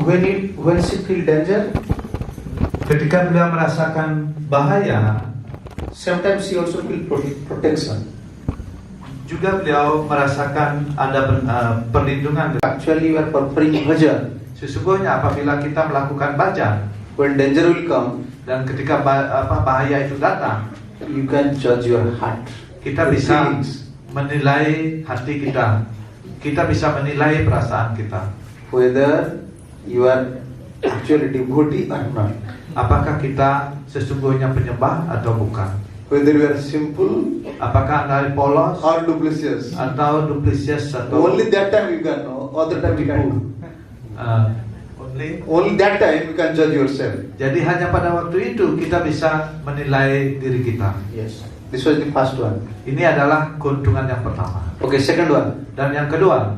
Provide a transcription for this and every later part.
When she feel danger, Ketika beliau merasakan bahaya, sometimes she also feel protection. juga beliau merasakan ada perlindungan. Actually, you are performing bhajan. Sesungguhnya apabila kita melakukan bhajan When danger will come, dan ketika bahaya itu datang, you can judge your heart. kita your bisa feelings. menilai hati kita, kita bisa menilai perasaan kita. Whether you are actually devotee or not. Apakah kita sesungguhnya penyembah atau bukan? Whether you are simple Apakah Anda polos or duplicitous. atau duplisius atau Only that time you can know. Other time you can do. Only that time you can judge yourself. Jadi hanya pada waktu itu kita bisa menilai diri kita. Yes. This was the first one. Ini adalah keuntungan yang pertama. Okay, second one. Dan yang kedua,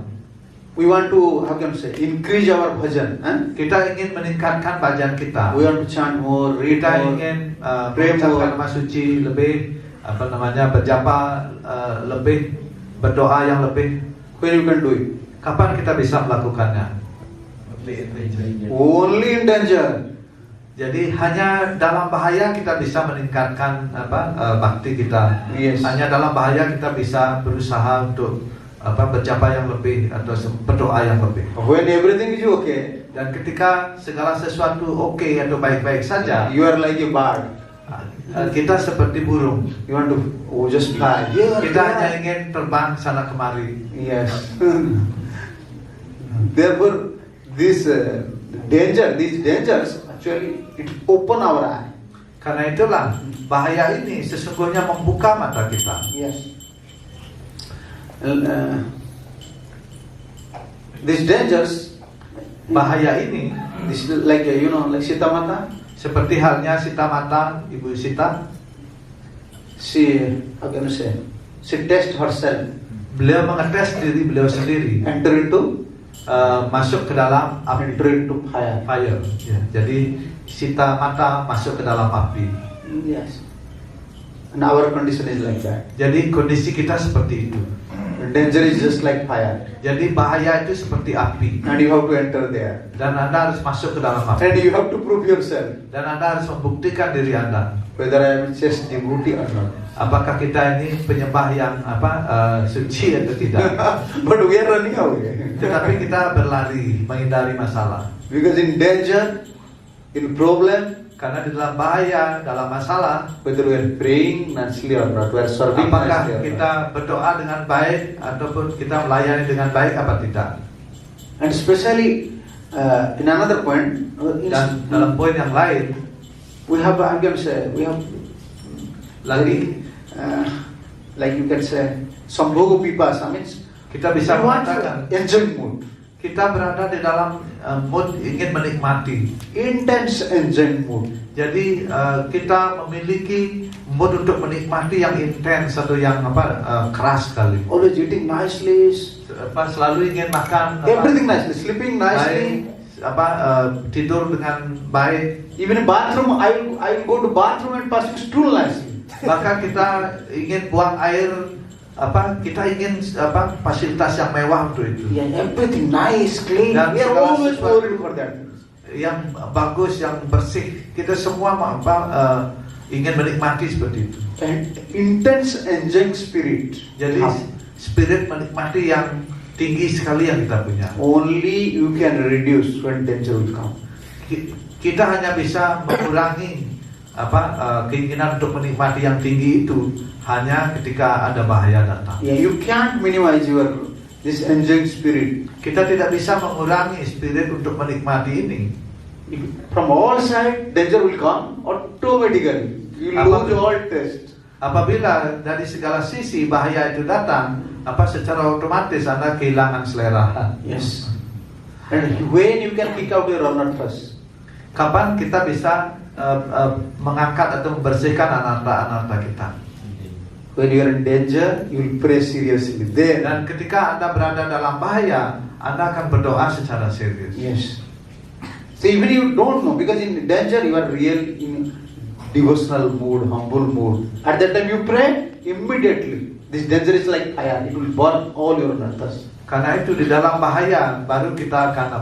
We want to, how can I say, increase our bhajan. kita ingin meningkatkan bhajan kita. We want to chant more, read Kita more. ingin pray mengucapkan more. nama suci lebih, berjapa lebih, berdoa yang lebih. When you can do it? Kapan kita bisa melakukannya? Only in danger. Jadi hanya dalam bahaya kita bisa meningkatkan bakti kita. Yes. Hanya dalam bahaya kita bisa berusaha untuk berjapa yang lebih atau berdoa yang lebih. When everything is okay, Dan ketika segala sesuatu oke atau baik-baik saja, you are like a bird. kita seperti burung. You want to just fly. Kita hanya ingin terbang sana kemari. Yes. Therefore, these dangers actually it open our eye. Karena itulah bahaya ini sesungguhnya membuka mata kita. Yes. These dangers, Bahaya ini this is like like Sita Mata. seperti halnya Sita Mata, Ibu Sita. She, how can I say? She test herself, Beliau mengetes diri beliau sendiri, enter into masuk ke dalam api, fire. fire. Ya, jadi Sita Mata masuk ke dalam api. Yes. And our condition is like that. Jadi kondisi kita seperti itu. Danger is just like fire, Jadi bahaya itu seperti api, and you have to enter there, dan Anda harus masuk ke dalam and api, you have to prove yourself dan Anda harus membuktikan diri Anda. whether I am just devotee or not. Apakah kita ini penyembah yang suci atau tidak? But we are running away. Tetapi kita berlari menghindari masalah. Because in danger, in problem, Karena di dalam bahaya, dalam masalah, whether we are praying nicely or not, we are serving apakah nicely or kita not. berdoa dengan baik ataupun kita melayani dengan baik apa tidak? And especially in another point, Dan dalam poin yang lain we have, I can say, we have lagi, like you can say, sambhoga pipasa means kita bisa we want mengatakan enjoying mood, kita berada di dalam mood ingin menikmati. intense enjoying mood. Jadi kita memiliki mood untuk menikmati yang intens atau yang keras sekali. Always eating nicely, Selalu ingin makan everything nicely, sleeping baik, nicely. tidur dengan baik. Even in bathroom, I will go to bathroom and passing stool nicely. Maka kita ingin buang air, kita ingin fasilitas yang mewah untuk itu. Yeah, everything nice, clean. Dan We are segala always sesuatu worried for that. yang bagus, yang bersih. Kita semua ingin menikmati seperti itu. And intense enjoying spirit. Jadi spirit menikmati yang tinggi sekali yang kita punya. Only you can reduce when danger will come. Kita hanya bisa mengurangi keinginan untuk menikmati yang tinggi itu hanya ketika ada bahaya datang. Yeah, you can't minimize this enjoying spirit. Kita tidak bisa mengurangi spirit untuk menikmati ini. From all sides, danger will come automatically. You lose all taste. Apabila dari segala sisi bahaya itu datang, secara otomatis Anda kehilangan selera. Yes. And when you can kick out your runner first. Kapan kita bisa mengangkat atau membersihkan anak-anak kita? When you are in danger, you will pray seriously. Then, Dan ketika Anda berada dalam bahaya, Anda akan berdoa secara serius. yes. So even you don't know, because in danger you are real in devotional mood, humble mood. At that time you pray immediately. This danger is like fire; it will burn all your nattas. Karena itu di dalam bahaya baru kita akan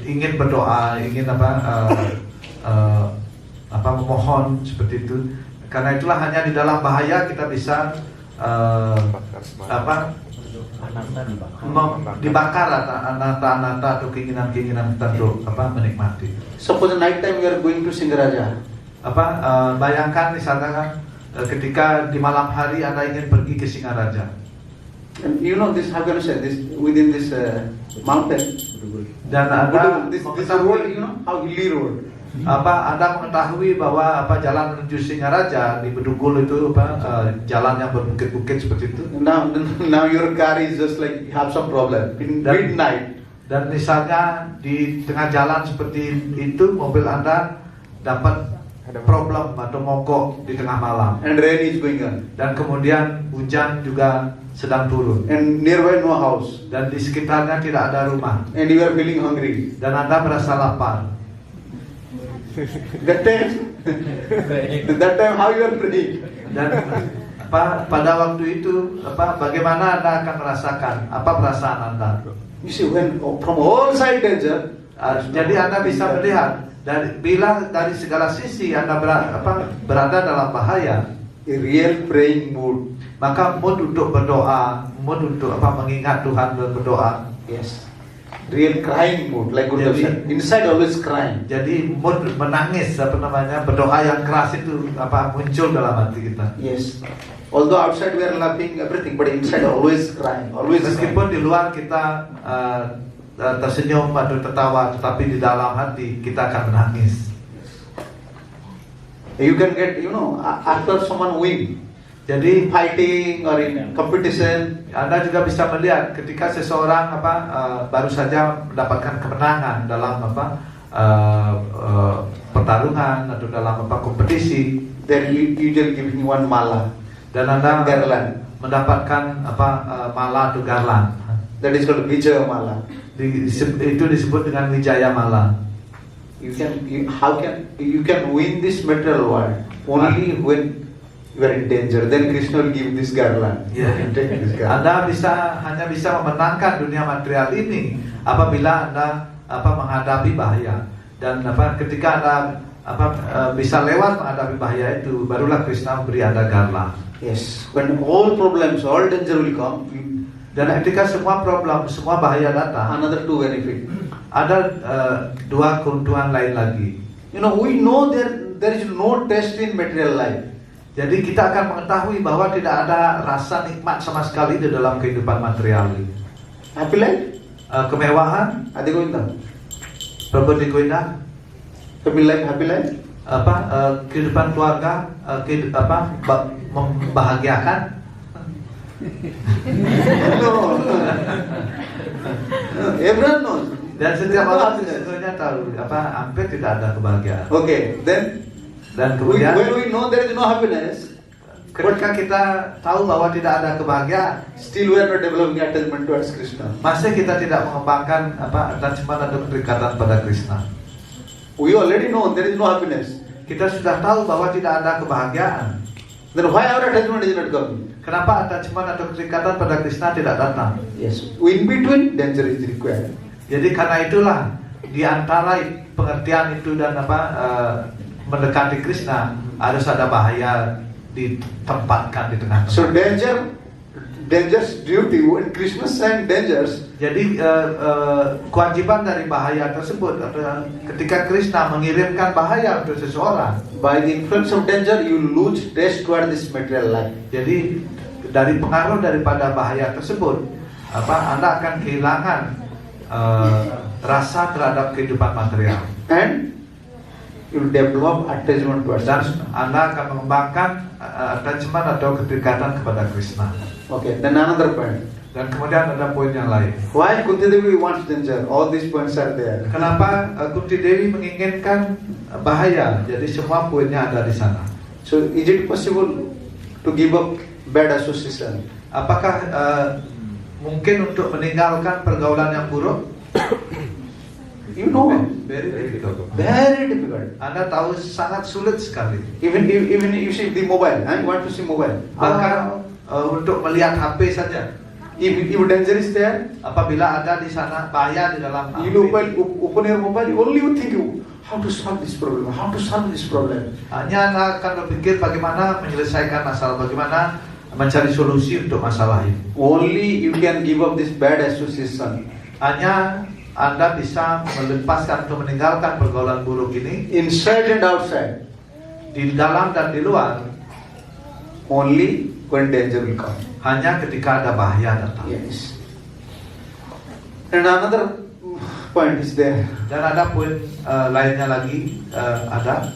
ingin berdoa, ingin memohon seperti itu. Karena itulah hanya di dalam bahaya kita bisa dibakar anata atau keinginan-keinginan kita untuk menikmati. Suppose night time we are going to Singaraja. Bayangkan misalnya kan ketika di malam hari Anda ingin pergi ke Singaraja. And you know this, how can I say this, within this mountain, Dan Anda this road, you know, how hilly road. Anda mengetahui bahwa jalan menuju Singaraja di Bedugul itu jalan yang berbukit-bukit seperti itu. Now your car is just like have some problem in midnight. Dan misalnya di tengah jalan seperti itu mobil Anda dapat problem atau mogok di tengah malam. And rain is going on. Dan kemudian hujan juga sedang turun. And nearby no house. Dan di sekitarnya tidak ada rumah. And you are feeling hungry. Dan Anda merasa lapar. That time how you are praying? Dan pada waktu itu bagaimana Anda akan merasakan? Apa perasaan Anda? You see, when from all side danger, Jadi Anda bisa melihat bila dari segala sisi Anda berada dalam bahaya, a real praying mood. maka mood untuk berdoa, mood untuk mengingat Tuhan dan berdoa. Yes. Real crying mood, like Guru said. Inside always crying. Jadi mood menangis, berdoa yang keras itu muncul dalam hati kita. Yes. Although outside we are laughing everything, but inside always crying. Always. Meskipun di luar kita tersenyum atau tertawa, tetapi di dalam hati kita akan menangis. You can get, you know, after someone win. Jadi Fighting or in competition, Anda juga bisa melihat ketika seseorang baru saja mendapatkan kemenangan dalam pertarungan atau dalam kompetisi, then you usually giving one mala. dan Anda Garland. mendapatkan mala atau garland. That is called Vijaya mala. Itu disebut dengan Wijaya mala. You can win this material world only when you are in danger. Then Krishna will give this garland. Ya. You can take this garland. Anda hanya bisa memenangkan dunia material ini apabila Anda menghadapi bahaya. Dan ketika Anda bisa lewat menghadapi bahaya itu, barulah Krishna memberi Anda garland. Yes. When all problems, all danger will come, Dan ketika semua problem, semua bahaya datang, another two benefit. ada dua keuntungan lain lagi. You know, we know there is no taste in material life. Jadi kita akan mengetahui bahwa tidak ada rasa nikmat sama sekali di dalam kehidupan material ini. Happy life? Kemewahan, Adi Govinda. properti indah, Happy life? kehidupan keluarga, membahagiakan. No. Everyone knows. Dan setiap orang sesungguhnya tahu hampir tidak ada kebahagiaan. Okay, then Dan when kemudian we know there is no happiness, ketika kita tahu bahwa tidak ada kebahagiaan, still we are not developing attachment towards Krishna. masih kita tidak mengembangkan attachment atau keterikatan pada Krishna. We already know there is no happiness. Kita sudah tahu bahwa tidak ada kebahagiaan. Then why our attachment is not coming? Kenapa attachment atau keterikatan pada Krishna tidak datang? Yes. In between, danger is required. Jadi karena itulah di antara pengertian itu dan mendekati Krishna harus ada bahaya ditempatkan di tengah-tengah. So danger's duty, when Krishna sang dangers, Jadi kewajiban dari bahaya tersebut ketika Krishna mengirimkan bahaya untuk seseorang, by the influence of danger, you lose taste toward this material life. jadi dari pengaruh daripada bahaya tersebut, Anda akan kehilangan rasa terhadap kehidupan material, And you develop attachment towards dan Krishna. Anda akan mengembangkan attachment atau keterikatan kepada Krishna. Okay, then another point. Dan kemudian ada poin yang lain. Why Kunti Devi wants danger? All these points are there. Kenapa Kunti Dewi menginginkan bahaya? Jadi semua poinnya ada di sana. So is it possible to give up bad association? Apakah mungkin untuk meninggalkan pergaulan yang buruk? You know, Very difficult. very difficult. Anda tahu sangat sulit sekali. Even you see the mobile, you want to see mobile. Bahkan untuk melihat HP saja. If danger is there, Apabila ada di sana bahaya di dalam you api, open your mobile, only you think how to solve this problem, how to solve this problem. hanya akan berpikir bagaimana menyelesaikan masalah, bagaimana mencari solusi untuk masalah ini. Only you can give up this bad association. Hanya Anda bisa melepaskan atau meninggalkan pergaulan buruk ini Inside and outside, di dalam dan di luar, only when danger will come. hanya ketika ada bahaya datang. Yes. And another point is there. Dan ada poin lainnya lagi, ada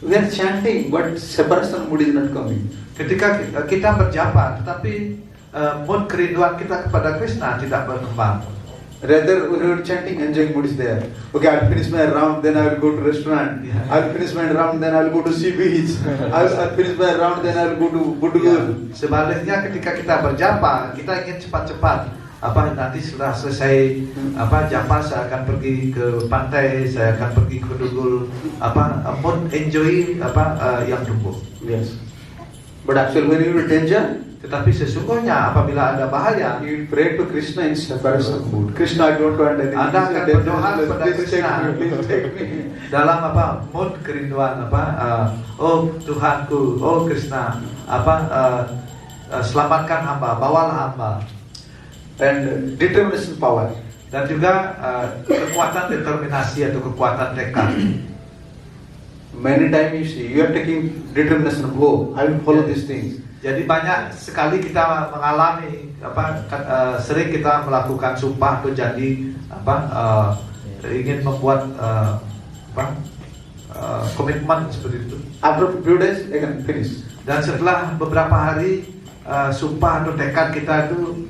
We are chanting, but separation mood is not coming. ketika kita berjapa, tetapi mood kerinduan kita kepada Krishna tidak berkembang. Rather, when we are chanting, enjoying mood is there. Okay, I'll finish my round, then I will go to restaurant. Yeah. I'll finish my round, then I will go to sea beach. I'll finish my round, then I will go to Budugul. Sebaliknya ketika kita berjapa, kita ingin cepat-cepat. Nanti setelah selesai japa, saya akan pergi ke pantai, saya akan pergi ke Dugul. Mood enjoy yang tumbuh. Yes. But actually, when you are in danger, Tetapi sesungguhnya apabila ada bahaya, you pray to Krishna in separation mood. Krishna, I don't want anything. Anda akan berdoa kepada Please take Krishna. me, please take me. dalam mood kerinduan oh Tuhanku, oh Krishna, selamatkan hamba, bawalah hamba. And determination power. Dan juga kekuatan determinasi atau kekuatan tekad. Many times you see, you are taking determination. Go, I will follow these things. Jadi banyak sekali kita mengalami sering kita melakukan sumpah atau janji ingin membuat komitmen seperti itu. After few days, again finish. Dan setelah beberapa hari sumpah atau tekad kita itu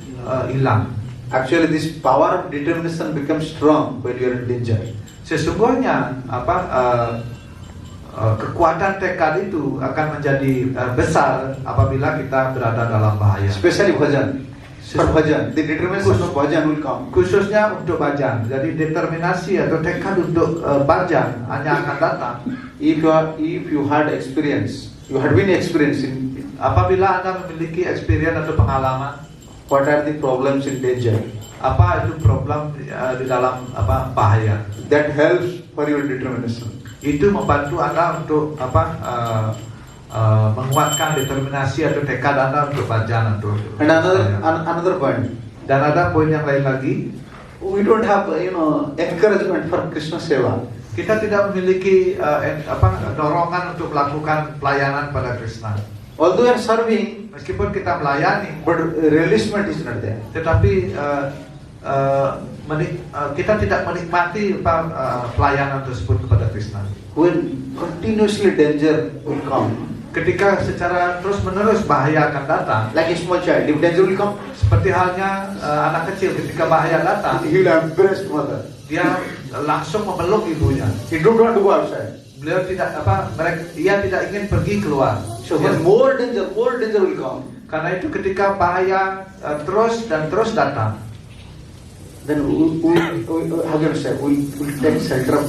hilang. Actually, this power of determination becomes strong when you are in danger. Sesungguhnya kekuatan tekad itu akan menjadi besar apabila kita berada dalam bahaya. Especially bhajan. For bhajan, the determination of bhajan will come. Khususnya untuk bhajan. Jadi determinasi atau tekad untuk bhajan hanya akan datang If you had experience, you had been experiencing apabila Anda memiliki experience atau pengalaman what are the problems in danger. apa itu problem di dalam bahaya. That helps for your determination. Itu membantu Anda untuk menguatkan determinasi atau tekad Anda untuk bhajan atau And another point. Dan ada poin yang lain lagi, We don't have encouragement for Krishna seva. kita tidak memiliki dorongan untuk melakukan pelayanan pada Krishna. Although we are serving, Meskipun kita melayani, but realization is not there. tetapi kita tidak menikmati pelayanan tersebut kepada Krishna. When continuously danger will come, Ketika secara terus-menerus bahaya akan datang, like a small child, if danger will come, seperti halnya anak kecil ketika bahaya datang, he will embrace mother. dia langsung memeluk ibunya. He don't want to go outside. Beliau dia tidak ingin pergi keluar. So when more danger will come, Karena itu ketika bahaya terus dan terus datang, then we how can I say, we take shelter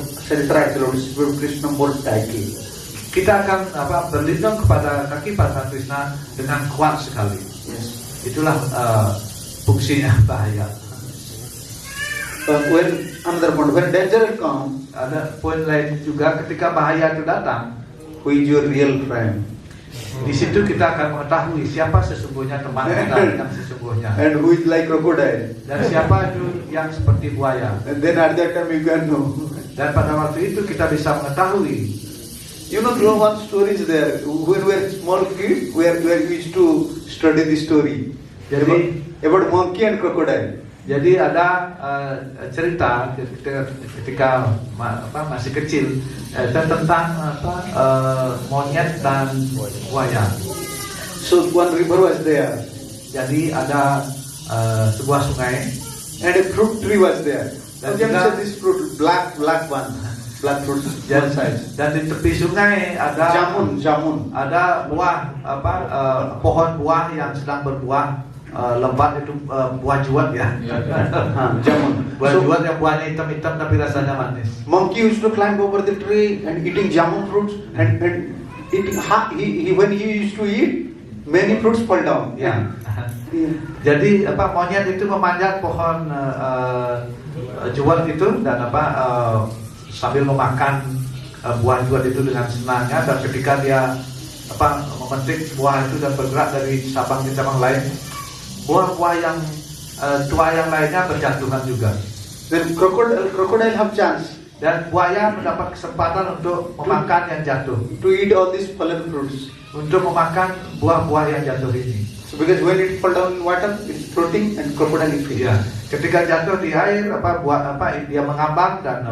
Lord Krishna more tightly. kita akan berlindung kepada kaki Bapa Krishna dengan kuat sekali. Yes. Itulah fungsinya bahaya. When another point, when danger will come, Ada poin lain juga, ketika bahaya itu datang, who is your real friend? di situ kita akan mengetahui siapa sesungguhnya teman kita yang sesungguhnya, And who is like crocodile? dan siapa itu yang seperti buaya. And then at that time you can know. Dan pada waktu itu kita bisa mengetahui. You know, one story is there. When we were small kids, we used to study this story about monkey and crocodile. Jadi ada cerita ketika masih kecil tentang monyet dan buaya. So one river was there, Jadi ada sebuah sungai and a fruit tree was there. Dan How can you juga- say this fruit, black one, black fruit, one size. dan di tepi sungai ada Jamun. ada buah pohon buah yang sedang berbuah. Lebat itu buah juat ya. Jamun. Buah So juat yang buahnya hitam-hitam tapi rasanya manis. monkey used to climb over the tree and eating jamun fruits, and eating. When he used to eat, many fruits fall down. Ya. Yeah. Jadi apa monyet itu memanjat pohon juwet itu dan apa sambil memakan buah juwet itu dengan senangnya, dan ketika dia apa memetik buah itu dan bergerak dari cabang ke cabang lain, buah-buah yang tua yang lainnya berjatuhan juga. Then crocodile have chance Dan buaya mendapat kesempatan untuk memakan yang jatuh, to eat all these fallen fruits. untuk memakan buah-buah yang jatuh ini. So because when it fall down in water, it's floating and crocodile is feeding. Ya, ketika jatuh di air dia mengambang dan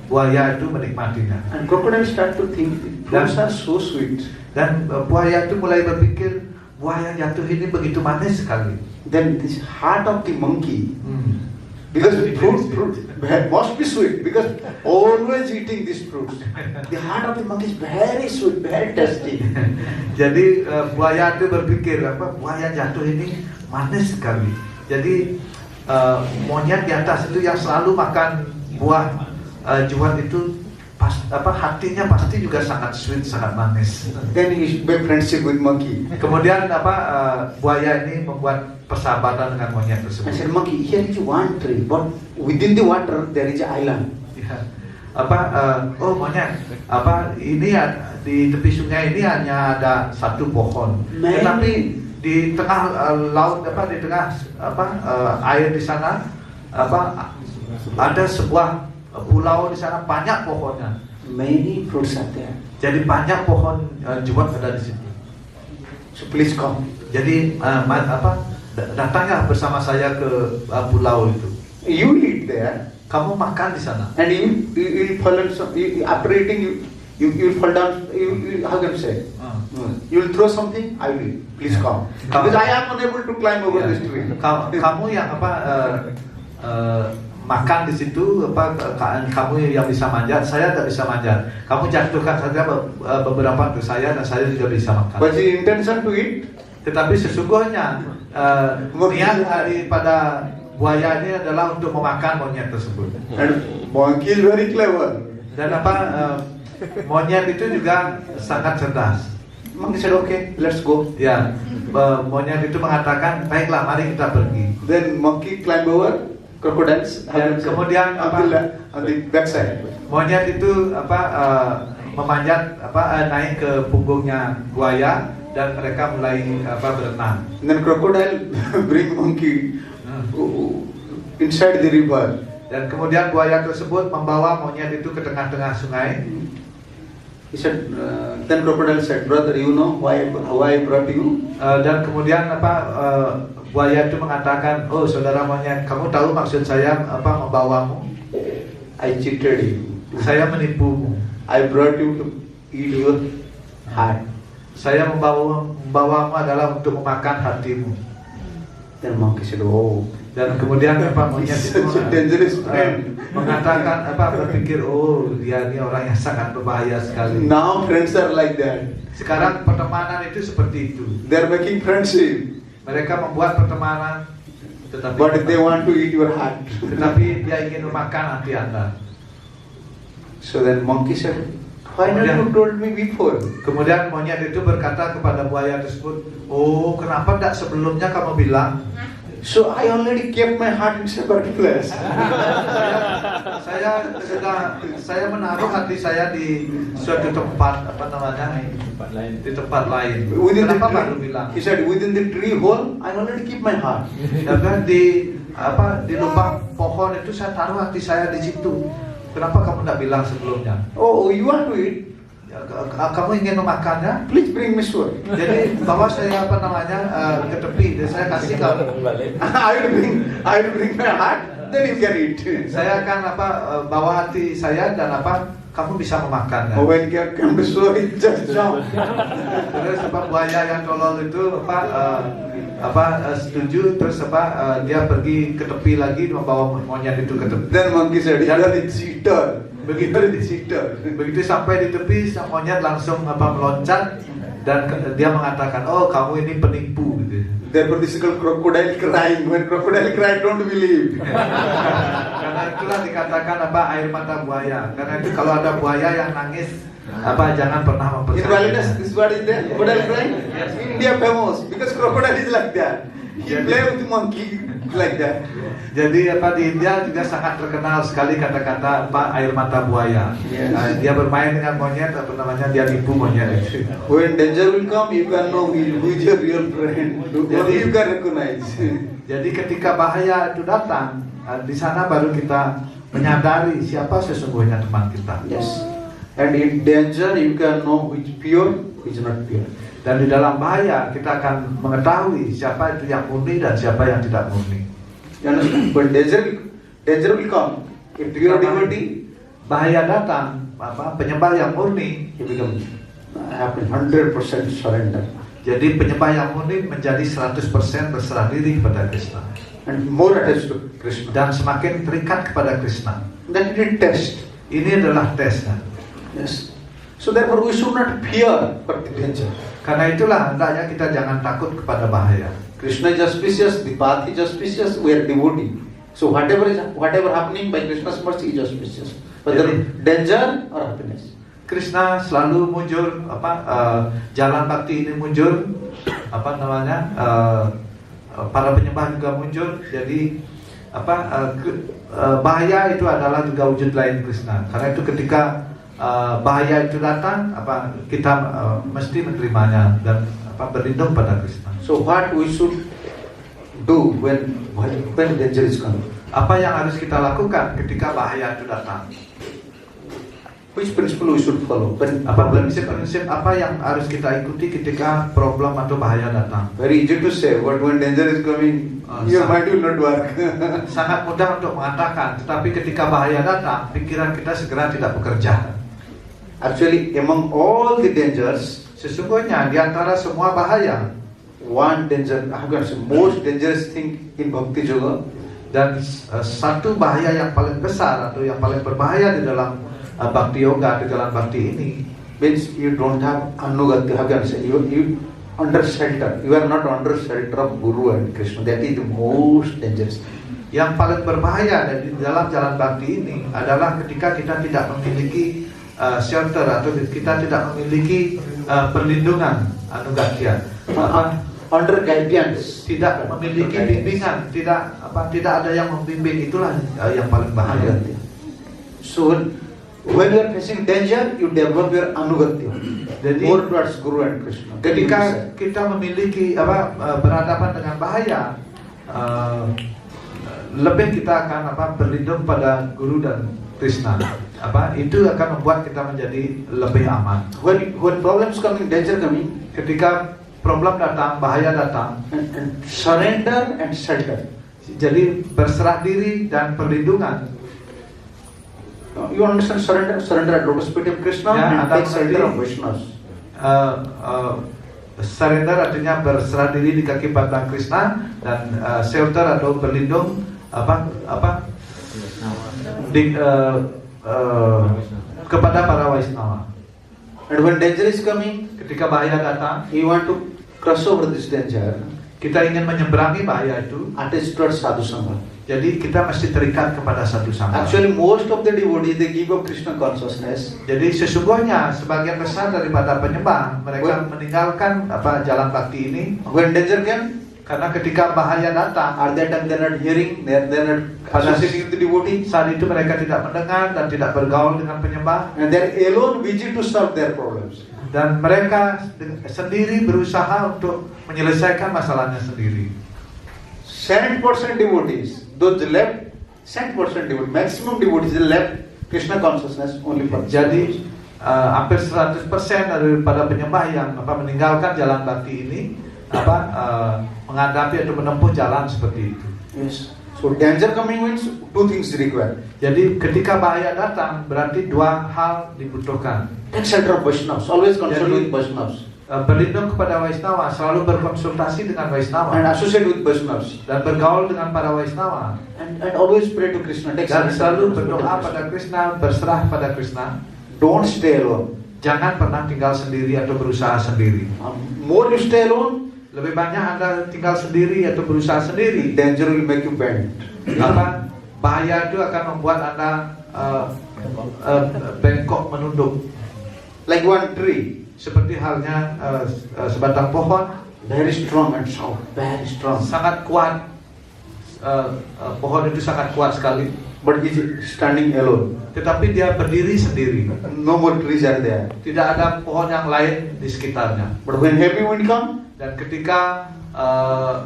buaya itu menikmatinya. And crocodile start to think fruits are so sweet. Dan buaya itu mulai berpikir buah yang jatuh ini begitu manis sekali. Then this heart of the monkey, because fruit must be sweet, because always eating these fruits. The heart of the monkey is very sweet, very tasty. Jadi buaya itu berpikir buah yang jatuh ini manis sekali. Jadi monyet di atas itu yang selalu makan buah juwet itu hatinya pasti juga sangat sweet, sangat manis. Then he made friendship with monkey. Kemudian buaya ini membuat persahabatan dengan monyet I tersebut. said, monkey, here is one tree, but within the water there is an island. Ya. Monyet, ini di tepi sungai ini hanya ada satu pohon, tetapi di tengah laut di tengah air di sana ada sebuah pulau di sana, banyak pohonnya. Many fruits are there. Jadi banyak pohon juwet ada di situ. So please come. Jadi datanglah bersama saya ke pulau itu. You eat there, Kamu makan di sana. and you will fall down. After eating, you will fall down. How can you say? You will throw something. I will. Please come. Because I am unable to climb over this tree. Kamu yang makan di situ, kamu yang bisa manjat, saya tidak bisa manjat. Kamu jatuhkan saja beberapa untuk saya dan saya juga bisa makan. But the intention to eat, Tetapi sesungguhnya niat daripada buaya ini adalah untuk memakan monyet tersebut. and monkey is very clever. Dan monyet itu juga sangat cerdas. Monkey said, okay, let's go. Ya, monyet itu mengatakan, baiklah, mari kita pergi. Then monkey climb over crocodiles. Dan kemudian on the backside. Monyet itu memanjat naik ke punggungnya buaya dan mereka mulai berenang. And then crocodile bring monkey inside the river. Dan kemudian buaya tersebut membawa monyet itu ke tengah-tengah sungai. He said, then crocodile said, brother, you know why I brought you? Dan kemudian buaya itu mengatakan, oh saudara monyet, kamu tahu maksud saya membawamu? I cheated you. Saya menipumu. I brought you to eat your heart. Saya membawamu adalah untuk memakan hatimu. Then monkey said, oh. Dan kemudian monyet itu Such a dangerous friend. mengatakan berpikir, oh dia ini orang yang sangat berbahaya sekali. Now friends are like that. Sekarang pertemanan itu seperti itu. They are making friendship, Mereka membuat pertemanan, but they want to eat your heart. tetapi dia ingin memakan hati Anda. So then monkey said, why not you told me before? Kemudian monyet itu berkata kepada buaya tersebut, oh kenapa tidak sebelumnya kamu bilang? So I already kept my heart in separate place. Saya menaruh hati saya di suatu tempat di tempat lain. Within the Kenapa baru tree, bilang? he said, within the tree hole, I already keep my heart. Dan di lubang pohon itu saya taruh hati saya di situ. Kenapa kamu tidak bilang sebelumnya? Oh, you want to eat? Kamu ingin memakannya? Please bring me sword. Jadi bawa saya ke tepi dan saya kasih kamu. I will bring my heart, then you can eat. Saya akan bawa hati saya dan kamu bisa memakannya. When you come to sword, it just jump. Terus buaya yang tolol itu setuju, terus dia pergi ke tepi lagi membawa monyet itu ke tepi. Then monkey said, you are the cheater. Begitu sampai di tepi, sang monyet langsung meloncat dan dia mengatakan, oh kamu ini penipu gitu. Therefore this is called crocodile crying. When crocodile cry, don't believe. Karena itulah dikatakan air mata buaya. Karena itu kalau ada buaya yang nangis Jangan pernah In mempercayai. Balinas, this what is there? Crocodile right? India famous because crocodile is like that. He play with the monkey like that. Jadi di India juga sangat terkenal sekali kata-kata air mata buaya. Yes. Dia bermain dengan monyet, dia nipu monyet. When danger will come, you can know who is your real friend. Only you can recognize. Jadi ketika bahaya itu datang, di sana baru kita menyadari siapa sesungguhnya teman kita. Yes. And in danger, you can know which pure, which not pure. Dan di dalam bahaya kita akan mengetahui siapa itu yang murni dan siapa yang tidak murni. You understand? But danger will come. If pure devotee, Bahaya datang, penyembah yang murni, he become happen 100% surrender. jadi penyembah yang murni menjadi 100% berserah diri kepada Krishna And more attached to Krishna. dan semakin terikat kepada Krishna. Then it is test. Ini adalah tesnya. Yes. So therefore we should not fear for the danger. Karena itulah hendaknya kita jangan takut kepada bahaya. Krishna is auspicious, the path is auspicious, we are devotee. So whatever happening by Krishna's mercy is auspicious. Whether danger or happiness. Krishna selalu muncul, jalan bakti ini muncul, para penyembah juga muncul. Jadi bahaya itu adalah juga wujud lain Krishna. Karena itu ketika bahaya itu datang, kita mesti menerimanya dan berlindung pada Krishna. So what we should do when danger is coming? Apa yang harus kita lakukan ketika bahaya itu datang? Which principle we should follow? Prinsip-prinsip apa yang harus kita ikuti ketika problem atau bahaya datang? Very easy to say, but when danger is coming, your mind will not work. Sangat mudah untuk mengatakan, tetapi ketika bahaya datang, pikiran kita segera tidak bekerja. Actually, among all the dangers, Sesungguhnya di antara semua bahaya, one danger, I can say, most dangerous thing in Bhakti Yoga, dan satu bahaya yang paling besar atau yang paling berbahaya di dalam Bhakti Yoga, di jalan Bhakti ini, means you don't have anugati, how can I say, you under shelter, you are not under shelter of Guru and Krishna. That is the most dangerous. Yang paling berbahaya di dalam jalan Bhakti ini adalah ketika kita tidak memiliki shelter atau kita tidak memiliki perlindungan anugatya, Under guidance, tidak memiliki bimbingan, tidak ada yang membimbing, itulah yang paling bahaya. So when you are facing danger, you develop your anugatya, Jadi more towards Guru and Krishna. ketika kita memiliki berhadapan dengan bahaya, lebih kita akan berlindung pada Guru dan Krishna. Itu akan membuat kita menjadi lebih aman. When problems coming, danger coming, Ketika problem datang, bahaya datang, and surrender and shelter. jadi berserah diri dan perlindungan. You understand surrender? Surrender at lotus feet of Krishna and take shelter of Vaishnavas. Surrender artinya berserah diri di kaki batang Krishna, dan shelter atau berlindung kepada para Vaishnava. And when danger is coming, Ketika bahaya datang, you want to cross over this danger, kita ingin menyeberangi bahaya itu, attached towards sadhu sangha. jadi kita mesti terikat kepada satu sama. Actually, most of the devotees, they give up Krishna consciousness. Jadi sesungguhnya sebagian besar daripada penyembah mereka meninggalkan jalan bakti ini When danger came, karena ketika bahaya datang, at that time they are not hearing, they are not associating with the devotee, saat itu mereka tidak mendengar dan tidak bergaul dengan penyembah, and they are alone busy to solve their problems. dan mereka sendiri berusaha untuk menyelesaikan masalahnya sendiri. 7% devotees, those left, 7% devotees, maximum devotees left Krishna consciousness only for. Jadi hampir 100% daripada penyembah yang meninggalkan jalan bakti ini menghadapi atau menempuh jalan seperti itu. Yes. So danger coming means two things required. Jadi ketika bahaya datang berarti dua hal dibutuhkan. Take shelter of Vaishnavas, always consult with Vaishnavas. Berlindung kepada Vaishnava, selalu berkonsultasi dengan Vaishnava, And associate with Vaishnavas. dan bergaul dengan para Vaishnava, And always pray to Krishna. Take dan shelter selalu of berdoa pada Krishna, berserah pada Krishna. Don't stay alone. Jangan pernah tinggal sendiri atau berusaha sendiri. More you stay alone, Lebih banyak Anda tinggal sendiri atau berusaha sendiri, danger will make you bend. bahaya itu akan membuat Anda bengkok menunduk. Like one tree, Seperti halnya sebatang pohon very strong and sound, very strong. sangat kuat. Pohon itu sangat kuat sekali. But he's standing alone. Tetapi dia berdiri sendiri. No more trees are there. Tidak ada pohon yang lain di sekitarnya. But when heavy wind comes, Dan ketika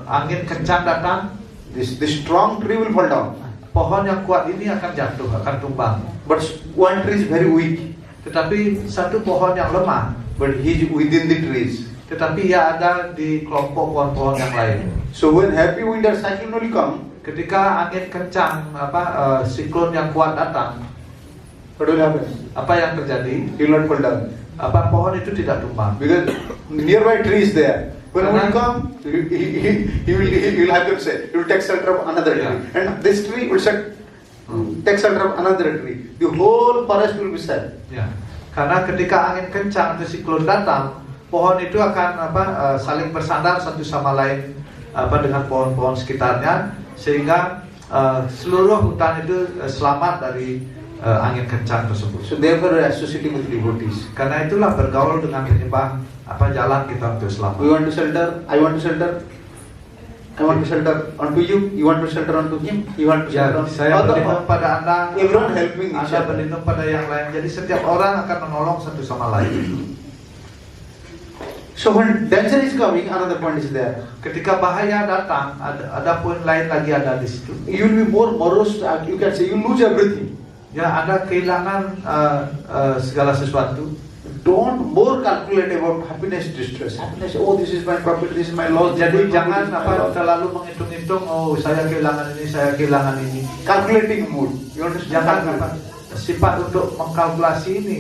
angin kencang datang, this strong tree will fall down. pohon yang kuat ini akan jatuh, akan tumbang. But one tree is very weak. Tetapi satu pohon yang lemah, But he's within the trees. tetapi ia ada di kelompok pohon-pohon yang lain. So when heavy wind or cyclone will come, Ketika angin kencang, siklon yang kuat datang, what will happen? apa yang terjadi? He will not fall down. Pohon itu tidak tumbang. Because nearby tree is there. When wind come, he will have to say, he will take shelter of another tree. Yeah. And this tree will take shelter of another tree. The whole forest will be safe. Ya, karena ketika angin kencang atau siklon datang, pohon itu akan saling bersandar satu sama lain dengan pohon-pohon sekitarnya, sehingga seluruh hutan itu selamat dari angin kencang tersebut. So therefore associating with devotees. Karena itulah bergaul dengan penyembah jalan kita untuk selamat. We want to shelter, I want to shelter, I want to shelter onto you, you want to shelter onto him, you want to Ya, shelter saya berlindung pada Anda, everyone helping each Anda other. berlindung pada yang lain. Jadi setiap orang akan menolong satu sama lain. So when danger is coming, another point is there. Ketika bahaya datang, ada poin lain lagi ada di situ. You will be more morose, you can say, you lose everything. Ya, Anda kehilangan segala sesuatu. Don't more calculate about happiness, distress. Happiness, oh this is my profit, this is my loss. Jadi jangan terlalu menghitung-hitung, oh saya kehilangan ini, saya kehilangan ini. Calculating mood. You understand? Jangan sifat untuk mengkalkulasi ini,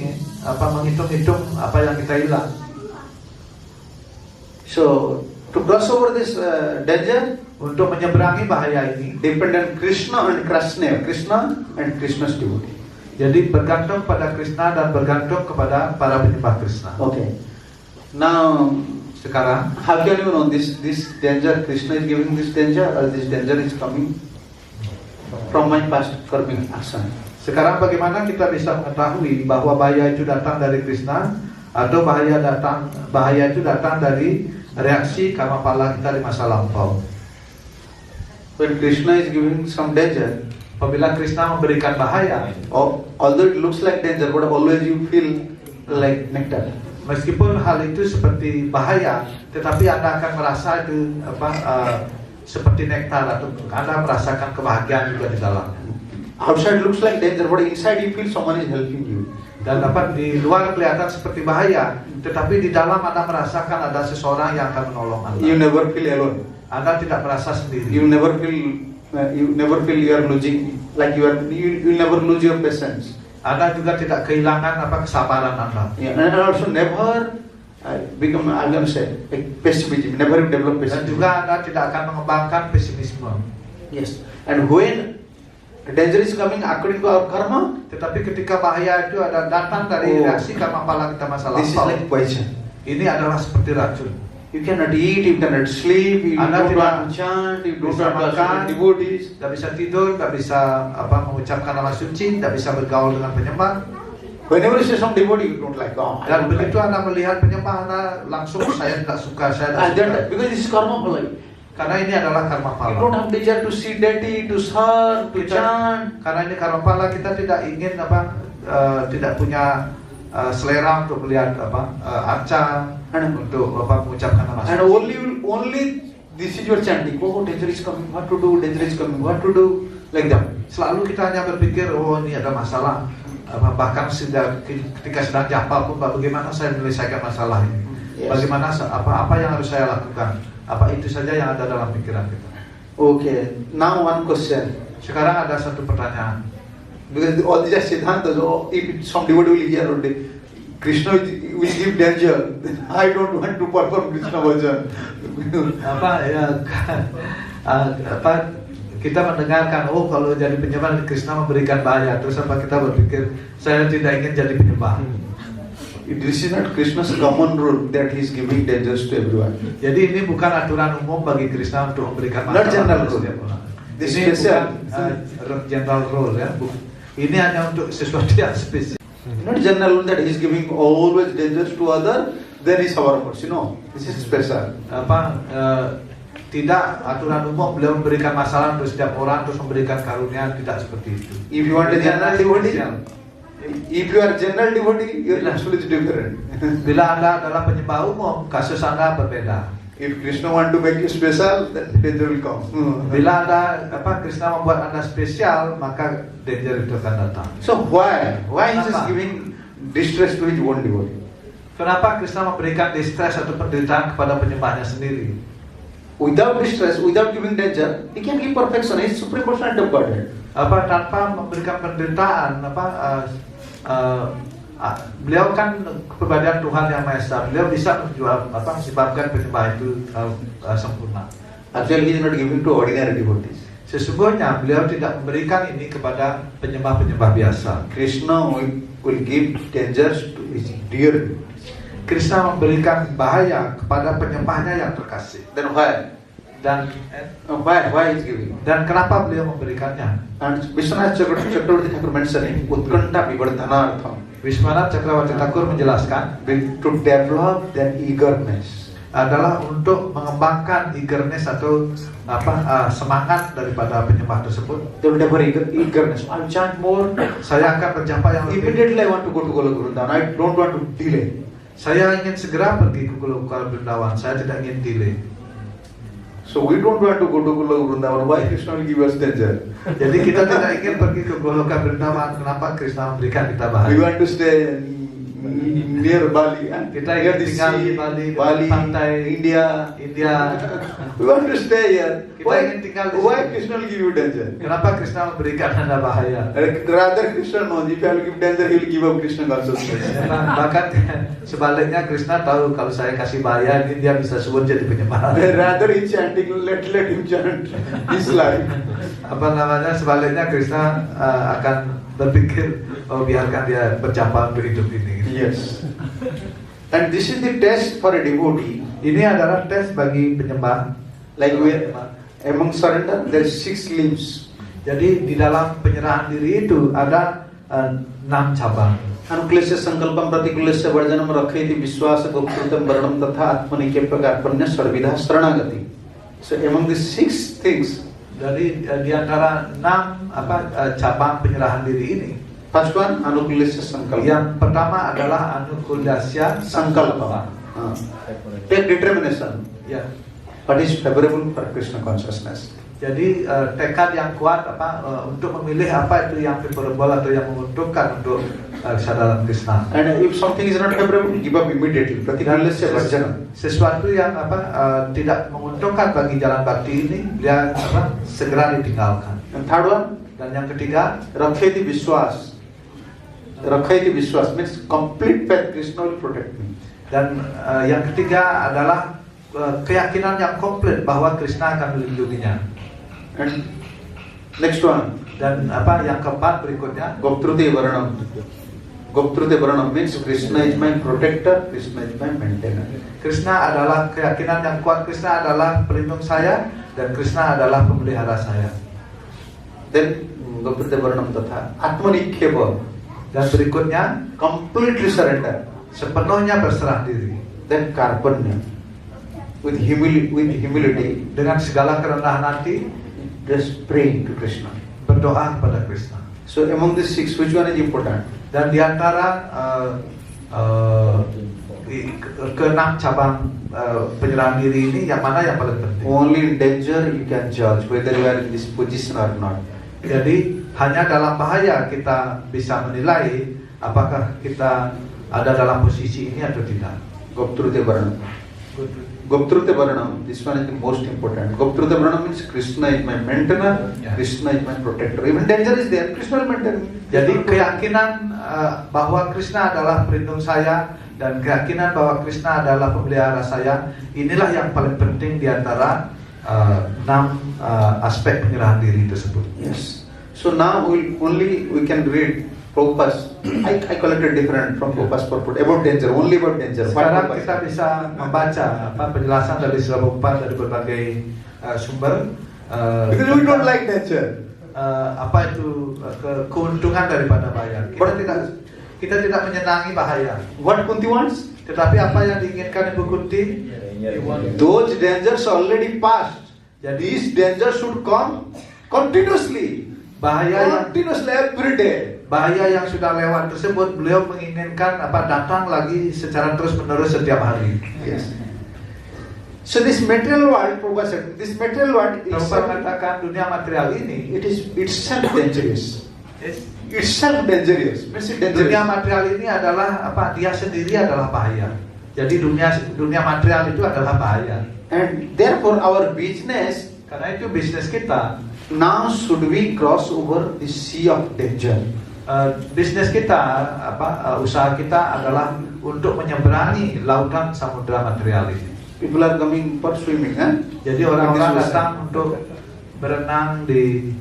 menghitung-hitung apa yang kita hilang. So to cross over this danger, Untuk menyeberangi bahaya ini, depend on Krishna and Krishna's devotee. jadi bergantung pada Krishna dan bergantung kepada para penyembah Krishna. Okay. Now, Sekarang, how can you know this danger? Krishna is giving this danger, or this danger is coming from my past karmic action? sekarang bagaimana kita bisa mengetahui bahwa bahaya itu datang dari Krishna atau bahaya itu datang dari reaksi karma pala kita di masa lampau? When Krishna is giving some danger, Apabila Krishna memberikan bahaya, although it looks like danger, but always you feel like nectar. meskipun hal itu seperti bahaya, tetapi Anda akan merasa itu seperti nektar, atau Anda merasakan kebahagiaan juga di dalam. Outside looks like danger, but inside you feel someone is helping you. Dan di luar kelihatan seperti bahaya, tetapi di dalam Anda merasakan ada seseorang yang akan menolong Anda. You never feel alone. Anda tidak merasa sendiri. You never feel you are losing, like you never lose your patience. Anda juga tidak kehilangan kesabaran Anda. Yeah, and also never become, I'm going to say, like pessimism. Never develop Dan pessimism. juga Anda tidak akan mengembangkan pesimisme. Yes. And when danger is coming according to our karma, Tetapi ketika bahaya itu datang dari reaksi karma pala kita masa this is lampau, like poison. ini adalah seperti racun. You cannot eat, you cannot sleep, you Anda don't tidak want to chant, you don't bisa want to makan, associate devotees. Tidak bisa tidur, tidak bisa mengucapkan nama suci, tidak bisa bergaul dengan penyembah. Whenever you say some devotee, you don't like. Oh, I Dan don't begitu like. Anda melihat penyembah, Anda langsung saya tidak suka, saya tidak suka. Because this is karma phala. Karena ini adalah karma You don't pala. have desire to see deity, to serve, to chant. Karena ini karma pala, kita tidak ingin tidak punya selera untuk melihat arca, untuk mengucapkan nama And suci. only this is your chanting. Oh, danger is coming. What to do? Danger is coming. What to do? Like that. Selalu kita hanya berpikir, oh ini ada masalah. Bahkan ketika sedang japa pun, bagaimana saya menyelesaikan masalah ini? Yes. Bagaimana apa yang harus saya lakukan? Apa itu saja yang ada dalam pikiran kita? Okay. Now one question. Sekarang ada satu pertanyaan. Because all these are Siddhantas. Oh, if some devotee will hear one day, Krishna will give danger, then I don't want to perform Krishna bhajan. Kita mendengarkan, oh kalau jadi penyembah Krishna memberikan bahaya, terus kita berpikir saya tidak ingin jadi penyembah. This is not Krishna's common rule that he is giving dangers to everyone. Jadi ini bukan aturan umum bagi Krishna untuk memberikan Not masalah general pada rule. setiap orang. This Ini special. bukan general rule ya. Ini hanya untuk sesuatu yang spesial. Not general that he's giving always dangers to other, then he's our mercy. No, this is special. Tidak aturan umum beliau memberikan masalah untuk setiap orang terus memberikan karunia, tidak seperti itu. If you want a general devotee, Spesial. if you are general devotee, you're absolutely different. Bila Anda adalah penyembah umum, kasus Anda berbeda. If Krishna want to make you special, then danger will come. Bila Krishna membuat Anda spesial, maka danger itu akan datang. So why he is Kenapa? giving distress to his own devotee? Kenapa Krishna memberikan distress atau penderitaan kepada penyembahnya sendiri? Without distress, without giving danger, he can give perfection. He is supreme personality of Godhead. Tanpa memberikan penderitaan, beliau kan kepribadian Tuhan yang Maha Esa. Beliau bisa menyebabkan penyembah itu sempurna. Actually, he is not giving to ordinary devotees. Sesungguhnya beliau tidak memberikan ini kepada penyembah-penyembah biasa. Krishna will give dangers to his dear devotees. Krishna memberikan bahaya kepada penyembahnya yang terkasih. Then why? Dan Why is giving? dan kenapa beliau memberikannya? And Vishwanath Chakravarti Thakur mentioning Utkanta Vivardhanartham, Vishwanath Chakravarti Thakur menjelaskan to develop their eagerness. Adalah untuk mengembangkan eagerness atau semangat daripada penyembah tersebut. They will develop eagerness. I'll chant more. Saya akan berjapa yang lebih. Immediately I want to go to Golok Vrindavan. I don't want to delay. Saya ingin segera pergi ke Golok Vrindavan. Saya tidak ingin delay. So we don't want to go to Golok Vrindavan. Why Krishna will give us danger? Jadi kita tidak ingin pergi ke Golok Vrindavan. Kenapa Krishna memberikan kita bahaya? We want to stay near Bali. Kita near ingin the tinggal di sea, Bali, pantai India. We want to stay here. Kita ingin tinggal di Why sini. Krishna will give you danger? Kenapa Krishna memberikan Anda bahaya? Rather Krishna knows if I will give danger, he will give up Krishna consciousness. Bahkan sebaliknya Krishna tahu kalau saya kasih bahaya ini dia bisa subur jadi penyembah. Rather he chanting, let him chant his life. Sebaliknya Krishna akan berpikir, oh biarkan dia berjapa untuk hidup ini. Yes. And this is the test for a devotee. Ini adalah tes bagi penyembah. Like among surrender, there are 6 limbs. Jadi di dalam penyerahan diri itu ada 6 cabang. Anuklesya sankalpam pratikulesya varjanam rakheti viswasa gopkritam varanam tatha atmanike prakarpanya sarvidha saranagati. So among these 6 things, Jadi di antara 6 cabang penyerahan diri ini, first one anuklesya sankalpa. yang pertama adalah anukulasya Sankalpa. Take determination. Ya. What is favorable for Krishna consciousness? Jadi tekad yang kuat untuk memilih apa itu yang favorable atau yang menguntungkan untuk kesadaran Krishna. And if something is not favorable, give up immediately. Pratikulesya varjanam. Sesuatu yang tidak menguntungkan bagi jalan bakti ini, dia segera ditinggalkan. And third one, Dan yang ketiga, rakheti viswas. Rakheti viswas means complete faith Krishna will protect me. dan yang ketiga adalah keyakinan yang komplit bahwa Krishna akan melindunginya. And next one, Dan yang keempat berikutnya, Goptrute Varanam. Goptrute Varanam means Krishna is my protector, Krishna is my maintainer. Krishna adalah keyakinan yang kuat. Krishna adalah pelindung saya dan Krishna adalah pemelihara saya. Then Goptrute Varanam tatha Atmanikhyeva, Dan berikutnya, completely surrender. sepenuhnya berserah diri Then Karpanya, with humility, dengan segala kerendahan hati, just praying to Krishna. berdoa kepada Krishna. So among these 6, which one is important? Dan di antara keenam cabang penyerahan diri ini, yang mana yang paling penting? Only in danger you can judge whether you are in this position or not. Jadi hanya dalam bahaya kita bisa menilai apakah kita ada dalam posisi ini atau tidak. Goptrute Varanam. Goptrute Varanam, this one is the most important. Goptrute Varanam means Krishna is my maintainer, Yeah. Krishna is my protector. Even danger is there, Krishna will maintain me. Jadi keyakinan bahwa Krishna adalah pelindung saya dan keyakinan bahwa Krishna adalah pemelihara saya, inilah yang paling penting di antara 6 aspek penyerahan diri tersebut. Yes. So now we can read Prabhupada's. I collected different from Prabhupada's purport about danger, only about danger. Sekarang kita bisa membaca penjelasan dari Srila Prabhupada dari berbagai sumber. Because we don't like danger. Apa itu keuntungan daripada bahaya. Kita tidak kita tidak menyenangi bahaya. What Kunti wants? Tetapi apa yang diinginkan Ibu Kunti? Those dangers already passed. Jadi These dangers should come continuously. Continuously every day. bahaya yang sudah lewat tersebut beliau menginginkan datang lagi secara terus-menerus setiap hari. Yes. So this material world, Prabhupada said, this material world is Prabhupada mengatakan dunia material ini it is itself dangerous. Yes. Itself dangerous. Means it dangerous. Dunia material ini adalah dia sendiri adalah bahaya. Jadi dunia material itu adalah bahaya. And therefore our business Karena itu bisnis kita now should we cross over the sea of danger. Bisnis kita usaha kita adalah untuk menyeberangi lautan samudra material ini. People are coming for swimming, huh? Jadi orang-orang datang untuk berenang di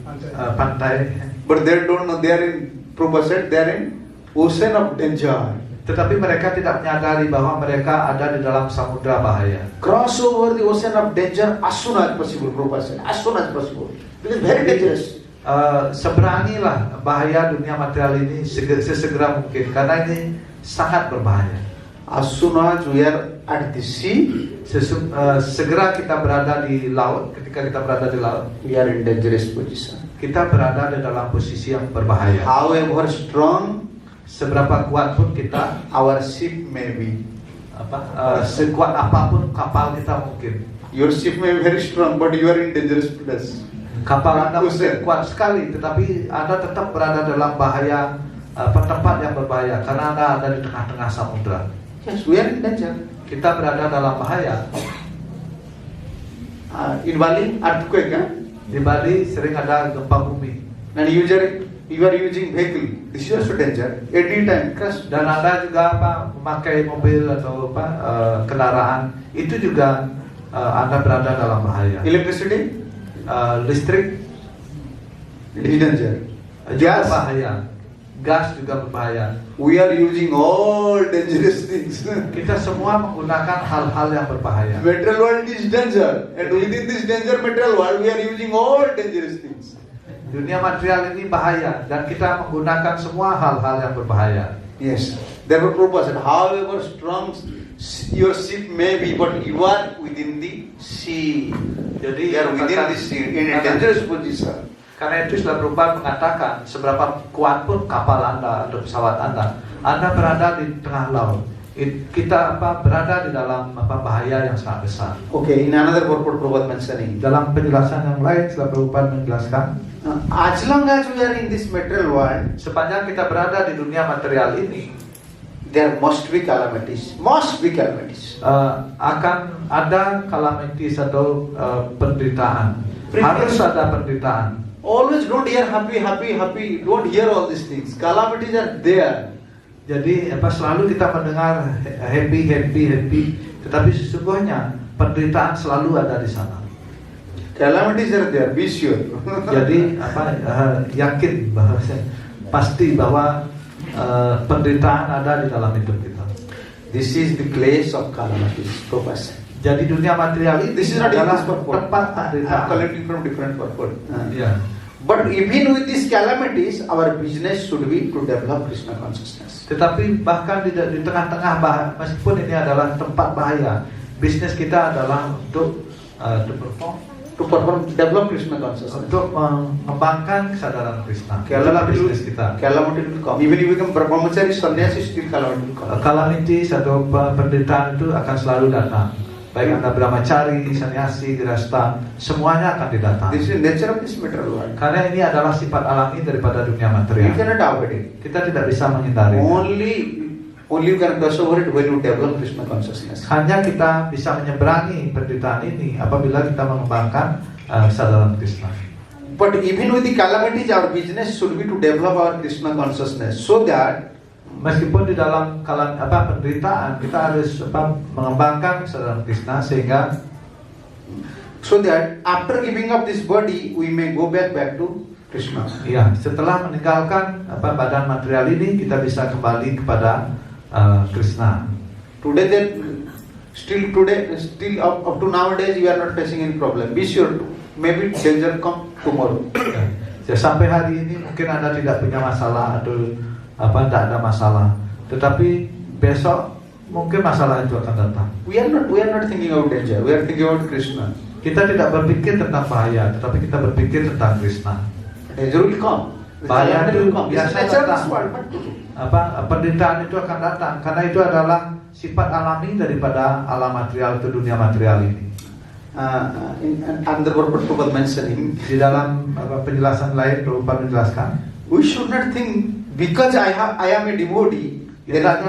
pantai. But they don't know they are in, Prabhupada said, they are in ocean of danger. Tetapi mereka tidak menyadari bahwa mereka ada di dalam samudra bahaya. Cross over the ocean of danger as soon as possible, Prabhupada said, as soon as possible. It is very dangerous. Seberangilah bahaya dunia material ini sesegera mungkin karena ini sangat berbahaya. As soon as we are at the sea, segera kita berada di laut. Ketika kita berada di laut, we are in dangerous position. kita berada di dalam posisi yang berbahaya. However strong, Seberapa kuat pun kita, our ship may be. sekuat apapun kapal kita mungkin. Your ship may be very strong, but you are in dangerous place. Kapal Anda mungkin kuat sekali, tetapi Anda tetap berada dalam bahaya, tempat yang berbahaya karena Anda ada di tengah-tengah samudra. Yes, we are in danger. Kita berada dalam bahaya. In Bali, earthquake, huh? Di Bali sering ada gempa bumi. And you are using vehicle. This is also danger. Anytime crash. Dan Anda juga memakai mobil atau kendaraan, itu juga Anda berada dalam bahaya. Electricity, Listrik it is danger. juga Gas, bahaya. Gas juga berbahaya. we are using all dangerous things. Kita semua menggunakan hal-hal yang berbahaya. Material world is danger, and within this danger material world, we are using all dangerous things. Dunia material ini bahaya dan kita menggunakan semua hal-hal yang berbahaya. Yes. Therefore, Prabhupada said, however strong your ship may be, but you are within the sea. Jadi You are within the sea, in a dangerous position. Karena itu setelah Prabhupada mengatakan seberapa kuat pun kapal Anda atau pesawat Anda berada di tengah laut. Kita berada di dalam bahaya yang sangat besar. Okay, in another purport, Prabhupada mentioning, Dalam penjelasan yang lain setelah Prabhupada menjelaskan, as long as we are in this material world, sepanjang kita berada di dunia material ini, there must be calamities. Must be calamities. akan ada calamities atau penderitaan. Harus ada penderitaan. Always don't hear happy, happy, happy. Don't hear all these things. Calamities are there. Jadi selalu kita mendengar happy, happy, happy, tetapi sesungguhnya penderitaan selalu ada di sana. Calamities are there. Be sure. Jadi yakin bahwa pasti bahwa penderitaan ada di dalam hidup kita. This is the place of calamities. Prabhupada. Jadi dunia material ini This is not adalah English purport. tempat I am penderitaan. collecting from different purport. Ya. But even with these calamities, our business should be to develop Krishna consciousness. Tetapi bahkan di tengah-tengah meskipun ini adalah tempat bahaya, bisnis kita adalah untuk develop Krishna consciousness. untuk mengembangkan kesadaran Krishna. Itulah bisnis kita. Calamity will come. Even if you become brahmachari, sannyasi, still calamity will come. Calamities atau penderitaan itu akan selalu datang. Baik Anda brahmachari, sannyasi, grihasta, semuanya akan didatang. This is nature of this material world. Karena ini adalah sifat alami daripada dunia You material. cannot avoid it. Kita tidak bisa menghindari. Only you can cross over it when you develop Krishna consciousness. Hanya kita bisa menyeberangi penderitaan ini apabila kita mengembangkan kesadaran Krishna. But even with the calamities, our business should be to develop our Krishna consciousness, so that Meskipun di dalam penderitaan kita harus mengembangkan kesadaran Krishna sehingga after giving up this body, we may go back to Krishna. ya setelah meninggalkan badan material ini kita bisa kembali kepada Krishna. Today, still up to nowadays, we are not facing any problem. Be sure, maybe danger come tomorrow. Ya, sampai hari ini mungkin Anda tidak punya masalah atau tidak ada masalah. Tetapi besok mungkin masalah itu akan datang. We are not thinking about danger. We are thinking about Krishna. Kita tidak berpikir tentang bahaya, tetapi kita berpikir tentang Krishna. Danger will come. Bahaya itu It's biasa nature of datang. this world. What to do? Penderitaan itu akan datang karena itu adalah sifat alami daripada alam material atau dunia material ini. And there were Prabhupada mentioning, Di dalam penjelasan lain Prabhupada menjelaskan, we should not think because I am a devotee, kita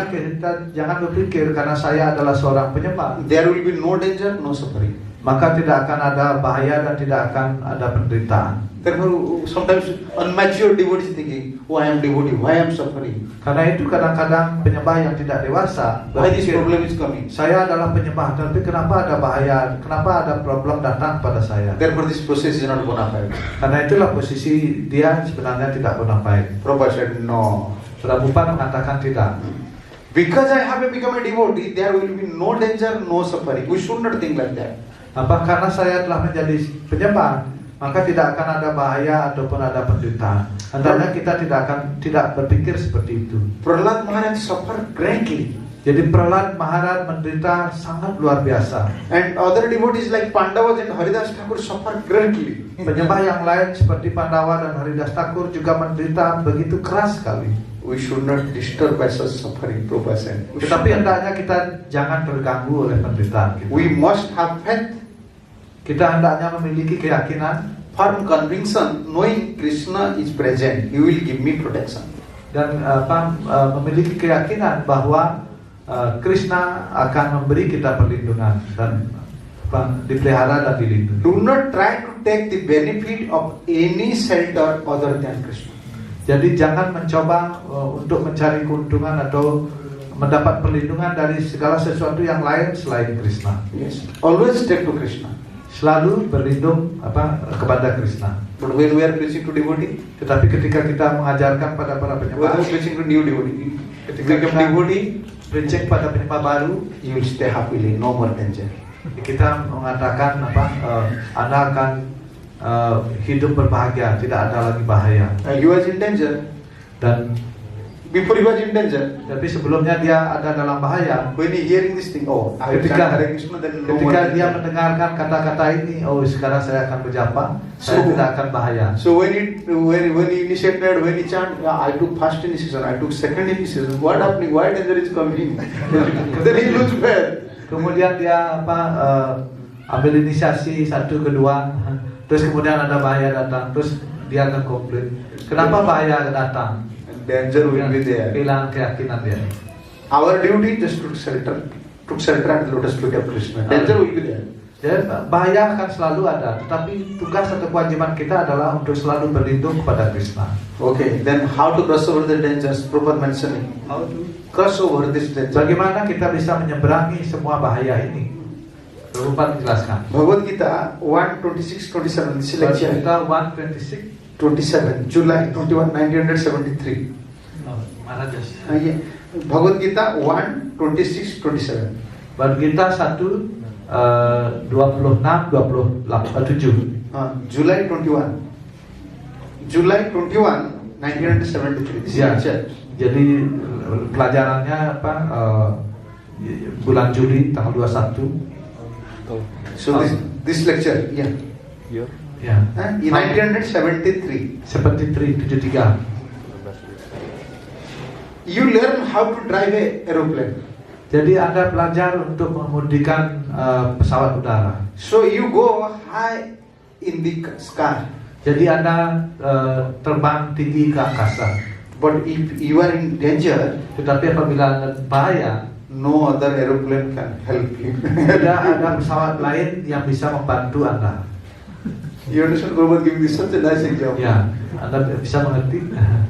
jangan berpikir karena saya adalah seorang penyembah there will be no danger, no suffering. maka tidak akan ada bahaya dan tidak akan ada penderitaan. Therefore, sometimes unmature devotees thinking, oh, I am devotee, why I am suffering? Karena itu kadang-kadang penyembah yang tidak dewasa Why this berpikir, problem is coming? saya adalah penyembah, tapi kenapa ada bahaya? Kenapa ada problem datang pada saya? Therefore, this process is not bona fide. Karena itulah posisi dia sebenarnya tidak bona fide. Prabhupada said, no. Prabhupada mengatakan tidak. Because I have become a devotee, there will be no danger, no suffering. We should not think like that. Karena saya telah menjadi penyembah, maka tidak akan ada bahaya ataupun ada penderitaan. Hendaknya kita tidak berpikir seperti itu. Prahlad Maharaj suffered greatly. Jadi Prahlad Maharaj menderita sangat luar biasa. And other devotees like Pandavas and Haridas Thakur suffered greatly. Penyembah yang lain seperti Pandawa dan Haridas Thakur juga menderita begitu keras sekali. We should not disturb by such suffering, Prabhupada said. Tetapi hendaknya kita jangan terganggu oleh penderitaan kita. We must have faith, Kita hendaknya memiliki keyakinan, firm conviction, knowing Krishna is present. He will give me protection. dan memiliki keyakinan bahwa Krishna akan memberi kita perlindungan dan dipelihara dan dilindungi. Do not try to take the benefit of any shelter other than Krishna. Jadi jangan mencoba untuk mencari keuntungan atau mendapat perlindungan dari segala sesuatu yang lain selain Krishna. Yes. Always take to Krishna. Selalu berlindung kepada Krishna. But when we are preaching to devotee, Tetapi ketika kita mengajarkan pada para we penyembah, are preaching to new devotee. ketika Become kita devotee, preaching pada penyembah baru, you will stay happily, no more danger. kita mengatakan Anda akan hidup berbahagia, tidak ada lagi bahaya. You was in danger. Dan Before he was in danger, tapi sebelumnya dia ada dalam bahaya. when he hearing this thing, oh, I will Ketika- chant Hare Krishna, then no more Ketika dia danger. mendengarkan kata-kata ini, oh sekarang saya akan berjapa, saya So- tidak akan bahaya. So when he initiated, when he chant, yeah, I took first initiation, I took second initiation. What happening? Why danger is coming? Then he lose faith. Kemudian dia ambil inisiasi satu kedua, terus kemudian ada bahaya datang, terus dia akan komplain. Kenapa bahaya datang? Danger will be there. Kehilangan keyakinan dia. Our duty just to shelter at the lotus feet of Krishna. Danger will be there. Jadi bahaya akan selalu ada, tetapi tugas atau kewajiban kita adalah untuk selalu berlindung kepada Krishna. Okay, then how to cross over the dangers? Prabhupada mentioning. How to? Cross over this danger. Bagaimana kita bisa menyeberangi semua bahaya ini? Prabhupada menjelaskan. Bhagavad Gita 1:26-27. This is lecture Kita 126. 27, July 21, 1973. Maharajas. Yeah. Bhagavad Gita 1:26-27. Bhagavad Gita 1:26-27. July 21. July 21, 1973. This is Ya. lecture. Jadi pelajarannya bulan Juli tanggal 21. So this lecture, yeah. Ya. In 1973, 73. you learn how to drive a aeroplane. Jadi Anda belajar untuk mengemudikan pesawat udara. So you go high in the sky. Jadi Anda terbang tinggi ke angkasa. But if you are in danger, Tetapi apabila Anda bahaya, no other aeroplane can help you. tidak ada pesawat lain yang bisa membantu Anda. You understand? Prabhupada giving this such a nice example. Ya, Anda bisa mengerti.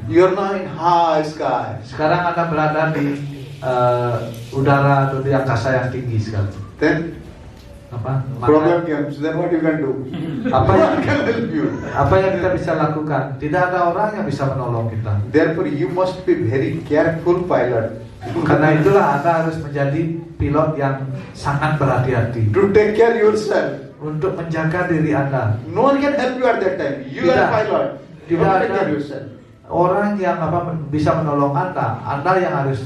You are now in high sky. Sekarang Anda berada di udara atau di angkasa yang tinggi sekali. Then Maka problem comes. Then what you can do? apa No yang one can help you. kita bisa lakukan? Tidak ada orang yang bisa menolong kita. Therefore, you must be very careful pilot. Karena itulah Anda harus menjadi pilot yang sangat berhati-hati To take care yourself. untuk menjaga diri Anda. No one can help you at that time. You are Tidak. pilot. You Tidak have to take ada. care yourself. orang yang bisa menolong Anda yang harus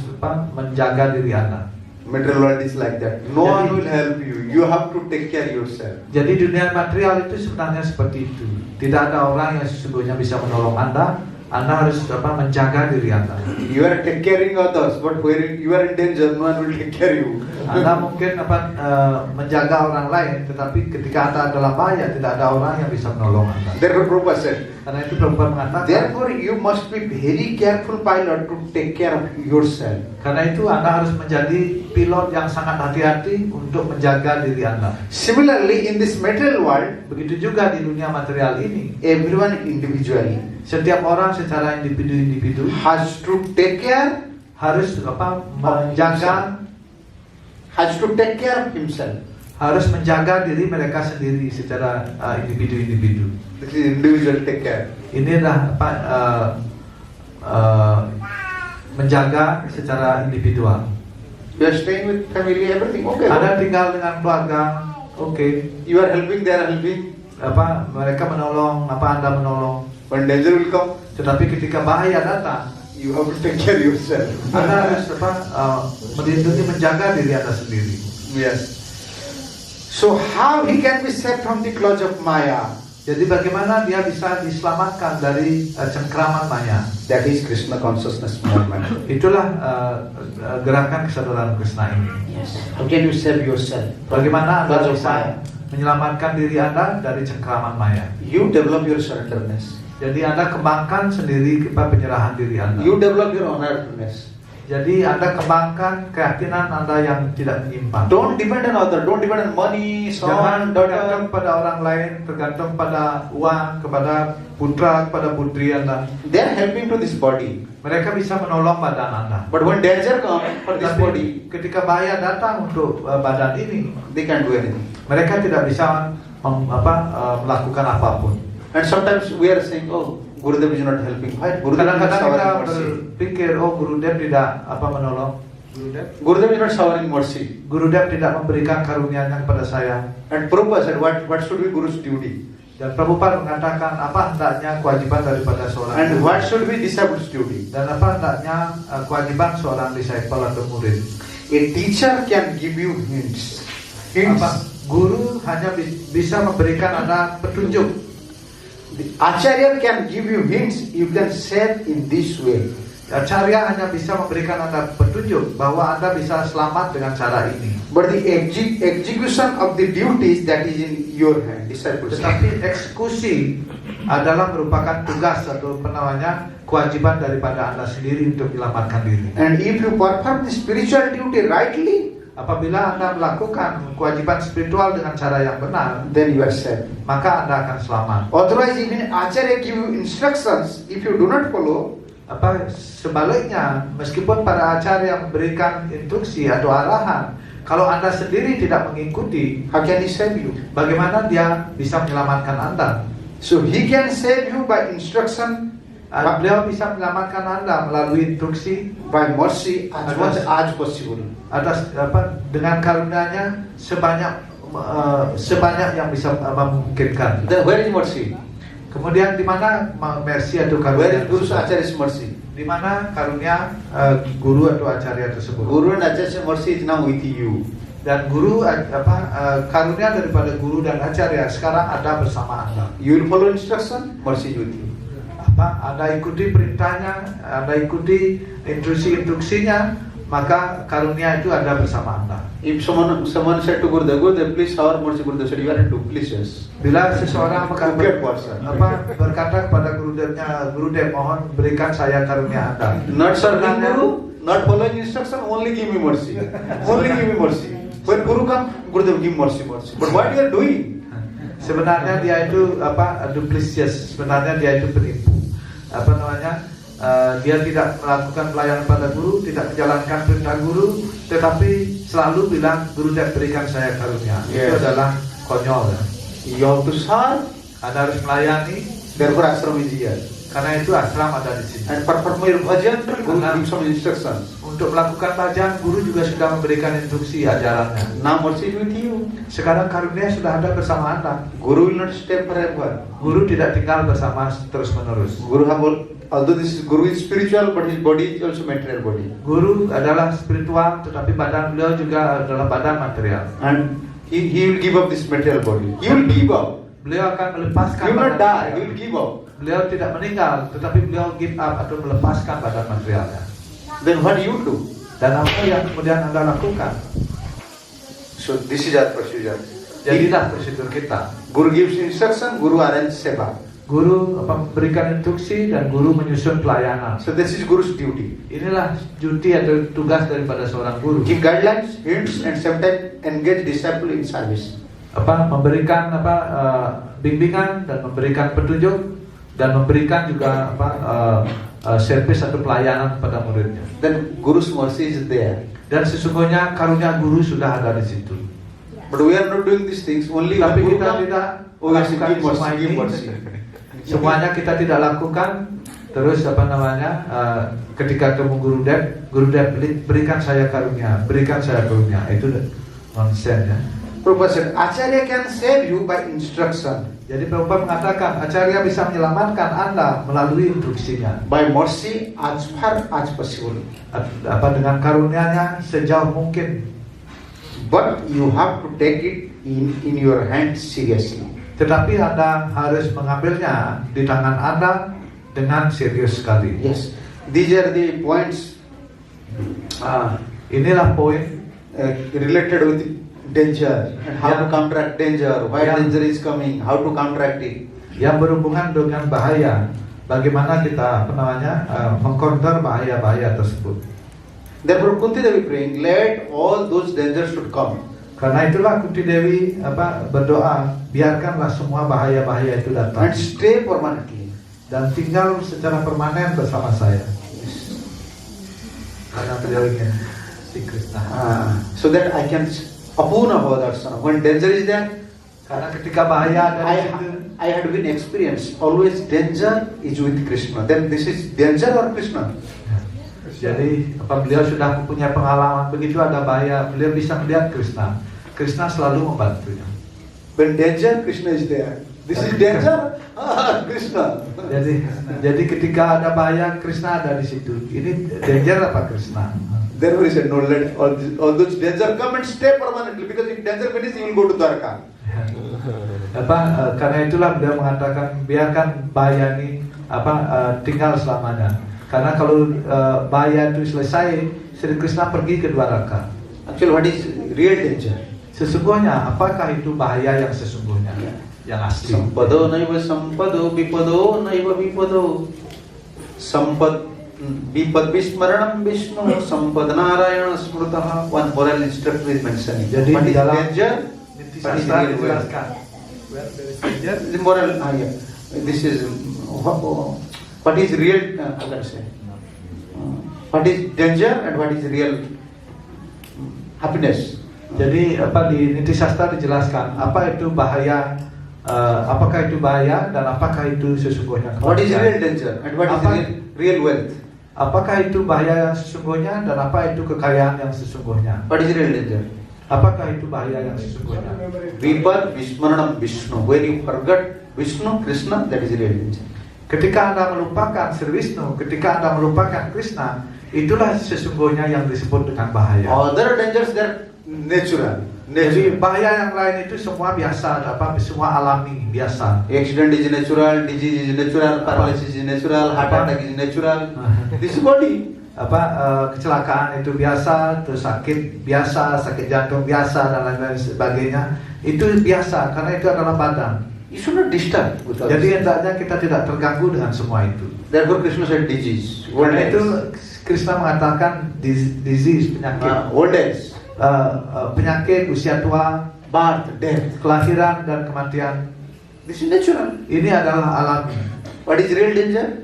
menjaga diri Anda. Material world is like that. No one will help you. You have to take care yourself. Jadi dunia material itu sebenarnya seperti itu. Tidak ada orang yang sesungguhnya bisa menolong Anda. Anda harus menjaga diri Anda. You are take caring others, but when you are in danger, no one will take care you. Anda mungkin menjaga orang lain, tetapi ketika Anda dalam bahaya, tidak ada orang yang bisa menolong Anda. Therefore, Prabhupada said, Karena itu Prabhupada mengatakan, therefore you must be very careful pilot to take care of yourself. karena itu Anda harus menjadi pilot yang sangat hati-hati untuk menjaga diri Anda. Similarly, in this material world, Begitu juga di dunia material ini, everyone individually setiap orang secara individu-individu has to take care, harus menjaga, has to take care of himself. harus menjaga diri mereka sendiri secara individu-individu. This is individual take care. Inilah menjaga secara individual. You are staying with family, everything okay. Anda tinggal dengan keluarga, oke. You are helping, they are helping. Mereka menolong, Anda menolong. When danger will come, Tetapi ketika bahaya datang, you have to take care yourself. Anda harus melindungi, menjaga diri Anda sendiri. Yes. So how he can be saved from the clutch of Maya? Jadi bagaimana dia bisa diselamatkan dari cengkraman maya? That is Krishna consciousness movement. Itulah gerakan kesadaran Krishna ini. Yes. How can you save yourself? Bagaimana Anda Clutch of bisa Maya. menyelamatkan diri Anda dari cengkraman maya? You develop your surrenderness. Jadi Anda kembangkan sendiri penyerahan diri Anda. You develop your honoredness. Jadi Anda kembangkan keyakinan Anda yang tidak menyimpang. Don't depend on other. Don't depend on money, Jangan son, tergantung daughter. pada orang lain, tergantung pada uang, kepada putra, kepada putri Anda. They are helping to this body. Mereka bisa menolong badan Anda. But when danger comes for this Tapi body, ketika bahaya datang untuk badan ini, they can't do anything. mereka tidak bisa melakukan apapun. And sometimes we are saying, oh, Gurudev is not helping. Why? Gurudev is not Kadang-kadang kita showering mercy. berpikir, oh Gurudev tidak menolong. Gurudev is not showering mercy. Gurudev tidak memberikan karunia-Nya kepada saya. And Prabhupada said, what should be Guru's duty? Dan Prabhupada mengatakan apa hendaknya kewajiban daripada seorang And guru. what should be disciple's duty? Dan apa hendaknya kewajiban seorang disciple atau murid. A teacher can give you hints. Guru hanya bisa memberikan Anda petunjuk. The Acharya can give you hints. You can save in this way. Acharya hanya bisa memberikan Anda petunjuk bahwa Anda bisa selamat dengan cara ini. But the execution of the duties that is in your hand, discipleship. Tetapi eksekusi adalah merupakan tugas atau kewajiban daripada Anda sendiri untuk menyelamatkan diri. And if you perform the spiritual duty rightly, apabila Anda melakukan kewajiban spiritual dengan cara yang benar, then you are saved. maka Anda akan selamat. Otherwise, even Acharya give you instructions, if you do not follow, Sebaliknya, meskipun para acarya memberikan instruksi atau arahan, kalau Anda sendiri tidak mengikuti, how can he save you? bagaimana dia bisa menyelamatkan Anda? So he can save you by instruction, Beliau bisa menyelamatkan Anda melalui instruksi, by mercy, as much as possible. dengan karunia-Nya sebanyak yang bisa memungkinkan. Then where is mercy? Kemudian di mana mercy atau Where karunia is Guru's tersebut? Acharya's mercy? Di mana karunia guru atau acarya tersebut? Guru and Acharya's mercy is now with you. Dan guru karunia daripada guru dan acarya sekarang ada bersama Anda. You will follow instruction, mercy is with you. Anda ikuti perintahnya, Anda ikuti instruksi-instruksinya, maka karunia itu ada bersama Anda. If someone said to Gurudev, Gurudev, please shower mercy, Gurudev said, you are a duplicitous. Bila seseorang berkata kepada Gurudev, mohon berikan saya karunia Anda. Not serving Guru, not following instruction, only give me mercy. Only give me mercy. When Guru come, Gurudev give mercy. But what you are doing? Sebenarnya dia itu duplicitous, sebenarnya dia itu penipu. Dia tidak melakukan pelayanan pada guru, tidak menjalankan perintah guru, tetapi selalu bilang Gurudev berikan saya karunia. Itu adalah konyol. You have to serve, Anda harus melayani, therefore ashram is here. Karena itu ashram ada di sini. And for your bhajan, Guru gives some instructions. Untuk melakukan bhajan, guru juga sudah memberikan instruksi ajarannya. Now mercy is with you. Sekarang karunia sudah ada bersama Anda. Guru will not stay forever. Guru tidak tinggal bersama terus menerus. Guru have although this is Guru is spiritual, but his body is also material body. Guru adalah spiritual, tetapi badan beliau juga adalah badan material. And he will give up this material body. He will give up. Beliau akan melepaskan. He will not badan die. He material. will give up. Beliau tidak meninggal, tetapi beliau give up atau melepaskan badan materialnya. Then what do you do? Dan apa yang kemudian Anda lakukan? So this is our procedure. Jadilah prosedur kita. Guru gives instruction, Guru arrange seva. Guru memberikan instruksi dan guru menyusun pelayanan. So this is Guru's duty. Inilah duty atau tugas daripada seorang guru. Give guidelines, hints, and sometimes engage disciple in service. Memberikan bimbingan dan memberikan petunjuk dan memberikan juga servis atau pelayanan kepada muridnya. Then Guru's mercy is there. Dan sesungguhnya karunia guru sudah ada di situ. But we are not doing these things only when Tapi Guru kita come. tidak Oh, yes, melakukan give mercy, semua give ini. mercy. Semuanya kita tidak lakukan. Terus ketika ketemu Guru Dev berikan saya karunia, berikan saya karunia. Itu nonsense ya. Prabhupada said, Acharya can save you by instruction. Jadi Prabhupada mengatakan Acharya bisa menyelamatkan Anda melalui instruksinya. By mercy as far as possible. Dengan karunia-Nya sejauh mungkin. But you have to take it in your hand seriously. Tetapi Anda harus mengambilnya di tangan Anda dengan serius sekali. Yes, these are the points Inilah poin related with danger and how to counteract danger, why danger is coming, how to counteract it. Yang berhubungan dengan bahaya, bagaimana kita mengcounter bahaya-bahaya tersebut. Therefore, Kunti Devi praying, let all those dangers should come. Karena itulah Kunti Dewi berdoa, biarkanlah semua bahaya-bahaya itu datang And stay permanently. dan tinggal secara permanen bersama saya. Karena beliau ingin di Krishna. So that I can apuna bhavadarshana. When danger is there, Karena ketika bahaya ada di situ, I had been experienced. Always danger is with Krishna. Then this is danger or Krishna? jadi beliau sudah mempunyai pengalaman begitu ada bahaya, beliau bisa melihat Krishna. Krishna selalu membantunya. When danger, Krishna is there. This is danger, Krishna. Jadi ketika ada bahaya, Krishna ada di situ. Ini danger apa Krishna? Therefore he said, no, let all those danger come and stay permanently. Because if danger finishes, you will go to Dwarka. Karena itulah beliau mengatakan biarkan bahaya ini tinggal selamanya. Karena kalau bahaya itu selesai, Sri Krishna pergi ke Dwaraka. Actually, what is real danger? Sesungguhnya, apakah itu bahaya yang sesungguhnya, yang asli? Sampado naiva sampado, bipado naiva bipado. Sampad bipad vismaranam Vishnu, sampad narayana smrutaha. One moral instruction is mentioning. Jadi What di is dalam danger? What is real wealth? dijelaskan. The moral, this is what is real, what is danger and what is real happiness. Jadi di Niti Sastra dijelaskan apa itu bahaya, apakah itu bahaya dan apakah itu sesungguhnya. What is real danger and what is real wealth? Apakah itu bahaya yang sesungguhnya dan apa itu kekayaan yang sesungguhnya? What is real danger? Apakah itu bahaya yang sesungguhnya? Vipad vismaranam Vishnu. When you forget Vishnu, Krishna, that is real danger. Ketika Anda melupakan Sri Wisnu, ketika Anda melupakan Krishna, itulah sesungguhnya yang disebut dengan bahaya. Other dangers that natural. Jadi bahaya yang lain itu semua biasa, semua alami, biasa. Accident is natural, disease is natural, paralysis is natural, heart attack is natural. This body. Kecelakaan itu biasa, terus sakit biasa, sakit jantung biasa dan lain-lain sebagainya. Itu biasa karena itu adalah badan. You should not disturb. Jadi hendaknya kita tidak terganggu dengan semua itu. Therefore Krishna said disease. Karena itu Krishna mengatakan disease, penyakit. Old age. Penyakit, usia tua, Birth, death. kelahiran dan kematian. This is natural. Ini adalah alami. What is real danger?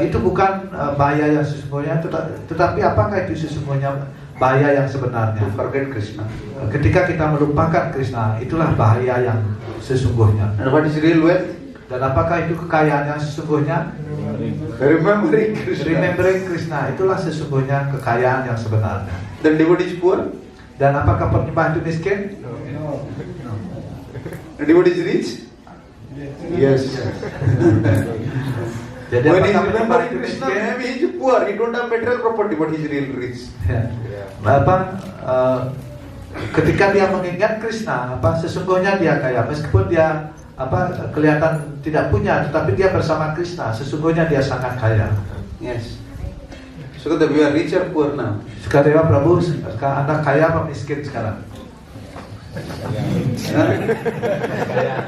Itu bukan bahaya yang sesungguhnya, tetapi apakah itu sesungguhnya bahaya yang sebenarnya? To forget Krishna. Ketika kita melupakan Krishna, itulah bahaya yang sesungguhnya. And what is real wealth? Dan apakah itu kekayaan yang sesungguhnya? Remembering Krishna. Remembering Krishna, itulah sesungguhnya kekayaan yang sebenarnya. Then devotee is poor. Dan apakah penyembah itu miskin? And devotee is rich. Yes. Jadi When he is apakah penyembah remembering itu Krishna, miskin? maybe he is poor. He don't have material property, but he is real rich. Ya. Ketika dia mengingat Krishna, sesungguhnya dia kaya. Meskipun dia kelihatan tidak punya, tetapi dia bersama Krishna, sesungguhnya dia sangat kaya. Yes. So that we are rich or poor now. Sekarang Prabhu, Anda kaya apa miskin sekarang?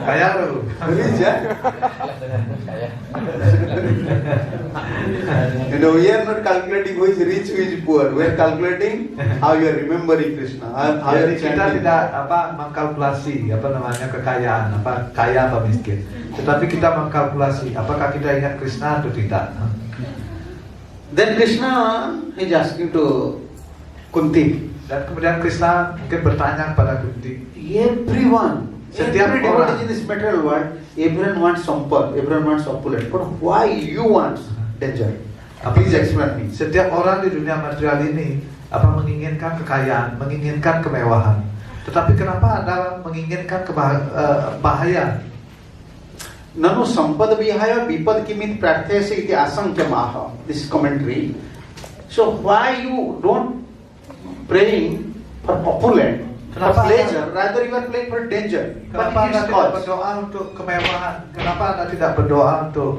Kaya Prabhu. Rich, ya? You know, we are not calculating who is rich, who is poor. We are calculating how you are remembering Krishna. How you Jadi are kita chanting. tidak mengkalkulasi kekayaan, kaya apa miskin. Tetapi kita mengkalkulasi apakah kita ingat Krishna atau tidak. Then Krishna is asking to Kunti. Dan kemudian Krishna mungkin bertanya kepada Kunti. Everyone, Setiap every orang. devotee in this material world, everyone wants sampal, everyone wants opulence. But why you want danger? Please explain me. Setiap orang di dunia material ini menginginkan kekayaan, menginginkan kemewahan. Tetapi kenapa Anda menginginkan bahaya? Nanu sampada vihaya vipad kimit pratyase iti asankya maha. This is commentary. So why you don't praying for opulence, for Kenapa pleasure, rather you are praying for danger. But Kenapa it Anda is tidak cause. berdoa untuk kemewahan? Kenapa Anda tidak berdoa untuk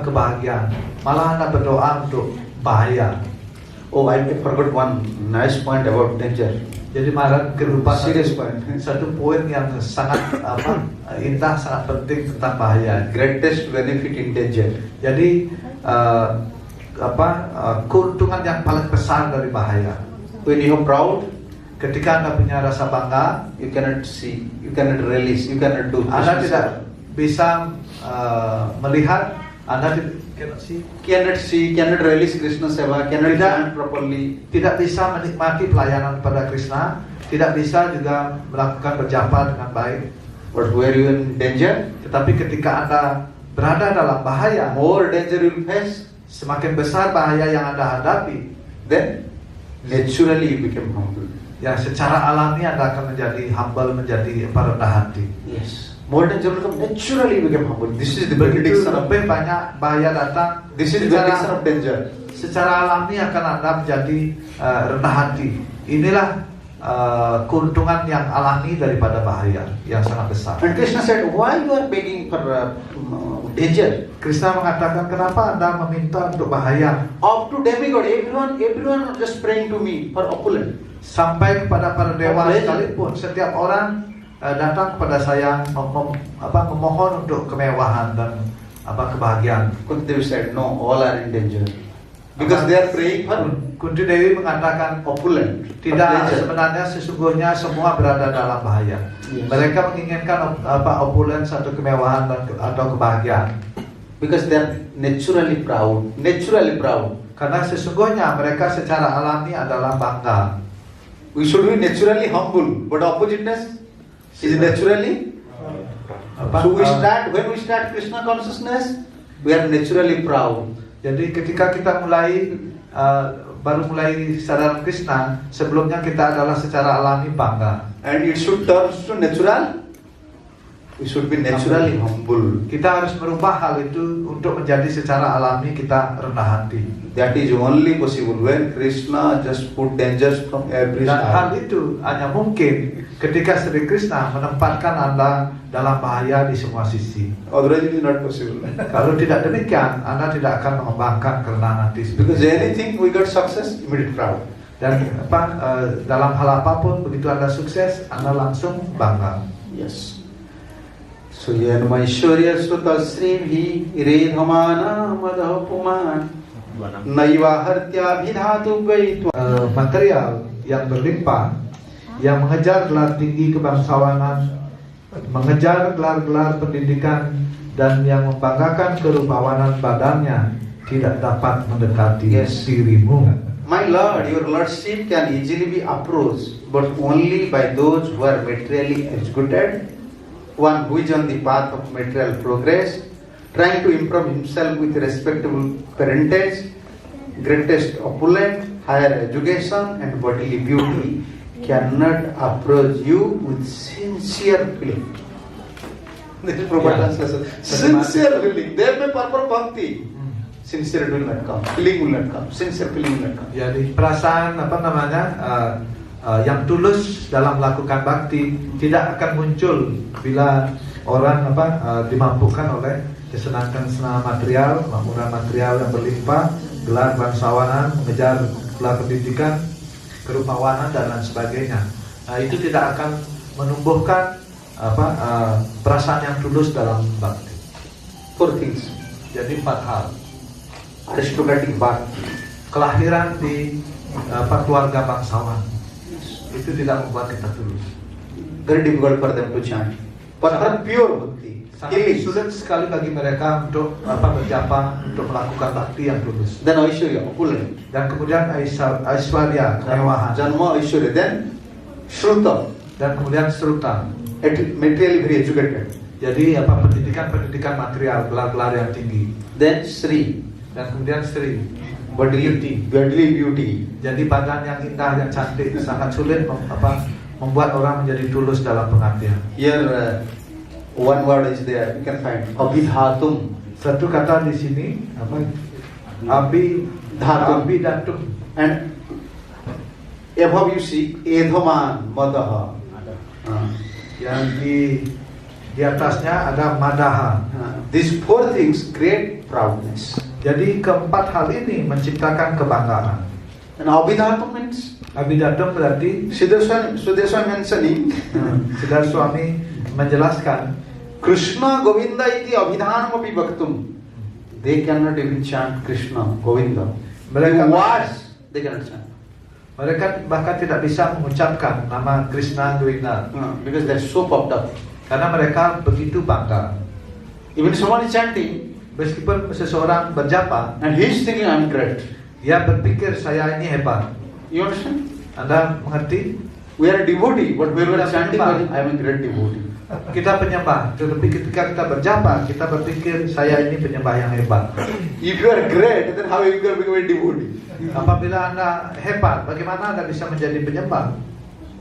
kebahagiaan? Malah Anda berdoa untuk bahaya. Oh, I forgot one nice point about danger. Jadi malah kehidupan Serious point. satu poin yang sangat indah, sangat penting tentang bahaya. Greatest benefit in danger. Jadi keuntungan yang paling besar dari bahaya. When you are proud, Ketika Anda punya rasa bangga, you cannot see, you cannot release, you cannot do. Anda tidak bisa melihat, Anda cannot see, cannot release Krishna Seva, cannot Tidak. chant properly. tidak bisa menikmati pelayanan pada Krishna, tidak bisa juga melakukan berjapa dengan baik. But where you in danger, Tetapi ketika Anda berada dalam bahaya, more danger you will face, semakin besar bahaya yang Anda hadapi, then naturally you become humble. ya secara alami Anda akan menjadi humble, menjadi rendah hati. Yes. More danger will come, naturally you become humble. This is the Begitu benediction of lebih banyak bahaya datang, this is the benediction of danger. secara alami akan Anda menjadi rendah hati. Inilah keuntungan yang alami daripada bahaya yang sangat besar. And Krishna said, why you are begging for danger? Krishna mengatakan, kenapa Anda meminta untuk bahaya? Up to demigod, everyone are just praying to me for opulence. Sampai kepada para dewa Pleasure. sekalipun, setiap orang datang kepada saya memohon untuk kemewahan dan kebahagiaan. Kunti said, no, all are in danger. Because they are praying for Kunti Dewi mengatakan, opulence. for tidak, pleasure. sebenarnya sesungguhnya semua berada dalam bahaya. Yes. Mereka menginginkan opulence atau kemewahan atau kebahagiaan. Because they are naturally proud. Naturally proud. Karena sesungguhnya mereka secara alami adalah bangga. We should be naturally humble. But oppositeness is naturally. So when we start Krishna consciousness, we are naturally proud. Jadi ketika kita baru mulai sadar Krishna, sebelumnya kita adalah secara alami bangga. And it should turn to natural. We should be naturally humble. Kita harus merubah hal itu untuk menjadi secara alami kita rendah hati. That is only possible when Krishna just put dangers from every Dan hal side. itu hanya mungkin ketika Sri Krishna menempatkan Anda dalam bahaya di semua sisi. Otherwise it is not possible. Kalau tidak demikian, Anda tidak akan mengembangkan kerendahan hati. Because anything we got success, immediate proud. Dan dalam hal apapun, begitu Anda sukses, Anda langsung bangga. Yes. So yen maishwarya sruta srimhi redhamana madhapuman naiva hartya bhidhatu vaitva. Material yang berlimpah, yang mengejar gelar tinggi kebangsawanan, mengejar gelar-gelar pendidikan, dan yang membanggakan kerupawanan badannya tidak dapat mendekati Yes. dirimu. My Lord, your Lordship can easily be approached, but only by those who are materially executed. one who is on the path of material progress, trying to improve himself with respectable parentage, greatest opulence, higher education and bodily beauty, cannot approach you with sincere feeling. This is proper translation. Sincere feeling. There may purpose bhakti. Sincere will not come. Feeling will not come. Sincere feeling will not come. Jadi perasaan yang tulus dalam melakukan bakti tidak akan muncul bila orang dimampukan oleh kesenangan material, makmuran material yang berlimpah, gelar bangsawanan, mengejar gelar pendidikan, kerupawanan dan lain sebagainya. Itu tidak akan menumbuhkan perasaan yang tulus dalam bakti. 4 things. Jadi 4 hal. Aristocratic bhakti. Kelahiran di keluarga bangsawan itu tidak membuat kita tulus. Very difficult for them to chant. But pure bhakti. Sangat sulit sekali bagi mereka untuk berjapa, untuk melakukan bakti yang tulus. Then Aishwarya, opulent. Dan kemudian Aishwarya, kemewahan. Janma Aishwarya. Then Shruta. Dan kemudian Sruta. Materially very educated. Jadi pendidikan material, gelar-gelar yang tinggi. Then Sri. Dan kemudian Sri. Bodily beauty. Jadi badan yang indah, yang cantik, sangat sulit membuat orang menjadi tulus dalam pengabdian. Here one word is there, you can find Abhidhatum. Satu kata di sini Abhidhatum. And above you see Edhaman Madaha. Yang di atasnya ada Madaha. These 4 things create proudness. Jadi keempat hal ini menciptakan kebanggaan. And Abhidhatum means Abhidhatum berarti Sudarshan mentioning Saudara suami menjelaskan Krishna Govinda iti abhidhanam api bhaktum. They cannot even chant Krishna Govinda. Mereka they cannot chant. Mereka bahkan tidak bisa mengucapkan nama Krishna Govinda Because they're so puffed up. karena mereka begitu bangga. Even someone is chanting Meskipun seseorang berjapa, and he's thinking I'm great. dia berpikir saya ini hebat. You understand? Anda mengerti? We are a devotee, but when we are chanting, Penyembah. I am a great devotee. Kita penyembah, tetapi ketika kita berjapa, kita berpikir saya ini penyembah yang hebat. If you are great, then how you can become a devotee? Apabila Anda hebat, bagaimana Anda bisa menjadi penyembah?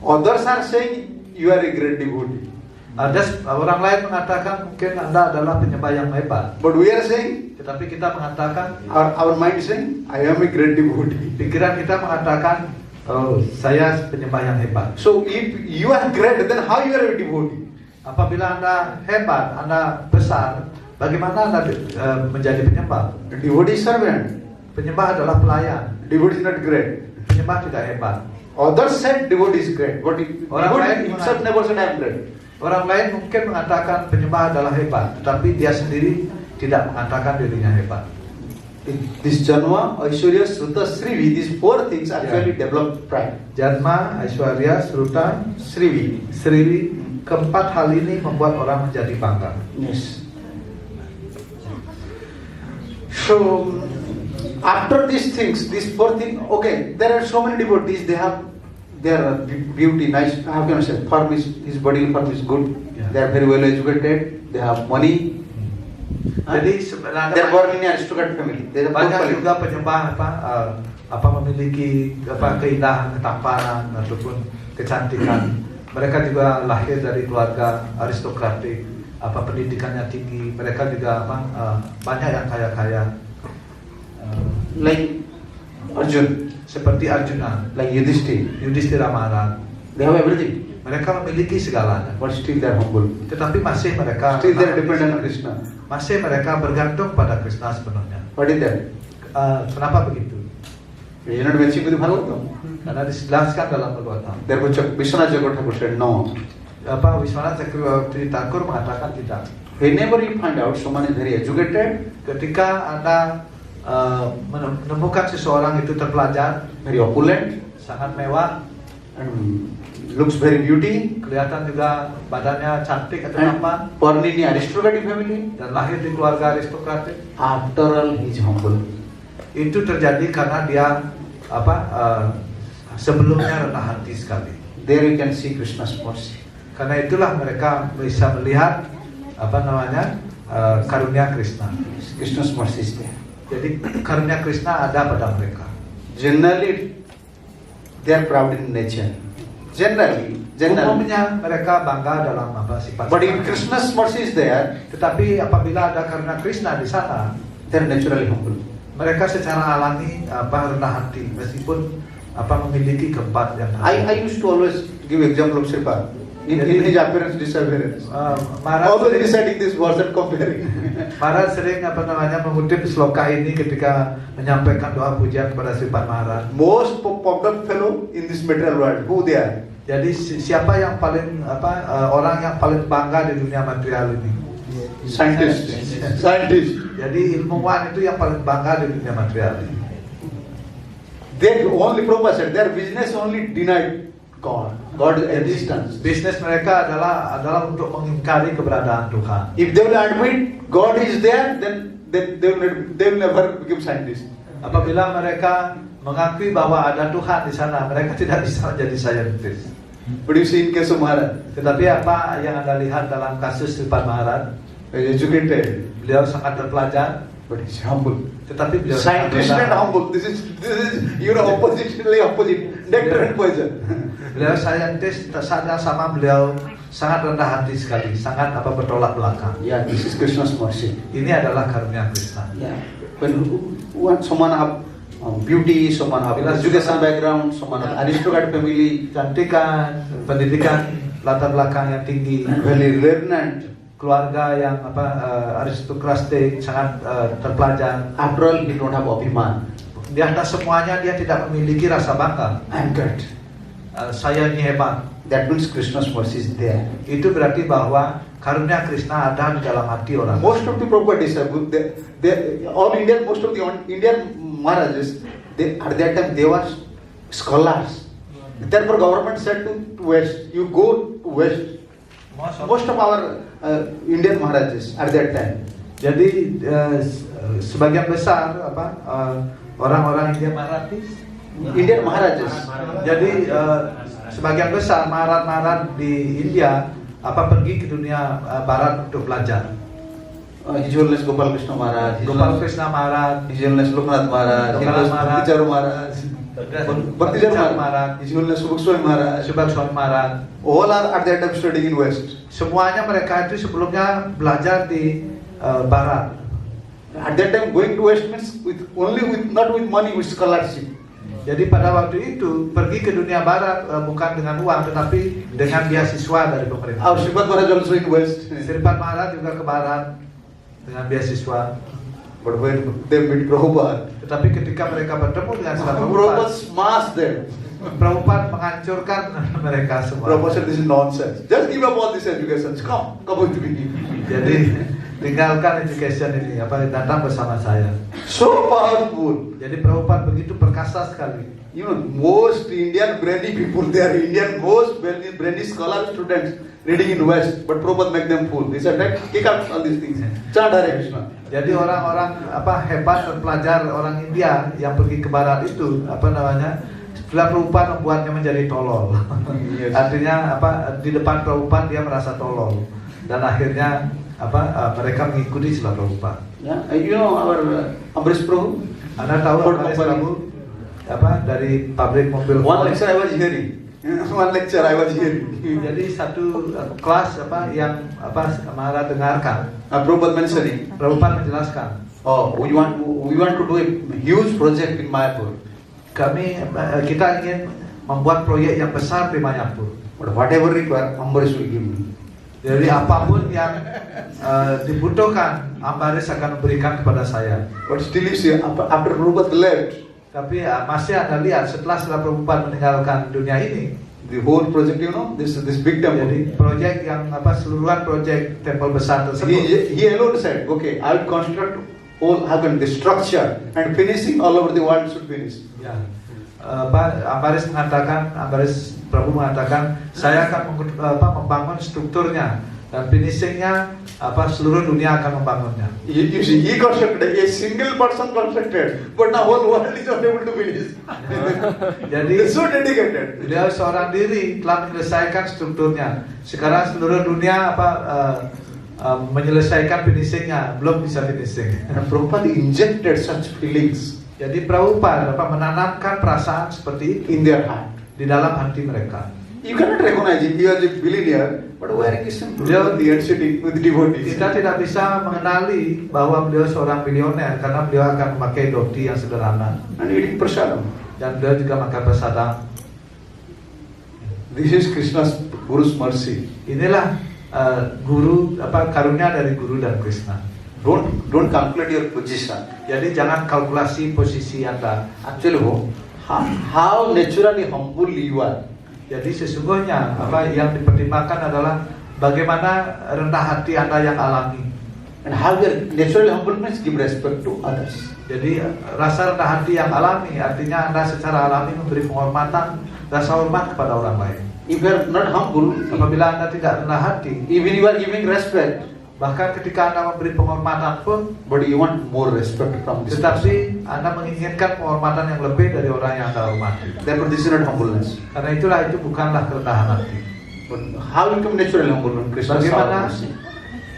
Others are saying you are a great devotee. Ada orang lain mengatakan mungkin Anda adalah penyembah yang hebat, But we are saying, tetapi kita mengatakan, our mind is saying, I am a great devotee. pikiran kita mengatakan, oh saya penyembah yang hebat. So if you are great, then how you are a devotee? Apabila Anda hebat, Anda besar, bagaimana Anda menjadi penyembah? A devotee is servant. Penyembah adalah pelayan. Devotee is not great. Penyembah tidak hebat. Others said devotee is great, but Orang lain devotee himself never said I am great. Orang lain mungkin mengatakan penyembah adalah hebat, tetapi dia sendiri tidak mengatakan dirinya hebat. This Janma, Aishwarya, Sruta, Srivi, these 4 things actually develop pride. Janma, Aishwarya, Sruta, Srivi. Srivi, keempat hal ini membuat orang menjadi bangga. Yes. So after these things, these 4 things, okay, there are so many devotees, they have their beauty, nice, how can I say, form is, his body form is good, Yeah. they are very well educated, they have money, Jadi they sebenarnya are born in an aristocrat family, they have banyak good juga penyembah memiliki keindahan, ketampanan ataupun kecantikan. Mereka juga lahir dari keluarga aristokratik, pendidikannya tinggi. Mereka juga banyak yang kaya-kaya. like Arjun, Seperti Arjuna, like Yudhishthira Maharaj. they have everything, Mereka memiliki segalanya, but still they are humble, tetapi masih mereka still they are dependent on Krishna. masih mereka bergantung pada Krishna sepenuhnya. What is that? Kenapa begitu? You are not matching with Bhagavatam. Karena dijelaskan dalam Bhagavatam. Therefore, Vishwanath Chakravarti said no. Wiswanath Chakravarti Thakur mengatakan tidak. Whenever you find out someone is very educated, Ketika Anda menemukan seseorang itu terpelajar, very opulent, sangat mewah, and looks very beauty, kelihatan juga badannya cantik atau and tampan, born in an aristocratic family, dan lahir di keluarga aristokratik, after all he is humble. itu terjadi karena dia sebelumnya rendah hati sekali. There you can see Krishna's mercy. Karena itulah mereka bisa melihat karunia Krishna. Krishna's mercy is there. Jadi karunia Krishna ada pada mereka. Generally, they are proud in nature. Generally. Umumnya mereka bangga dalam sifat. But if Krishna's mercy is there, Tetapi apabila ada karunia Krishna di sana, they are naturally humble. mereka secara alami rendah hati meskipun memiliki keempat yang I used to always give example of Sripad in his appearance disappearance. Always deciding this verse and comparing. Maharaj sering mengutip sloka ini ketika menyampaikan doa pujian kepada Sripad Maharaj. Most popular fellow in this material world, who they are? Jadi siapa yang paling orang yang paling bangga di dunia material ini? Scientist. Jadi ilmuwan itu yang paling bangga di dunia material ini. They only propose their business only denied God existence. Bisnis mereka adalah untuk mengingkari keberadaan Tuhan. If they will admit God is there, then they will never become scientists. Apabila mereka mengakui bahwa ada Tuhan di sana, mereka tidak bisa menjadi saintis. But you see in case of Maharaj, Tetapi apa yang Anda lihat dalam kasus Sripad Maharaj, educated, beliau sangat terpelajar, but he's humble. tetapi beliau Scientist and humble. This is oppositely opposite. Nectar and poison. Beliau saintis, sama beliau sangat rendah hati sekali, sangat bertolak belakang. Yeah, this is Krishna's mercy. Ini adalah karunia Krishna. Yeah. When someone have beauty, someone have education background, someone have aristocrat family, Cantikan, pendidikan, latar belakang yang tinggi, very learned. keluarga yang aristokratik, sangat terpelajar. After all, he don't have abhiman. Di atas semuanya dia tidak memiliki rasa bangga. I'm good. Saya ini hebat. That means Krishna's mercy is there. Itu berarti bahwa karunia Krishna ada di dalam hati orang. Most of the properties are good. Most of the Indian Maharajas, at that time they were scholars. Therefore, government said to West, you go to West. Most of our Indian Maharajas at that time. Jadi sebagian besar orang-orang Indian Maharajas. Jadi sebagian besar Maharaj di India pergi ke dunia barat untuk belajar. His Holiness Gopal Krishna Maharaj, Gopal Krishna Maharaj, His Holiness Loknath Maharaj, His Holiness Bhakticharu Maharaj, Bhakticharu Maharaj, His Holiness Subhakswami Maharaj, Subhakswami Maharaj. All are at that time studying in West. Semuanya mereka itu sebelumnya belajar di barat. At that time going to West means not with money, with scholarship. Jadi pada waktu itu pergi ke dunia barat bukan dengan uang tetapi dengan beasiswa dari pemerintah. Our Sripad Maharaj also in West. Sripad Maharaj juga ke barat dengan beasiswa. But when they meet Prabhupada, Tetapi ketika mereka bertemu dengan Prabhupada, Prabhupada smashed them. Prabhupada menghancurkan mereka semua. Prabhupada said this is nonsense. Just give up all this education. Come with me. Jadi tinggalkan education ini, datang bersama saya. So powerful. Jadi Prabhupada begitu perkasa sekali. You know, most Indian brainy people, they are Indian, most brainy scholar students reading in West, but Prabhupada make them fool. They said, kick out all these things. Chant Hare Krishna. Jadi orang-orang hebat terpelajar orang India yang pergi ke barat itu setelah Prabhupada membuatnya menjadi tolol. Yes. Artinya di depan Prabhupada dia merasa tolol dan akhirnya mereka mengikuti setelah Prabhupada. Yeah, you know our Ambrish Prabhu. Anda tahu Ambrish Prabhu dari pabrik mobil. One lecture I was hearing. Jadi satu kelas yang Maharaj dengarkan. Prabhupada mentioning. Prabhupada menjelaskan. Oh, we want to do a huge project in Mayapur. Kita ingin membuat proyek yang besar di Mayapur. But whatever required, Ambrish will give me. Jadi apapun yang dibutuhkan, Ambrish akan memberikan kepada saya. But still you see, after Prabhupada left, tapi masih Anda lihat setelah Prabhupada meninggalkan dunia ini, the whole project, you know, this big temple. Jadi proyek yang seluruhan proyek temple besar tersebut. He alone said, okay, I will construct all the structure and finishing all over the world should finish. Ya. Ambrish Prabhu mengatakan, saya akan membangun strukturnya, Dan finishingnya seluruh dunia akan membangunnya. You see, he constructed, a single person constructed, but now whole world is not able to finish. Jadi They're so dedicated. beliau seorang diri telah menyelesaikan strukturnya. Sekarang seluruh dunia menyelesaikan finishingnya, belum bisa finishing. And Prabhupada injected such feelings Jadi Prabhupada menanamkan perasaan seperti itu in their heart. di dalam hati mereka. You cannot recognize it. He was a billionaire, but wearing Krishna and sitting with devotees. Kita tidak bisa mengenali bahwa beliau seorang bilioner karena beliau akan memakai dhoti yang sederhana And eating prasadam. dan beliau juga makan prasadam. This is Krishna's Guru's mercy. Inilah karunia dari Guru dan Krishna. Don't calculate your position. Jadi jangan kalkulasi posisi Anda. Actually, how naturally humble you are. Jadi sesungguhnya yang dipertimbangkan adalah bagaimana rendah hati Anda yang alami. And how you are naturally humble means give respect to others. Jadi rasa rendah hati yang alami artinya Anda secara alami memberi penghormatan, rasa hormat kepada orang lain. If you are not humble, Apabila Anda tidak rendah hati, even you are giving respect, bahkan ketika Anda memberi penghormatan pun, but you want more respect from this person. tetapi Anda menginginkan penghormatan yang lebih dari orang yang Anda hormati. Therefore, this is not humbleness. Karena itu bukanlah kerendahan hati. But how you become naturally humble when Krishna Bagaimana mercy?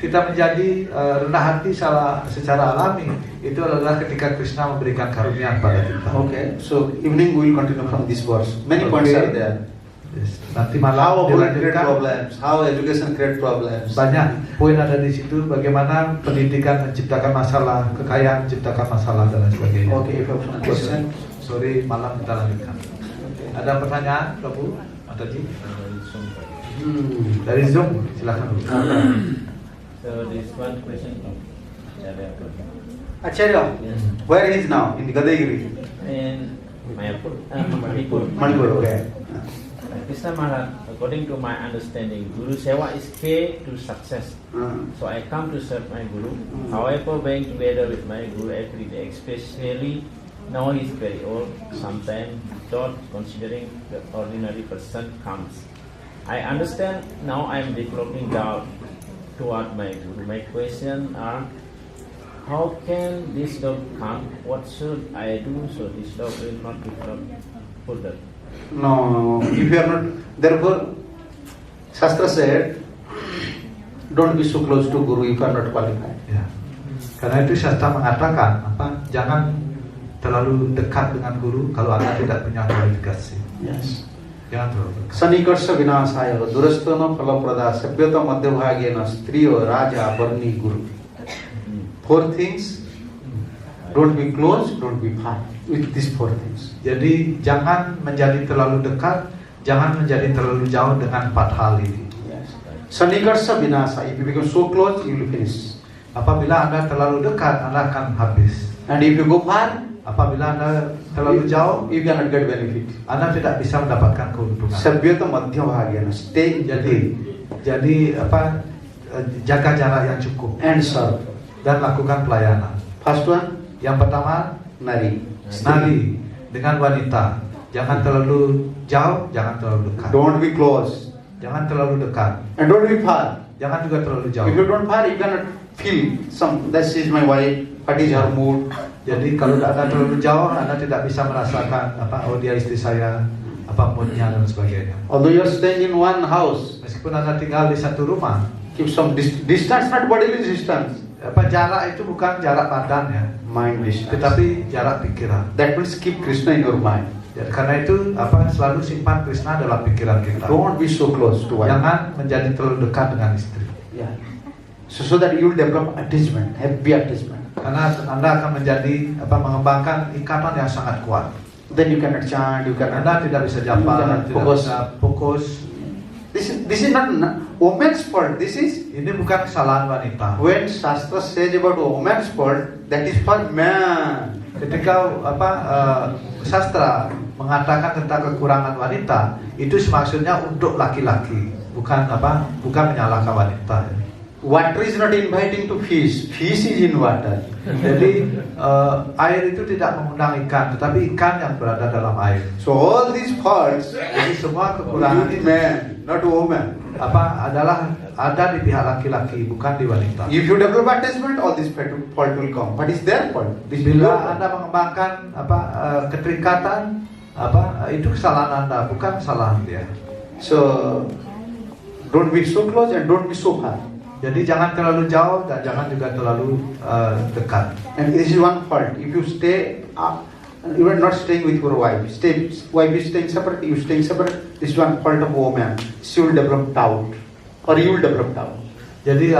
kita menjadi rendah hati secara alami itu adalah ketika Krishna memberikan karunia kepada kita. Okay, so evening we will continue from this verse. Many points are there. Yes. Nanti How malam opulence create dilanjutkan. problems, how education create problems. Banyak poin ada di situ, bagaimana pendidikan menciptakan masalah, kekayaan menciptakan masalah dan lain sebagainya. Okay, if you have some question. Sorry, malam kita lanjutkan. Ada pertanyaan, Prabu? Mataji? Dari Zoom, silakan. So this one question from Acharya, where he is now? In Gadagiri. in Manipur. Manipur, okay. Krishna Maharaj, according to my understanding, Guru Seva is key to success. So I come to serve my Guru. However, being together with my Guru every day, especially now he is very old, sometimes thought considering the ordinary person comes. I understand now I am developing doubt toward my Guru. My question are, how can this doubt come? What should I do so this doubt will not develop further? No, if you are not, therefore, Shastra said, don't be so close to Guru if you are not qualified. Ya. Karena itu Shastra mengatakan jangan terlalu dekat dengan guru kalau Anda tidak punya kualifikasi. Yes. Jangan terlalu dekat. Sanikarsha vinasaya durastana phalaprada sabhyata madhyabhagena striyo raja barni guru. Four things, don't be close, don't be far. With these four things. Jadi jangan menjadi terlalu dekat, jangan menjadi terlalu jauh dengan 4 hal ini. Yes. Sanikarsha vinasa, if you become so close, you will finish. Apabila Anda terlalu dekat, Anda akan habis. And if you go far, Apabila Anda terlalu jauh, you cannot get benefit. Anda tidak bisa mendapatkan keuntungan. Sabhyata madhyabhagena, stay in Jadi jaga jarak yang cukup and serve. dan lakukan pelayanan. First one, Yang pertama, nari. nari dengan wanita. Jangan terlalu jauh, jangan terlalu dekat. Don't be close. Jangan terlalu dekat, And don't be far. jangan juga terlalu jauh. If you don't far, you cannot feel this is my wife, what is her mood. Jadi kalau Anda terlalu jauh, Anda tidak bisa merasakan oh dia istri saya, moodnya dan sebagainya. Although you are staying in one house, Meskipun Anda tinggal di satu rumah, keep some distance, not bodily distance. jarak itu bukan jarak badan ya, Mind distance. tetapi jarak pikiran. That means keep Krishna in your mind. Ya, karena itu selalu simpan Krishna dalam pikiran kita. Don't be so close to wife. Jangan menjadi terlalu dekat dengan istri. Yeah. So that you will develop attachment, happy attachment. Karena Anda akan menjadi mengembangkan ikatan yang sangat kuat. Then you cannot chant, you cannot. Anda tidak bisa japa, tidak Fokus. bisa fokus. This is not woman's fault. This is Ini bukan kesalahan wanita. when Shastra says about woman's fault, that is for man. Ketika sastra mengatakan tentang kekurangan wanita, itu maksudnya untuk laki-laki, bukan menyalahkan wanita. Water is not inviting to fish. Fish is in water. Jadi air itu tidak mengundang ikan, tetapi ikan yang berada dalam air. So all these faults, Jadi semua you kekurangan the itu man, not woman. adalah ada di pihak laki-laki, bukan di wanita. If you develop attachment, all this fault will come. But it's their fault. This is your Bila fault. Anda mengembangkan keterikatan, itu kesalahan Anda, bukan kesalahan dia. So don't be so close and don't be so far. Jadi jangan terlalu jauh dan jangan juga terlalu dekat. And this is one fault. If you stay you are not staying with your wife. Wife is staying separate, you staying separate. This is one fault of woman. She will develop doubt, or you will develop doubt. Jadi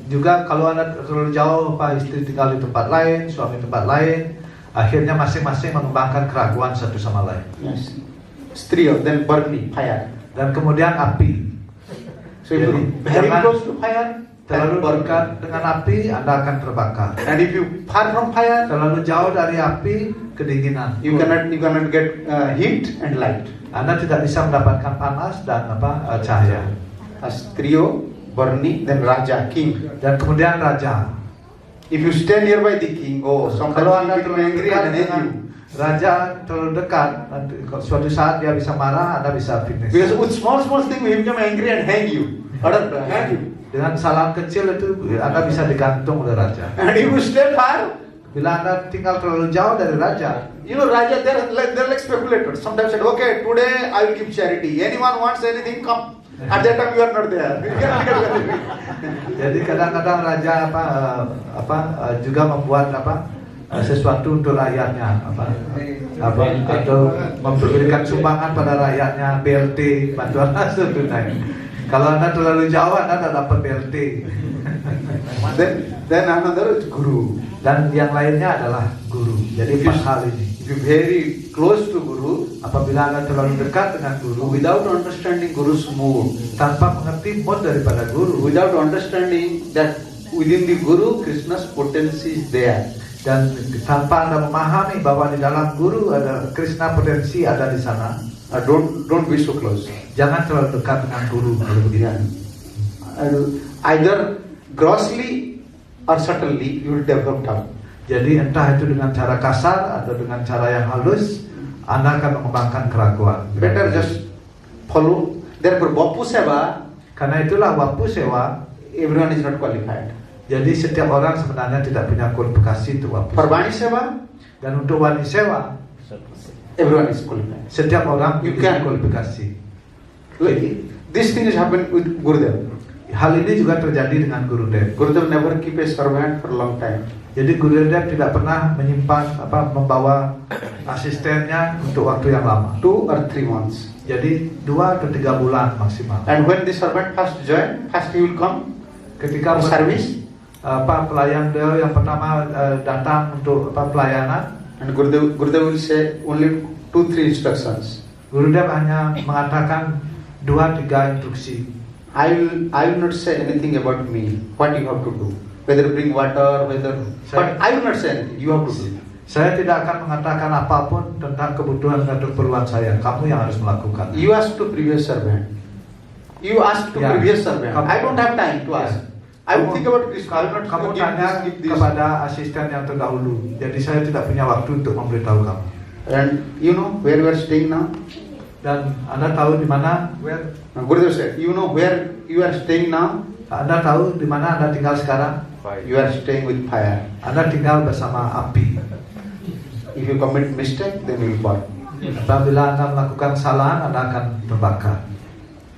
juga kalau Anda terlalu jauh, istri tinggal di tempat lain, suami tempat lain, akhirnya masing-masing mengembangkan keraguan satu sama lain. Yes. Three of them burning fire. Dan kemudian api. So if you very close to fire, terlalu dekat dengan api, Anda akan terbakar. And if you far from fire, terlalu jauh dari api, kedinginan. You cannot get heat and light. Anda tidak bisa mendapatkan panas dan cahaya. As trio, burning, then raja, king. Dan kemudian raja. If you stay nearby the king, sometimes kalau Anda he become angry and hate you. Raja terlalu dekat, nanti suatu saat dia bisa marah, Anda bisa fitness. Because with small thing he become angry and hang you, or hang you. Dengan kesalahan kecil itu Anda bisa digantung oleh raja. And if you stay far, bila Anda tinggal terlalu jauh dari raja, you know raja they're like speculators. Sometimes said, okay, today I will give charity. Anyone wants anything, come. At that time you are not there. Jadi kadang-kadang raja juga membuat sesuatu untuk rakyatnya atau memberikan sumbangan pada rakyatnya, BLT, bantuan langsung tunai. Kalau Anda terlalu jauh, Anda tidak dapat BLT. Then another is guru. Dan yang lainnya adalah guru. Jadi 4 hal ini. If you very close to guru, apabila Anda terlalu dekat dengan guru, without understanding guru's mood, tanpa mengerti mood daripada guru, without understanding that within the guru Krishna's potency is there, dan tanpa Anda memahami bahwa di dalam guru ada Krishna potensi ada di sana, don't be so close. Jangan terlalu dekat dengan guru kalau begitu. Either grossly or subtly you will develop doubt. Jadi entah itu dengan cara kasar atau dengan cara yang halus, Anda akan mengembangkan keraguan. Better just follow. Therefore, Bapu Seva. Karena itulah Bapu Sewa, everyone is not qualified. Jadi setiap orang sebenarnya tidak punya kualifikasi untuk Bapu. For Vani Seva, dan untuk Wani Sewa, everyone is qualified. Setiap orang You punya can. kualifikasi. This thing has happened with Gurudev. Hal ini juga terjadi dengan Gurudev. Gurudev never keep a servant for a long time. Jadi Gurudev tidak pernah menyimpan membawa asistennya untuk waktu yang lama. 2 or 3 months. Jadi 2 atau 3 bulan maksimal. And when the servant first join, first he will come Ketika for service. Pelayan beliau yang pertama datang untuk pelayanan, And Gurudev will say only 2-3 instructions. Gurudev hanya mengatakan 2-3 instruksi. I will not say anything about me. What you have to do, whether bring water, but I will not say anything. You have to do. Saya tidak akan mengatakan apapun tentang kebutuhan dan keperluan saya. Kamu yang harus melakukan. You ask to previous servant. You ask to previous servant. I don't have time to ask. I will think about this. I will not Kamu give tanya this. kepada asisten yang terdahulu. Jadi saya tidak punya waktu untuk memberitahu kamu. And you know where you are staying now? Dan Anda tahu di mana? Gurudev said, you know where you are staying now? Anda tahu di mana Anda tinggal sekarang? You are staying with fire. Anda tinggal bersama api. If you commit mistake, then you will burn. Apabila Anda melakukan kesalahan, Anda akan terbakar.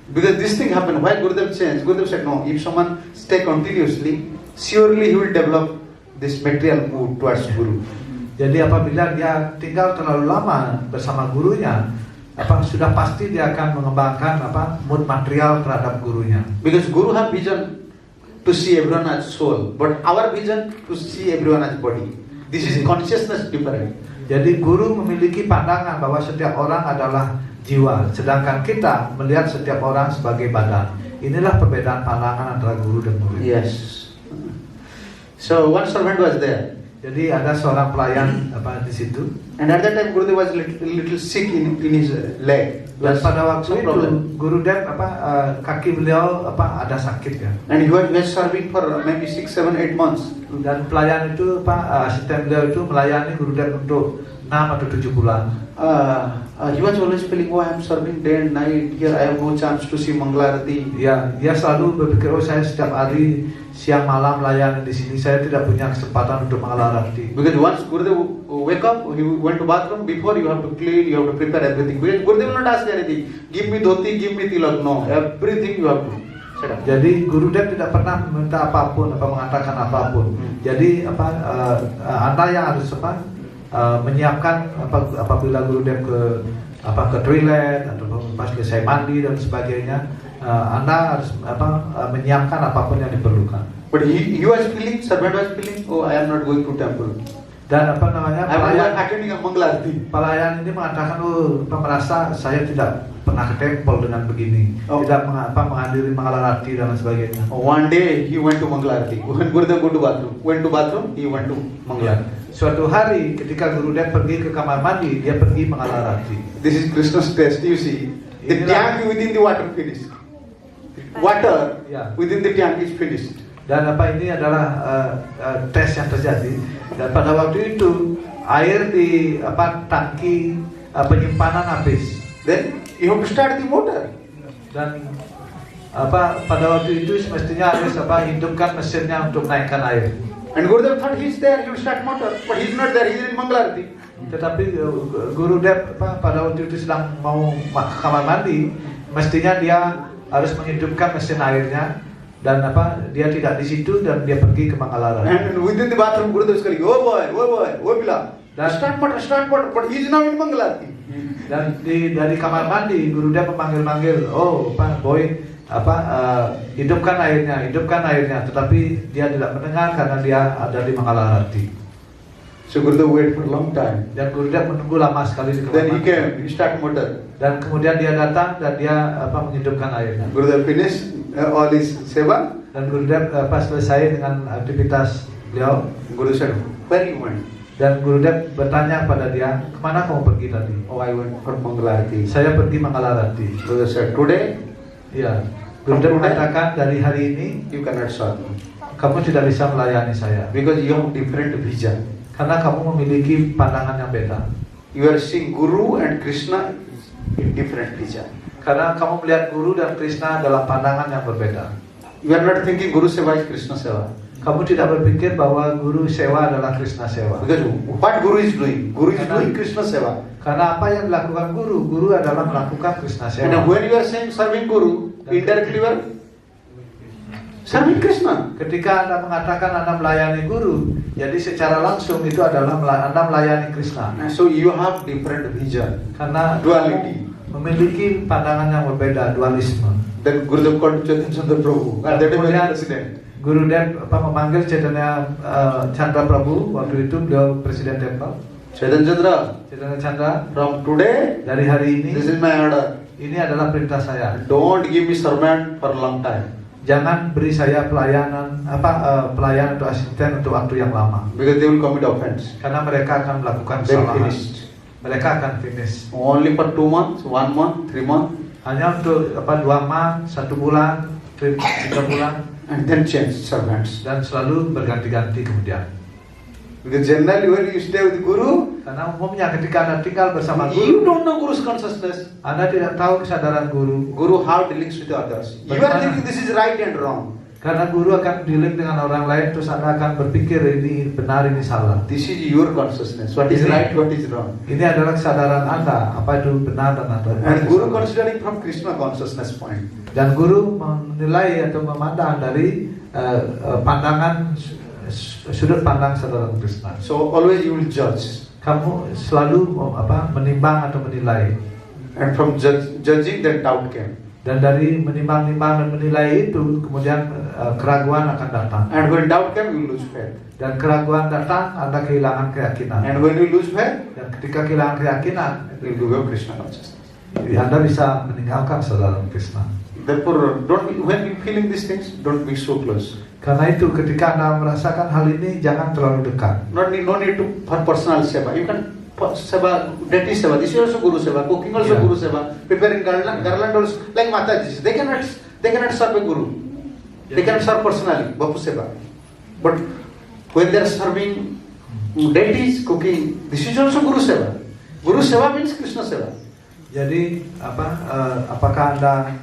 Because this thing happened. Why Gurudev changed? Gurudev said, no, if someone stay continuously, surely he will develop this material mood towards Guru. Jadi apabila dia tinggal terlalu lama bersama gurunya, sudah pasti dia akan mengembangkan mood material terhadap gurunya. Because Guru have vision to see everyone as soul, but our vision to see everyone as body. This is consciousness different. Jadi guru memiliki pandangan bahwa setiap orang adalah jiwa, sedangkan kita melihat setiap orang sebagai badan. Inilah perbedaan pandangan antara guru dan murid. Yes. So one servant was there. Jadi ada seorang pelayan di situ. And at that time Gurudev was little sick in his leg. Dan pada waktu No itu problem. Gurudev kaki beliau ada sakit kan. And he was serving for maybe 6, 7, 8 months. Dan pelayan itu asisten beliau itu melayani Gurudev untuk atau 7 bulan. He was always feeling, oh, I am serving day and night. Here I have no chance to see Manglarati. Ya, dia selalu berpikir, oh saya setiap hari siang malam layani di sini, saya tidak punya kesempatan untuk menghalarati. Because once Gurudev wake up, he went to bathroom. Before you have to clean, you have to prepare everything. Because Gurudev will not ask anything. Give me dhoti, give me tilak. No, everything you have to set up. Jadi Gurudev tidak pernah meminta apapun, mengatakan apapun. Jadi Anda yang harus menyiapkan apabila Gurudev ke toilet atau pas selesai mandi dan sebagainya, Anda harus menyiapkan apapun yang diperlukan. But he was feeling, servant was feeling, oh, I am not going to temple. Dan I am not attending a Manglarati. Pelayan ini mengatakan, merasa saya tidak pernah ke temple dengan begini, tidak menghadiri Manglarati dan sebagainya. One day he went to Manglarati. When Gurudev went to bathroom, he went to Manglarati. Suatu hari ketika Gurudev pergi ke kamar mandi, dia pergi menghalarati. This is Krishna's test. You see, the tank within the water finished. Water within the tank is finished. Dan ini adalah tes yang terjadi. Dan pada waktu itu air di tangki penyimpanan habis. Then you have to start the motor. Dan pada waktu itu semestinya harus hidupkan mesinnya untuk naikkan air. And Gurudev thought he's there, he will start motor, but he's not there, he's in Manglarati. Tetapi Gurudev pada waktu itu sedang mau ke kamar mandi, mestinya dia harus menghidupkan mesin airnya, dan dia tidak di situ dan dia pergi ke Manglarati. And within the bathroom, Gurudev is calling, oh boy, Bila, start motor, but he is now in Manglarati. Dan dari kamar mandi, Gurudev memanggil-manggil, oh boy, hidupkan airnya, tetapi dia tidak mendengar karena dia ada di Manglarati. So Gurudev wait for a long time. Dan Gurudev menunggu lama sekali di kamar Then he mandi. came, he start motor. Dan kemudian dia datang dan dia menghidupkan airnya. Gurudev finished all his seva. Dan Gurudev selesai dengan aktivitas beliau. Gurudev said, where you went? Dan Gurudev bertanya pada dia, kemana kamu pergi tadi? Oh, I went for Manglarati. Saya pergi Manglarati. Gurudev said, today? Ya. Gurudev mengatakan, dari hari ini You cannot serve me. kamu tidak bisa melayani saya. Because you have different vision. Karena kamu memiliki pandangan yang beda. You are seeing Guru and Krishna in different vision. Karena kamu melihat Guru dan Krishna dalam pandangan yang berbeda. You are not thinking Guru Seva is Krishna Seva. Kamu tidak berpikir bahwa Guru Sewa adalah Krishna Sewa. Because what Guru is doing? Guru is doing Krishna Seva. Karena apa yang dilakukan Guru adalah melakukan Krishna Sewa. And when you are saying serving Guru, indirectly you are serving Krishna. Ketika Anda mengatakan Anda melayani Guru, jadi secara langsung itu adalah Anda melayani Krishna. So you have different vision. Karena Duality. Memiliki pandangan yang berbeda, dualisme. Then Gurudev called Chaitanya Chandra Prabhu. And that is the president. Gurudev memanggil Chaitanya Chandra Prabhu. Waktu itu beliau presiden temple. Chaitanya Chandra, from today, dari hari ini, this is my order. ini adalah perintah saya. Don't give me servant for a long time. Jangan beri saya pelayan atau asisten untuk waktu yang lama. Because they will commit offense. Karena mereka akan melakukan They kesalahan. finished. Mereka akan finish. Only for 2 months, 1 month, 3 months, Hanya untuk 2 month, 1 bulan, 3 bulan, and then change servants. dan selalu berganti-ganti kemudian. Because generally when you stay with Guru, Karena umumnya ketika Anda tinggal bersama you Guru, don't know Guru's consciousness. Anda tidak tahu kesadaran Guru. Guru how dealings with others. You are thinking this is right and wrong. Karena Guru akan dealing dengan orang lain, terus Anda akan berpikir ini benar, ini salah. This is your consciousness. What is right, what is wrong. Ini adalah kesadaran Anda, apa itu benar dan apa itu And Guru salah. considering from Krishna consciousness point. Dan Guru menilai atau memandang dari pandangan sudut pandang saudara Krishna. So always you will judge. Kamu selalu menimbang atau menilai. And from judging then doubt came. Dan dari menimbang-nimbang dan menilai itu kemudian keraguan akan datang. And when doubt came, you lose faith. Dan keraguan datang, Anda kehilangan keyakinan. And when you lose faith, Dan ketika kehilangan keyakinan, you will give Krishna consciousness. Anda bisa meninggalkan saudara Krishna. Therefore, when you feeling these things, don't be so close. Karena itu ketika Anda merasakan hal ini, jangan terlalu dekat. No need to for personal seva. You can seva, deity seva. This is also Guru seva. Cooking also Guru seva. Preparing garland also like Mataji. They cannot serve a Guru. They cannot serve personally, Bapu seva. But when they are serving deities, cooking. This is also Guru Seva. Guru Seva means Krishna Seva. Jadi apakah Anda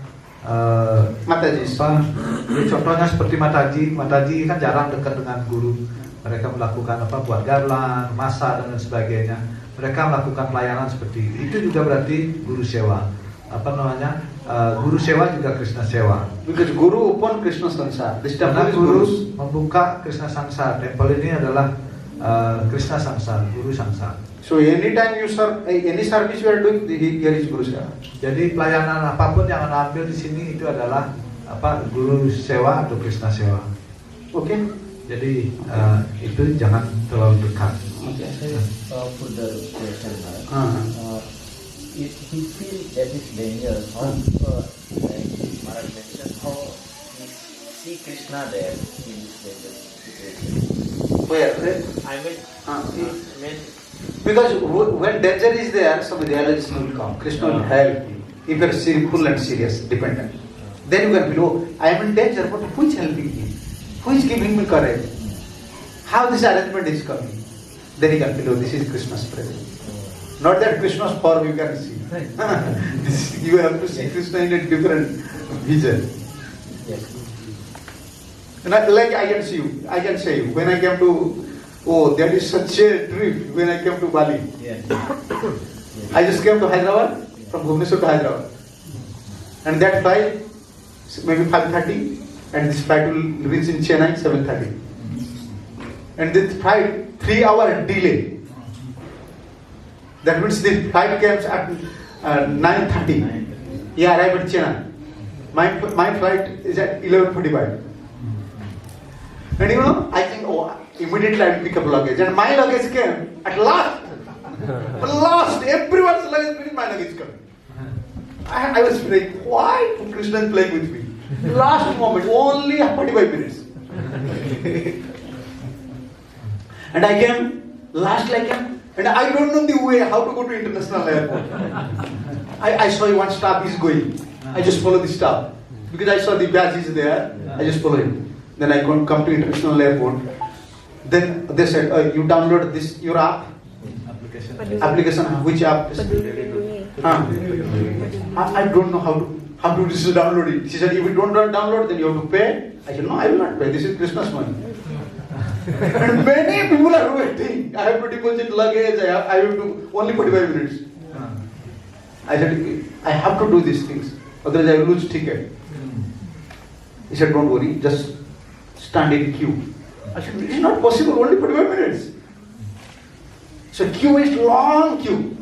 Mataji. Ya, contohnya seperti Mataji kan jarang dekat dengan guru. Mereka melakukan buat garland, masak dan sebagainya. Mereka melakukan pelayanan seperti itu juga berarti guru sewa. Guru sewa juga Krishna sewa. Because Guru upon Krishna Sansar. This Karena temple is guru Guru's. membuka Krishna Sansar. Tempel ini adalah Krishna Sansar, Guru Sansar. So anytime you serve, any service you are doing, here is Guru Seva. Jadi pelayanan apapun yang Anda ambil di sini itu adalah guru sewa atau Krishna sewa. Okay? Jadi itu jangan terlalu dekat. Okay. Further question, if he feels that is dangerous, how like Maharaj mentioned, how he see Krishna there in this dangerous situation? Where? I mean, Because when danger is there, some realization will come. Krishna will help you. If you are sinful and serious, dependent. Then you can feel, oh, I am in danger, but who is helping me? Who is giving me courage? How this arrangement is coming? Then you can feel, oh, this is Krishna's presence. Not that Krishna's form you can see. You have to see Krishna in a different vision. yes. And I can see you. I can say you. When I came to, oh, that is such a trip when I came to Bali. Yes. I just came to Hyderabad, from Bhubaneswar to Hyderabad. And that flight, maybe 5:30, and this flight will reach in Chennai 7:30. And this flight, 3-hour delay. That means the flight comes at 9:30. Yeah, arrive at Chennai. My flight is at 11:45. And you know, I think, oh, immediately I will pick up luggage. And my luggage came at last. Last, everyone's luggage, my luggage came. I was like, why? Krishna is playing with me. Last moment, only 45 minutes. And I came, lastly I came, and I don't know the way how to go to international airport. I saw one staff is going. I just follow the staff. Because I saw the badge is there, I just follow him. Then I come to international airport. Then they said, you download this, your app? Application, which app? I don't know how to just download it. She said, if you don't download, then you have to pay. I said, no, I will not pay. This is Christmas money. And many people are waiting. I have to deposit luggage. I have to only 45 minutes. I said, I have to do these things. Otherwise I will lose ticket. He said, don't worry, just stand in queue. I said, it's not possible, only 45 minutes. So queue is long queue.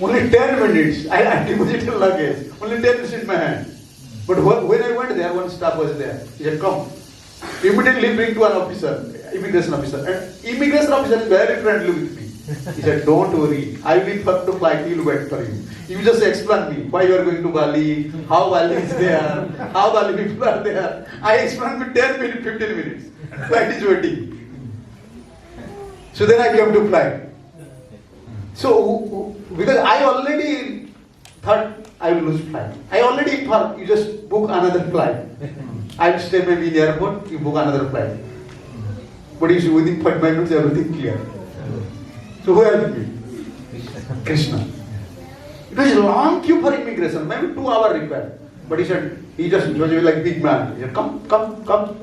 Only 10 minutes. I deposited luggage. Only 10 minutes in my hand. But when I went there, one staff was there. He said, come. Immediately bring to an officer, immigration officer. And immigration officer is very friendly with me. He said, don't worry. I will first to flight, he will wait for you. You just explain me why you are going to Bali, how Bali is there, how Bali people are there. I explained with 10 minutes, 15 minutes. Flight is waiting. So then I came to flight. So, because I already thought I will lose flight. I already thought you just book another flight. I will stay maybe in the airport, you book another flight. But you see, within 45 minutes everything clear. So who helped me? Krishna. It was a long queue for immigration, maybe 2 hours required. But he said, he was like big man. He said, come.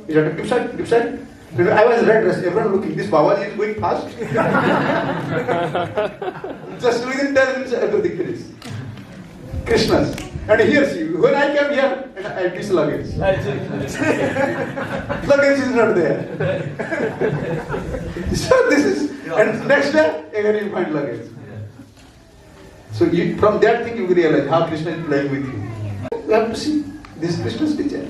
He said, keep side. I was red dressed, everyone looking, this Babaji is going fast. Just within 10 minutes, everything finished. Krishna's. And here's you. When I came here, I miss luggage. Luggage is not there. So this is, and next day, again you find luggage. So from that thing you realize how Krishna is playing with you. You have to see, this is Krishna's teacher.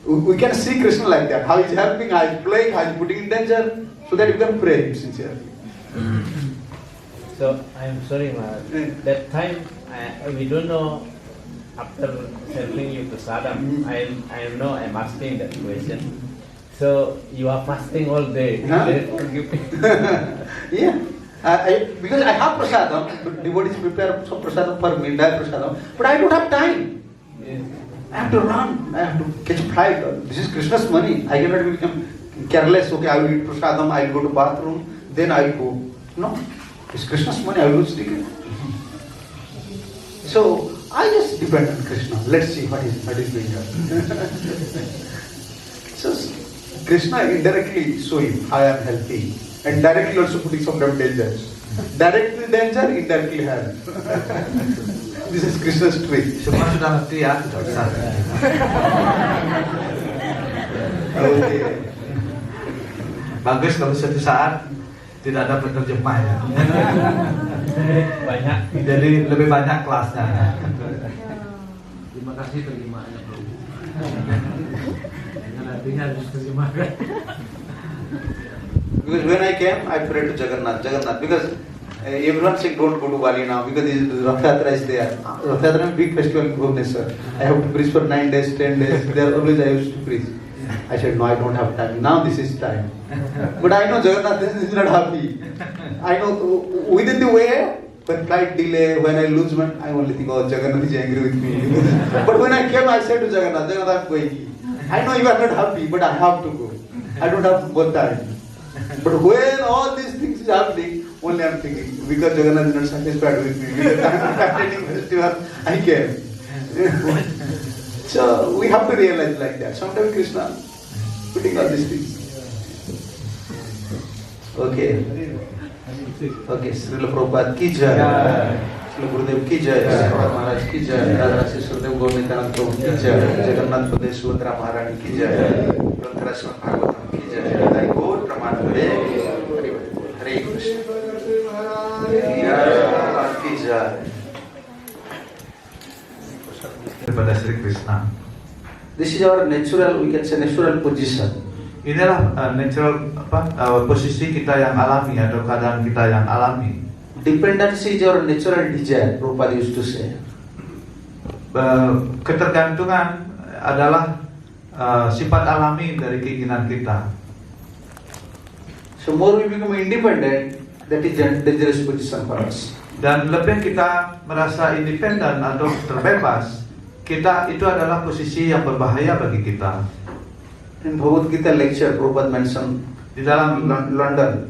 We can see Krishna like that, how he's helping, how he's playing, how he's putting in danger, so that you can pray him sincerely. So I'm sorry, Maharaj. That time we don't know. After serving you prasadam, I know I'm asking that question. So you are fasting all day. Huh? Forgive me. Yeah. Because I have prasadam, devotees prepare some prasadam for me, entire prasadam, but I don't have time. Yes. I have to run, I have to catch flight. This is Krishna's money. I cannot become careless, okay, I will eat prasadam, I will go to bathroom, then I will go. No, it's Krishna's money, I will lose ticket. So I just depend on Krishna. Let's see what is going on. So Krishna indirectly showing I am healthy, and directly also putting some dangers. Directly danger, indirectly help. This is Krishna's trick. Semua sudah ngerti ya, tidak usah. Okay. Bagus kalau suatu saat tidak ada penerjemah ya. Banyak. Jadi lebih banyak kelasnya. Terima kasih terjemahannya, Bro. Artinya harus terjemahkan. Because when I came, I prayed to Jagannath, because everyone saying don't go to Bali now because Rath Yatra is there. Rath Yatra is a big festival in Bhubaneswar. I have to preach for 9 days, 10 days. There always I used to preach. I said no, I don't have time. Now this is time. But I know Jagannath is not happy. I know within the way, when flight delay, when I lose money, I only think, oh, Jagannath is angry with me. But when I came, I said to Jagannath, I'm going. I know you are not happy, but I have to go. I don't have both time. But when all these things is happening, only I'm thinking, because Jagannath is not satisfied with me, because I'm not attending festival, I came. So we have to realize like that. Sometimes Krishna putting all these things. Okay. Okay, Srila Prabhupada ki jai, Srila Gurudev ki jai, Srila Maharaj ki jai, Radha Rasi Srila Gaurnitanand Prabhu ki jai, Jagannath Pradesh Sudra Maharani ki jai, Granthara Srimad Bhagavatam ki jai, Radha Gaur Praman Hare, Hare Krishna, ki jai. Kepada Sri Krishna. This is our natural, we can say natural position. Inilah natural posisi kita yang alami atau keadaan kita yang alami. Dependency is our natural desire, Prabhupada used to say. Ketergantungan adalah sifat alami dari keinginan kita. So more we become independent, that is a dangerous position for us. Dan lebih kita merasa independen atau terbebas, kita itu adalah posisi yang berbahaya bagi kita. In Bhagavad Gita lecture, Prabhupada mentioned Di dalam London.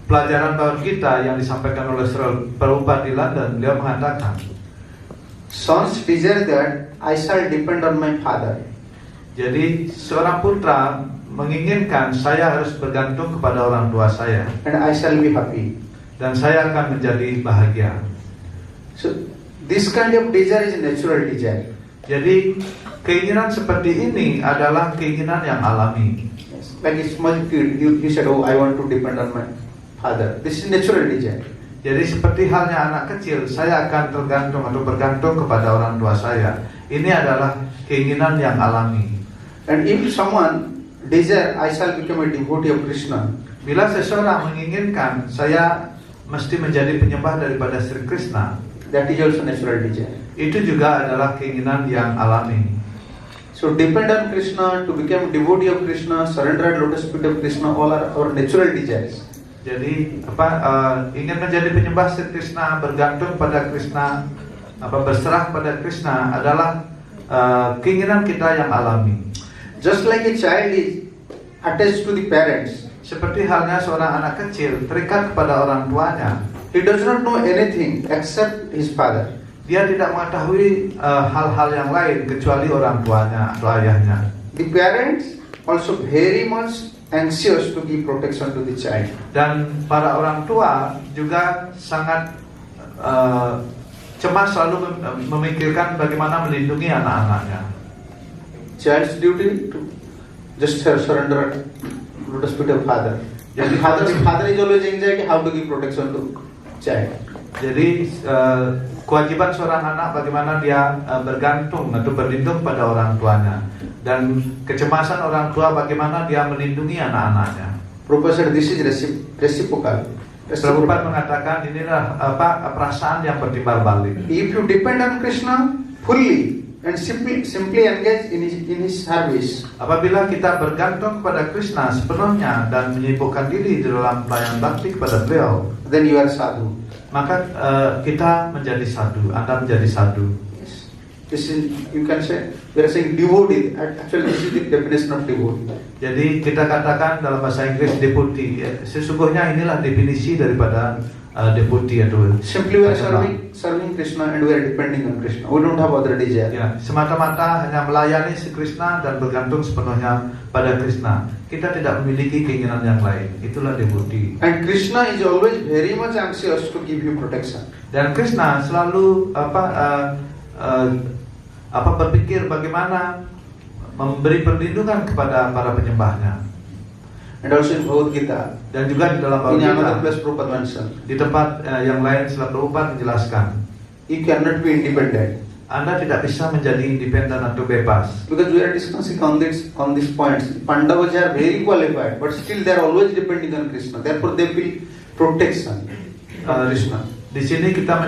Pelajaran Bhagavad Gita yang disampaikan oleh Srila Prabhupada di London, beliau mengatakan, Sons desire that I shall depend on my father. jadi seorang putra menginginkan saya harus bergantung kepada orang tua saya And I shall be happy. dan saya akan menjadi bahagia. So this kind of desire is a natural desire. Jadi keinginan seperti ini adalah keinginan yang alami. Yes. Like a small kid, you said, oh, I want to depend on my father. This is natural desire. Jadi seperti halnya anak kecil, saya akan tergantung atau bergantung kepada orang tua saya. Ini adalah keinginan yang alami. And if someone desire, I shall become a devotee of Krishna. Bila seseorang menginginkan saya mesti menjadi penyembah daripada Sri Krishna, That is also natural desire. itu juga adalah keinginan yang alami. So depend on Krishna, to become devotee of Krishna, surrender at lotus feet of Krishna, all are our natural desires. Jadi ingin menjadi penyembah Sri Krishna, bergantung pada Krishna, berserah pada Krishna adalah keinginan kita yang alami. Just like a child is attached to the parents, Seperti halnya seorang anak kecil terikat kepada orang tuanya, he does not know anything except his father. dia tidak mengetahui hal-hal yang lain kecuali orang tuanya atau ayahnya. The parents also very much anxious to give protection to the child. Dan para orang tua juga sangat cemas selalu memikirkan bagaimana melindungi anak-anaknya. Child's duty to just surrender lotus feet of father. Jadi father is always anxiety how to give protection to child. Jadi kewajiban seorang anak bagaimana dia bergantung atau berlindung pada orang tuanya, dan kecemasan orang tua bagaimana dia melindungi anak-anaknya. Professor, this is reciprocal. Prabhupada mengatakan inilah perasaan yang bertimbal balik. If you depend on Krishna fully and simply engage in his service, Apabila kita bergantung kepada Krishna sepenuhnya dan menyibukkan diri di dalam pelayanan bakti kepada beliau, then you are sadhu. maka kita menjadi sadhu, Anda menjadi sadhu. Yes. This is, you can say, we are saying devotee. Actually, this is the definition of devotee. Jadi kita katakan dalam bahasa Inggris devotee. Sesungguhnya inilah definisi daripada devotee atau Simply we are serving Krishna and we are depending on Krishna. We don't have other desire. ya, semata-mata hanya melayani si Krishna dan bergantung sepenuhnya pada Krishna. Kita tidak memiliki keinginan yang lain. Itulah devotee. And Krishna is always very much anxious to give you protection. Dan Krishna selalu berpikir bagaimana memberi perlindungan kepada para penyembahnya. And also in Bhagavad Gita, Dan juga di dalam in another Bhagavad place Prabhupada mentioned, di tempat yang lain setelah Prabhupada menjelaskan, you cannot be independent. Anda tidak bisa menjadi independen atau bebas. Because we are discussing on these points. Pandavas are very qualified, but still they are always depending on Krishna. Therefore they feel protection from Krishna. Di sini kita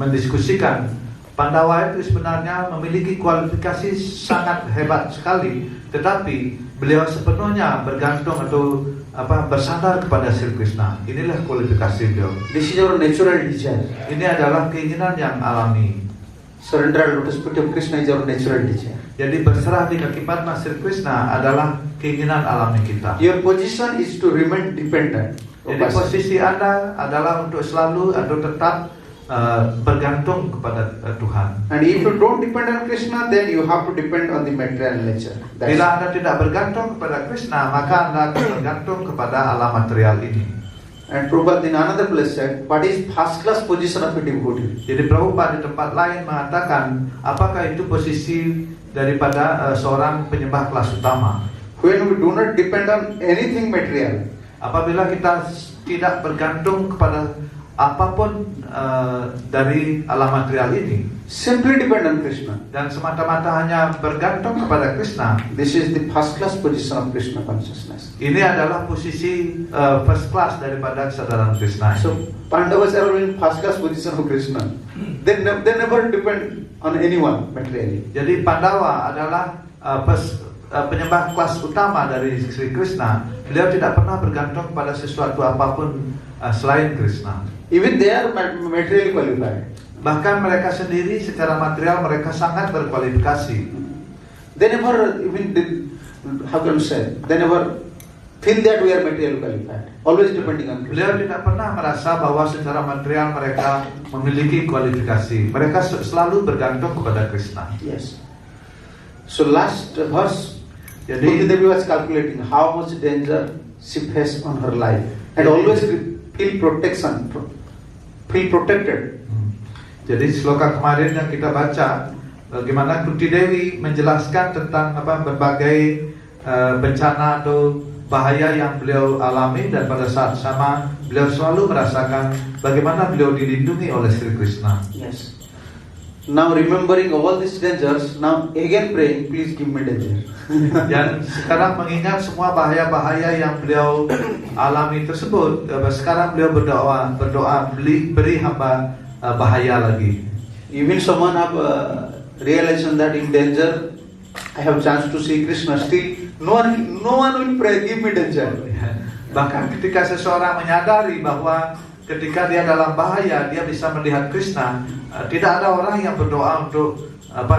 mendiskusikan Pandawa itu sebenarnya memiliki kualifikasi sangat hebat sekali, tetapi beliau sepenuhnya bergantung atau bersandar kepada Sri Krishna. Inilah kualifikasi beliau. This is our natural desire. Ini adalah keinginan yang alami. Surrender at lotus feet of Krishna is our natural desire. Jadi berserah di kaki padma Sri Krishna adalah keinginan alami kita. Your position is to remain dependent. Jadi posisi Anda adalah untuk selalu atau tetap bergantung kepada Tuhan. And if you don't depend on Krishna, then you have to depend on the material nature. Bila Anda tidak bergantung kepada Krishna, maka Anda akan bergantung kepada alam material ini. And Prabhupada in another place said, what is first class position of a devotee? Jadi Prabhupada di tempat lain mengatakan, apakah itu posisi daripada seorang penyembah kelas utama? When we do not depend on anything material, apabila kita tidak bergantung kepada apapun dari alam material ini, simply depend on Krishna, dan semata-mata hanya bergantung kepada Krishna, this is the first class position of Krishna consciousness. ini adalah posisi first class daripada kesadaran Krishna. So Pandavas are in first class position of Krishna. They never depend on anyone materially. Jadi Pandawa adalah penyembah kelas utama dari Sri Krishna. Beliau tidak pernah bergantung pada sesuatu apapun selain Krishna. Even they are materially qualified. Bahkan mereka sendiri secara material mereka sangat berkualifikasi. They never how can you say? They never feel that we are materially qualified. Always depending on Beliau Krishna. tidak pernah merasa bahwa secara material mereka memiliki kualifikasi. Mereka selalu bergantung kepada Krishna. Yes. So last verse, Jadi Kunti Devi was calculating how much danger she faced on her life, and always feel protection, feel protected. Jadi sloka kemarin yang kita baca, bagaimana Kunti Dewi menjelaskan tentang berbagai bencana atau bahaya yang beliau alami, dan pada saat sama beliau selalu merasakan bagaimana beliau dilindungi oleh Sri Krishna. Yes. Now remembering all these dangers, now again praying, please give me danger. Dan sekarang mengingat semua bahaya-bahaya yang beliau alami tersebut, sekarang beliau berdoa beri hamba bahaya lagi. Even someone have realization that in danger, I have chance to see Krishna. Still, no one will pray, give me danger. Bahkan ketika seseorang menyadari bahwa ketika dia dalam bahaya dia bisa melihat Krishna, tidak ada orang yang berdoa untuk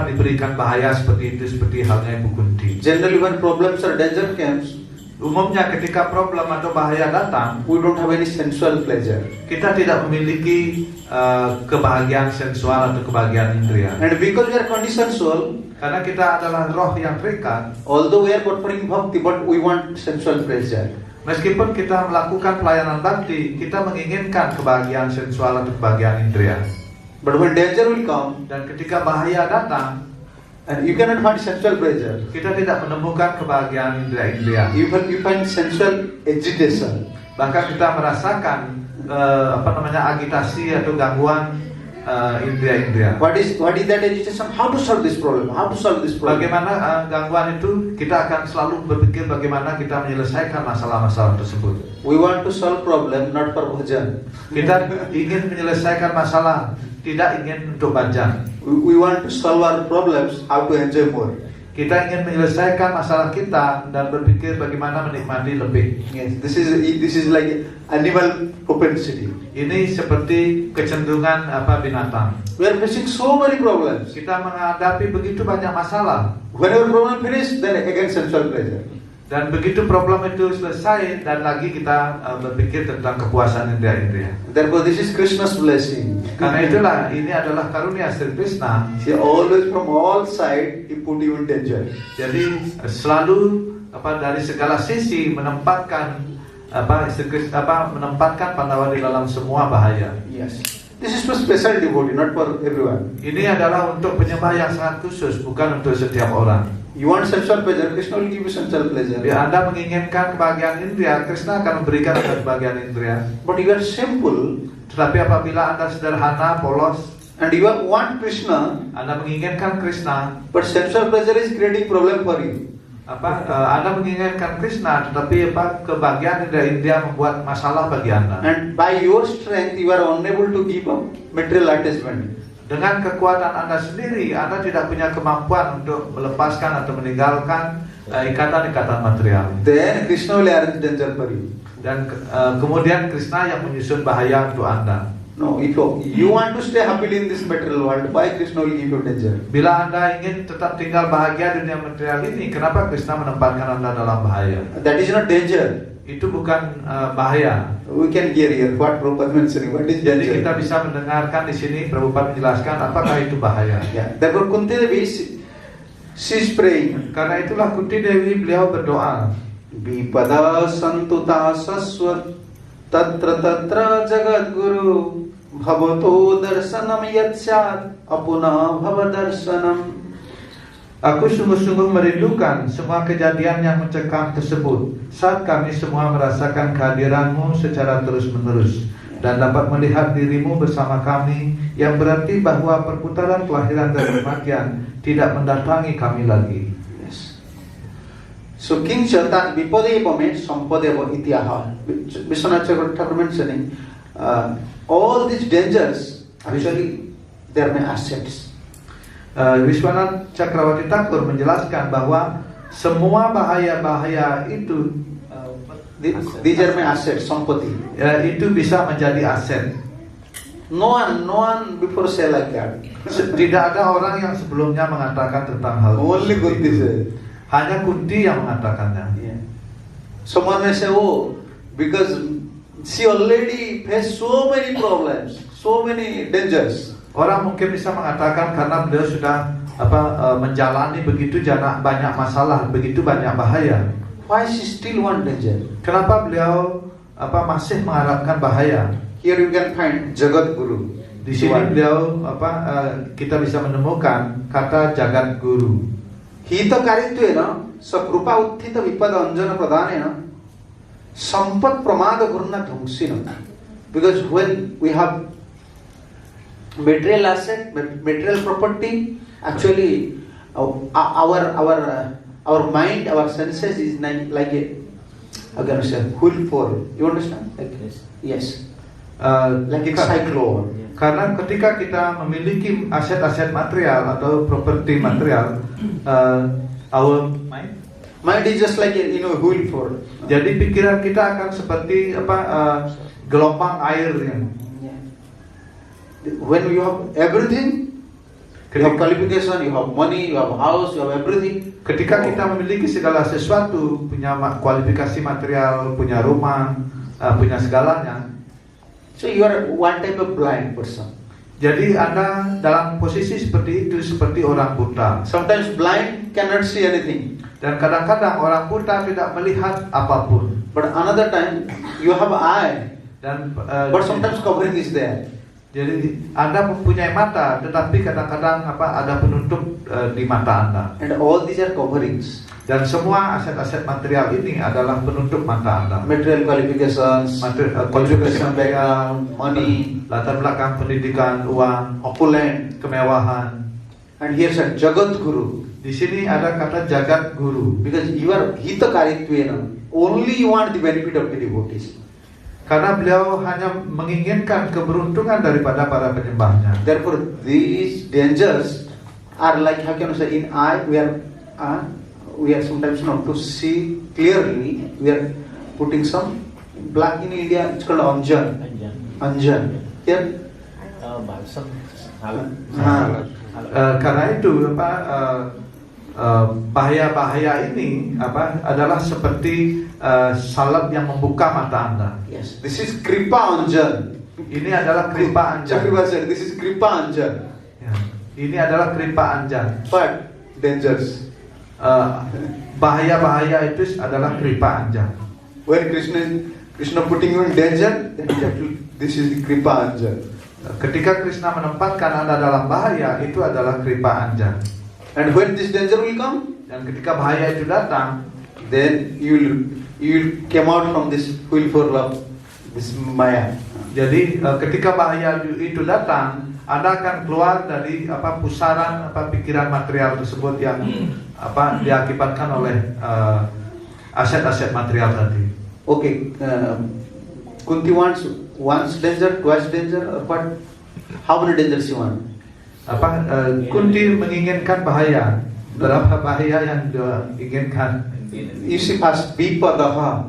diberikan bahaya seperti itu, seperti halnya Ibu Kunti. Generally, when problems or danger comes, umumnya ketika problem atau bahaya datang, we don't have any sensual pleasure. kita tidak memiliki kebahagiaan sensual atau kebahagiaan indria. And because we are conditioned soul, Karena kita adalah roh yang terikat, although we are performing bhakti, but we want sensual pleasure. meskipun kita melakukan pelayanan bakti, kita menginginkan kebahagiaan sensual atau kebahagiaan indria. But when danger will come, Dan ketika bahaya datang, and you cannot find sensual pleasure, kita tidak menemukan kebahagiaan indria. you find sensual agitation. Bahkan kita merasakan agitasi atau gangguan indria-indria. What is that agitation? How to solve this problem? How to solve this problem? Bagaimana gangguan itu, kita akan selalu berpikir bagaimana kita menyelesaikan masalah-masalah tersebut. We want to solve problem, not for bhajan. Kita ingin menyelesaikan masalah, tidak ingin untuk bhajan. We want to solve our problems, how to enjoy more. Kita ingin menyelesaikan masalah kita dan berpikir bagaimana menikmati lebih. Yes, this is like animal propensity. Ini seperti kecenderungan binatang. We are facing so many problems. Kita menghadapi begitu banyak masalah. Whenever problem finish, then again sensual pleasure. Dan begitu problem itu selesai, dan lagi kita berpikir tentang kepuasan indera-indera. Therefore, this is Krishna's blessing. Karena itulah ini adalah karunia Sri Krishna. See, always from all sides, he put you in danger. Jadi selalu dari segala sisi menempatkan menempatkan Pandawa di dalam semua bahaya. Yes. This is for special devotee, not for everyone. Ini adalah untuk penyembah yang sangat khusus, bukan untuk setiap orang. You want sensual pleasure, Krishna will give you sensual pleasure. Bila Anda menginginkan kebahagiaan indera, Krishna akan memberikan kebahagiaan indera. But you are simple, Tetapi apabila Anda sederhana, polos, and you want Krishna, Anda menginginkan Krishna, but sensual pleasure is creating problem for you. Anda menginginkan Krishna, tetapi kebahagiaan indera membuat masalah bagi Anda. And by your strength, you are unable to give up material attachment. Dengan kekuatan Anda sendiri, Anda tidak punya kemampuan untuk melepaskan atau meninggalkan ikatan-ikatan material. Then Krishna will arrange danger for you. Dan kemudian Krishna yang menyusun bahaya untuk Anda. No, if you want to stay happily in this material world, why Krishna will give you danger? Bila Anda ingin tetap tinggal bahagia di dunia material ini, kenapa Krishna menempatkan Anda dalam bahaya? That is not danger. Itu bukan bahaya. We can hear here what Prabhupada mentioning. What is Jadi danger? kita bisa mendengarkan di sini Prabhupada menjelaskan apakah itu bahaya. Yeah. Therefore, Kunti Devi, she is praying. Karena itulah Kunti Dewi beliau berdoa. Vipada santuta saswat tatra tatra jagat guru bhavato darsanam yatsyat apuna bhavadarsanam. Aku sungguh-sungguh merindukan semua kejadian yang mencekam tersebut saat kami semua merasakan kehadiranmu secara terus-menerus dan dapat melihat dirimu bersama kami, yang berarti bahwa perputaran kelahiran dan kematian tidak mendatangi kami lagi. Yes. So King Chaitanya Vipadeva means Sampadeva Ityaha. Vishwanath Chakravarti mentioning all these dangers actually they are my assets. Vishwanath Chakravarti Thakur menjelaskan bahwa semua bahaya-bahaya itu These are my assets, sampati. Itu bisa menjadi aset. No one before say like that. Tidak ada orang yang sebelumnya mengatakan tentang hal Only Kunti said. Hanya Kunti yang mengatakannya. Yeah. Someone may say, oh, because she already faced so many problems, so many dangers. Orang mungkin bisa mengatakan karena beliau sudah menjalani begitu banyak masalah, begitu banyak bahaya. Why she still want danger? Kenapa beliau masih mengharapkan bahaya? Here you can find Jagat Guru. Di sini beliau kita bisa menemukan kata Jagat Guru. Hita karitwena sakrupa uttita vipada anjana pradhanena sampat pramada gurna dhungsina. Because when we have material asset, material property, actually our mind, our senses is like a, again say, wheel for. You understand? Like, yes. Like a cyclone. Karena ketika kita memiliki aset-aset material atau properti material, our mind is just like a wheel for. Jadi pikiran kita akan seperti gelombang air yang. When you have everything, you have qualification, you have money, you have house, you have everything. Ketika kita memiliki segala sesuatu, punya kualifikasi material, punya rumah, punya segalanya. So you are one type of blind person. Jadi Anda dalam posisi seperti itu, seperti orang buta. Sometimes blind cannot see anything. Dan kadang-kadang orang buta tidak melihat apapun. But another time you have eye. Dan but sometimes covering is there. Jadi Anda mempunyai mata, tetapi kadang-kadang ada penutup di mata Anda. And all these are coverings. Dan semua aset-aset material ini adalah penutup mata Anda. Material qualifications, qualification background, money, latar belakang pendidikan, uang, opulent, kemewahan. And here's a Jagat Guru. Di sini ada kata Jagat Guru. Because you are Hita Karitwena. Only you want the benefit of the devotees. Karena beliau hanya menginginkan keberuntungan daripada para penyembahnya. Therefore, these dangers are like, how can I say, in eye, we are we are sometimes not to see clearly. We are putting some black in India. It's called anjan. Anjan. Here. Balsam. Karena itu bahaya-bahaya ini adalah seperti salep yang membuka mata Anda. Yes. This is kripa anjan. Ini adalah kripa anjan. This is kripa anjan. Ya. Ini adalah kripa anjan. But dangerous. Bahaya-bahaya itu adalah kripa anjan. When Krishna putting you in danger, then this is the kripa anjan. Ketika Krishna menempatkan Anda dalam bahaya, itu adalah kripa anjan. And when this danger will come, Dan ketika bahaya itu datang, then you will come out from this wheel for love, this maya. jadi ketika bahaya itu datang, Anda akan keluar dari pusaran pikiran material tersebut yang diakibatkan oleh aset-aset material tadi. Okay, Kunti wants once danger, twice danger, or what? How many dangers you want? Kunti menginginkan bahaya. Berapa bahaya yang diinginkan? You see, first bipadaha.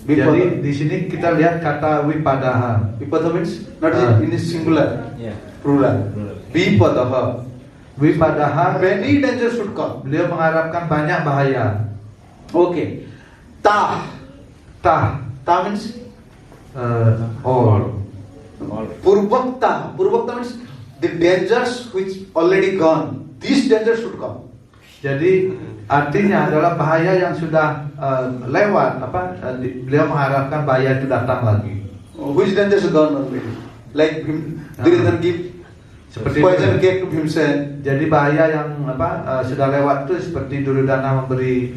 Jadi di sini kita lihat kata wipadaha. Vipada means not in singular, Yeah. plural. Vipadaha. Wipadaha, Many dangers should come. beliau mengharapkan banyak bahaya. Okay. Ta. Tah, Ta means all. Purvakta. Purvakta means the dangers which already gone. These dangers should come. Jadi artinya adalah bahaya yang sudah lewat. Beliau mengharapkan bahaya itu datang lagi. Which dangers are gone already? Like Duryodhana give Seperti poison cake to Bhimsen. Jadi bahaya yang sudah lewat itu seperti Duryodhana memberi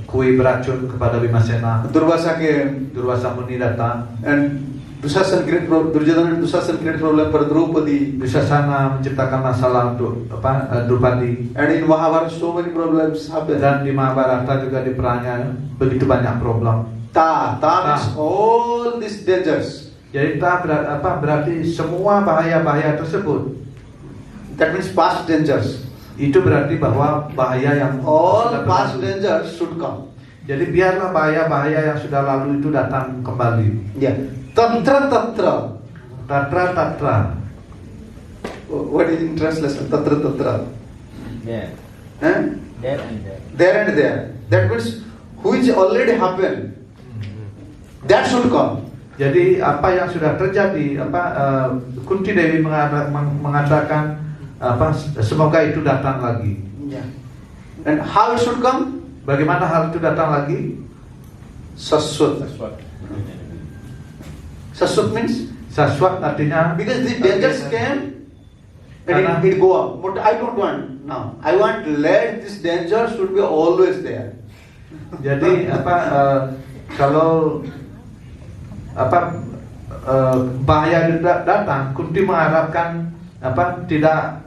kue beracun kepada Bimasena. Durvasa came. Durwasa Muni datang. And Duryodhana and Dusasana create problem for Draupadi. Dusasana menciptakan masalah untuk Drupadi. And in Mahabharata so many problems happen. Dan di Mahabharata juga di perangnya begitu banyak problem. Ta means all these dangers. Jadi berarti semua bahaya-bahaya tersebut. That means past dangers. Itu berarti bahwa bahaya yang All sudah past berlalu. dangers should come. Jadi biarlah bahaya-bahaya yang sudah lalu itu datang kembali. Yeah. Tatra tatra. Tatra. What is in translation? Tatra tatra. There. Eh? There and there. There and there. That means which already happened. That should come. Jadi apa yang sudah terjadi, Kunti Dewi mengatakan semoga itu datang lagi. Yeah. And how it should come? Bagaimana hal itu datang lagi? Saswat. That's what. Saswat means Saswat artinya because the dangers came and it go up. But I don't want now. I want let this danger should be always there. Jadi kalau bahaya itu datang, Kunti mengharapkan tidak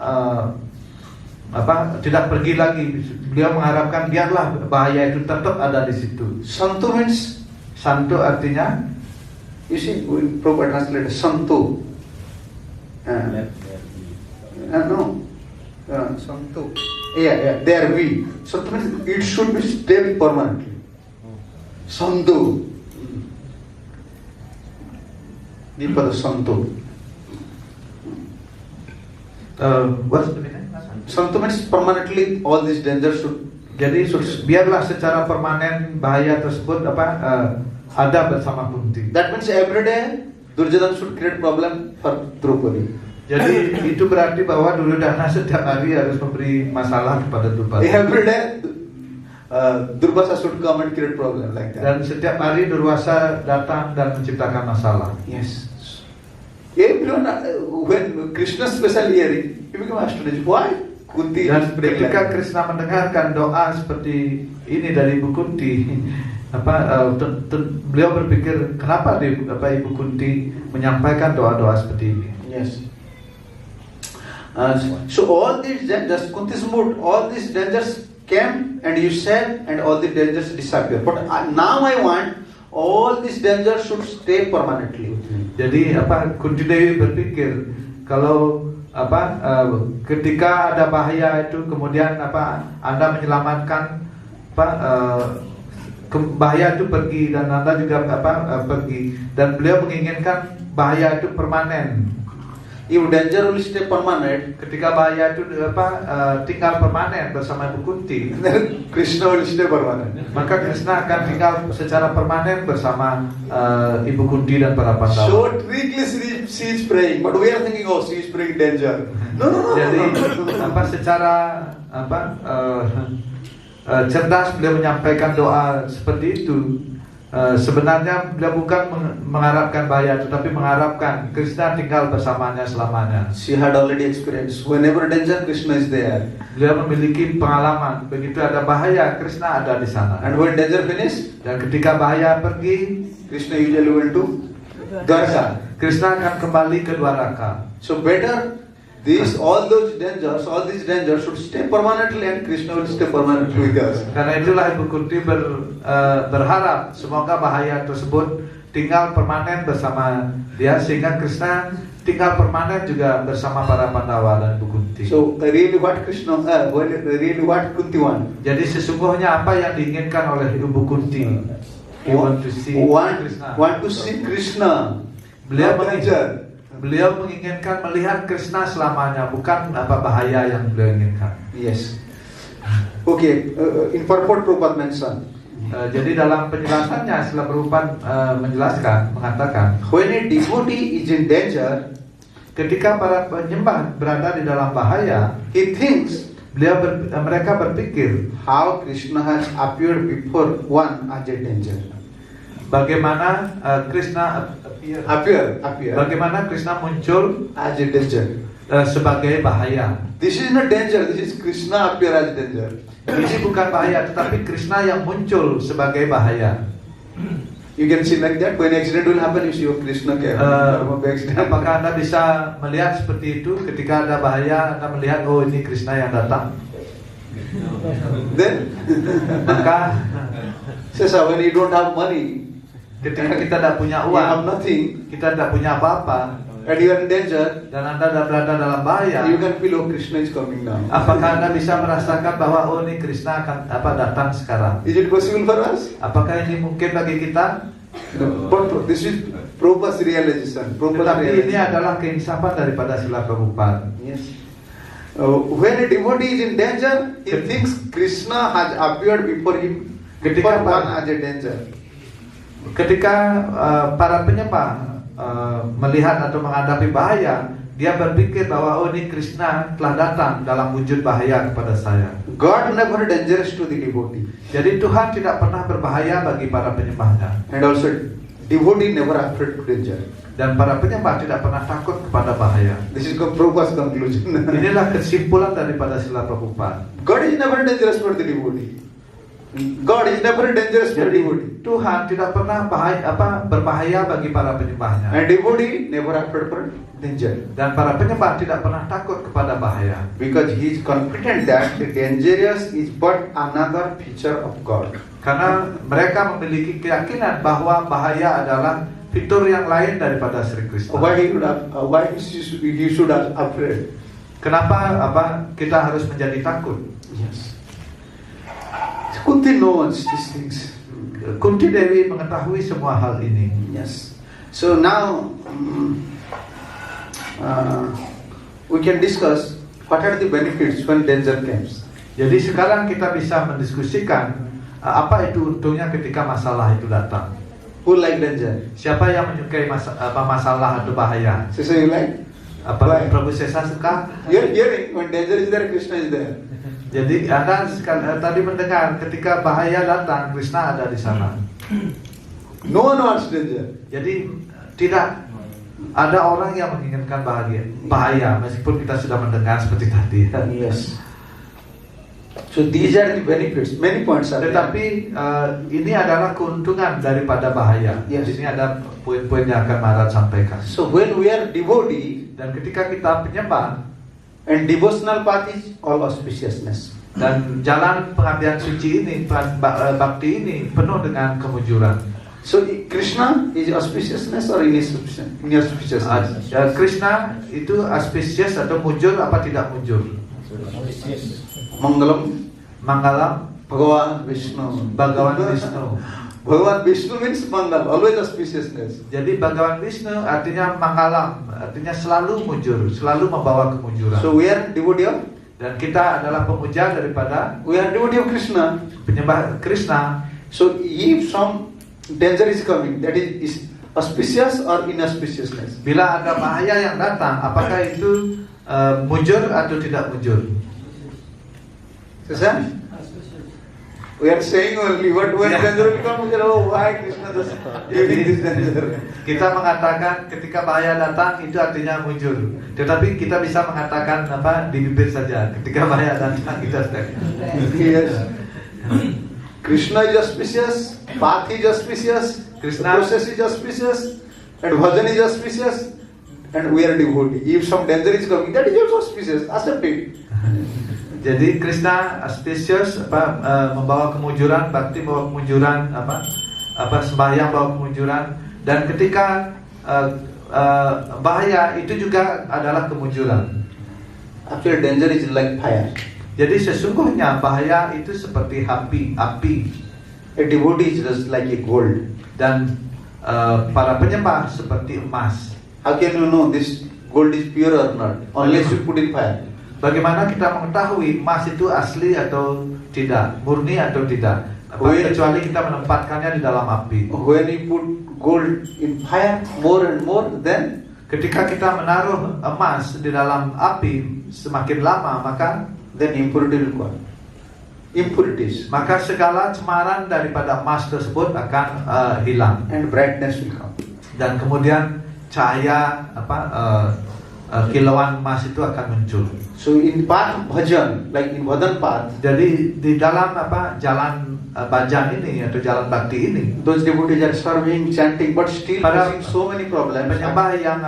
pergi lagi. Beliau mengharapkan biarlah bahaya itu tetap ada di situ. Santu means, Santu artinya, you see, we proper translate Santu. Let there be. No. Santu. Yeah, there we. Santu means it should be stay permanently. Santu. Dipada Santu. what's the meaning? Santu means permanently all these dangers should. Jadi biarlah secara permanen bahaya tersebut ada bersama Kunti. That means every day Duryodhana should create problem for Draupadi. Jadi itu berarti bahwa Duryodhana setiap hari harus memberi masalah kepada Drupadi. Every day Durvasa should come and create problem like that. Dan setiap hari Durwasa datang dan menciptakan masalah. Yes. Everyone, when Krishna special hearing, he became astonished. Why? Kunti. Dan ketika Krishna mendengarkan doa seperti ini dari Ibu Kunti, beliau berpikir kenapa Ibu Kunti menyampaikan doa-doa seperti ini. Yes. So all these dangers, Kunti's mood, all these dangers came and you said, and all the dangers disappear. But now I want all these dangers should stay permanently. Jadi Kunti Dewi berpikir kalau ketika ada bahaya itu kemudian Anda menyelamatkan bahaya itu pergi dan Anda juga pergi, dan beliau menginginkan bahaya itu permanen. If danger will stay permanent, Ketika bahaya itu tinggal permanen bersama Ibu Kunti, then Krishna will stay permanent. maka Krishna akan tinggal secara permanen bersama Ibu Kunti dan para Pandawa. So trickly she is praying, but we are thinking, oh, she is praying danger. No. Jadi secara cerdas beliau menyampaikan doa seperti itu. Sebenarnya beliau bukan mengharapkan bahaya, tetapi mengharapkan Krishna tinggal bersamanya selamanya. She had already experienced whenever danger, Krishna is there. Beliau memiliki pengalaman, begitu ada bahaya, Krishna ada di sana. And when danger finished, Dan ketika bahaya pergi, Krishna usually went to Dwarka. Krishna akan kembali ke Dwaraka. So better all these dangers should stay permanently, and Krishna will stay permanently with us. Karena itulah Ibu Kunti berharap semoga bahaya tersebut tinggal permanen bersama dia, sehingga Krishna tinggal permanen juga bersama para Pandawa dan Ibu Kunti. So really what Kunti want? Jadi sesungguhnya apa yang diinginkan oleh Ibu Kunti? He want to see Krishna. Want to see Krishna. Beliau menginginkan melihat Krishna selamanya, bukan bahaya yang beliau inginkan. Yes. Okay. In purport, Prabhupada mentioned. Jadi dalam penjelasannya setelah Prabhupada mengatakan, when a devotee is in danger, ketika para penyembah berada di dalam bahaya, he thinks mereka berpikir how Krishna has appeared before one as a danger. Bagaimana Krishna bagaimana Krishna muncul as a danger. Sebagai bahaya. This is not danger. This is Krishna appear as danger. Ini bukan bahaya, tetapi Krishna yang muncul sebagai bahaya. You can see like that. When accident will happen, you see Krishna Apakah Anda bisa melihat seperti itu? Ketika ada bahaya, Anda melihat, oh ini Krishna yang datang. Then, maka when you don't have money, ketika kita tidak punya uang, you have nothing, kita tidak punya apa-apa, and you are in danger, dan Anda berada dalam bahaya, you can feel, oh, Krishna is coming now. Apakah Anda bisa merasakan bahwa oh ini Krishna akan datang sekarang? Is it possible for us? Apakah ini mungkin bagi kita? No, but this is Prabhupada's realization. Tetapi ini adalah keinsapan daripada Srila Prabhupada. Yes. When a devotee is in danger, he thinks Krishna has appeared before him. Ketika one as a danger. Ketika para penyembah melihat atau menghadapi bahaya, dia berpikir bahwa oh ini Krishna telah datang dalam wujud bahaya kepada saya. God never dangerous to the devotee. Jadi Tuhan tidak pernah berbahaya bagi para penyembahnya. And also devotee never afraid to danger. Dan para penyembah tidak pernah takut kepada bahaya. This is Prabhupada's conclusion. Inilah kesimpulan daripada Srila Prabhupada. God is never dangerous for the devotee. God is never dangerous for devotee. Tuhan tidak pernah berbahaya bagi para penyembahnya. And devotee never afraid for danger. Dan para penyembah tidak pernah takut kepada bahaya. Because he is confident that the dangerous is but another feature of God. Karena mereka memiliki keyakinan bahwa bahaya adalah fitur yang lain daripada Sri Krishna. Why he should have afraid? Kenapa kita harus menjadi takut? Yes. Kunti knows these things. Kunti Dewi mengetahui semua hal ini. Yes. So now we can discuss what are the benefits when danger comes. Jadi sekarang kita bisa mendiskusikan apa itu untungnya ketika masalah itu datang. Who like danger? Siapa yang menyukai masalah atau bahaya? So you like? Prabu Sesa suka? You're hearing when danger is there, Krishna is there. Jadi Anda tadi mendengar ketika bahaya datang, Krishna ada di sana. No one wants danger. Jadi tidak ada orang yang menginginkan bahaya, meskipun kita sudah mendengar seperti tadi. Yes. So these are the benefits. Many points are there. Tetapi ini adalah keuntungan daripada bahaya. Yes. Di sini ada poin-poin yang akan Maharaj sampaikan. So when we are devotee, dan ketika kita penyembah, and devotional path is all auspiciousness. Dan jalan pengabdian suci ini, bakti ini penuh dengan kemujuran. So Krishna is auspiciousness or inauspiciousness? Krishna itu auspicious atau mujur apa tidak mujur? Auspicious. Mangalam, Mangalam, Bhagavan Vishnu. Bhagawan Vishnu. Bhagavan Vishnu means Mangal, always auspiciousness. Jadi Bhagawan Vishnu artinya Mangalam, artinya selalu mujur, selalu membawa kemujuran. So we are devotee of, Dan kita adalah pemuja daripada we are devotee of Krishna. penyembah Krishna. So if some danger is coming, that is auspicious or inauspiciousness? Bila ada bahaya yang datang, apakah itu mujur atau tidak mujur? Susan? We are saying only, but when danger will come, we say, oh, why Krishna just giving this danger? Kita mengatakan ketika bahaya datang itu artinya mujur. Tetapi kita bisa mengatakan apa di bibir saja. Ketika bahaya datang kita sudah. Yes. Krishna is auspicious, path is auspicious, Krishna- process is auspicious, and bhajan is auspicious, and we are devotee. If some danger is coming, that is also auspicious. Accept it. Jadi Krishna auspicious membawa kemujuran, bakti membawa kemujuran, sembahyang membawa kemujuran, dan ketika bahaya itu juga adalah kemujuran. Actually, danger is like fire. Jadi sesungguhnya bahaya itu seperti api. A devotee is just like a gold. Dan para penyembah seperti emas. How can you know this gold is pure or not? Unless you put in fire. Bagaimana kita mengetahui emas itu asli atau tidak, murni atau tidak? Kecuali kita menempatkannya di dalam api. When you put gold in fire more and more, then Ketika kita menaruh emas di dalam api semakin lama, then impurity will come. Impurities maka segala cemaran daripada emas tersebut akan hilang, and brightness will come. dan kemudian cahaya kilauan emas itu akan muncul. So in path bhajan, like in bhajan path, Jadi di dalam jalan bhajan ini atau jalan bakti ini, those devotees are serving, chanting, but still Pada- facing so many problems. penyembah yang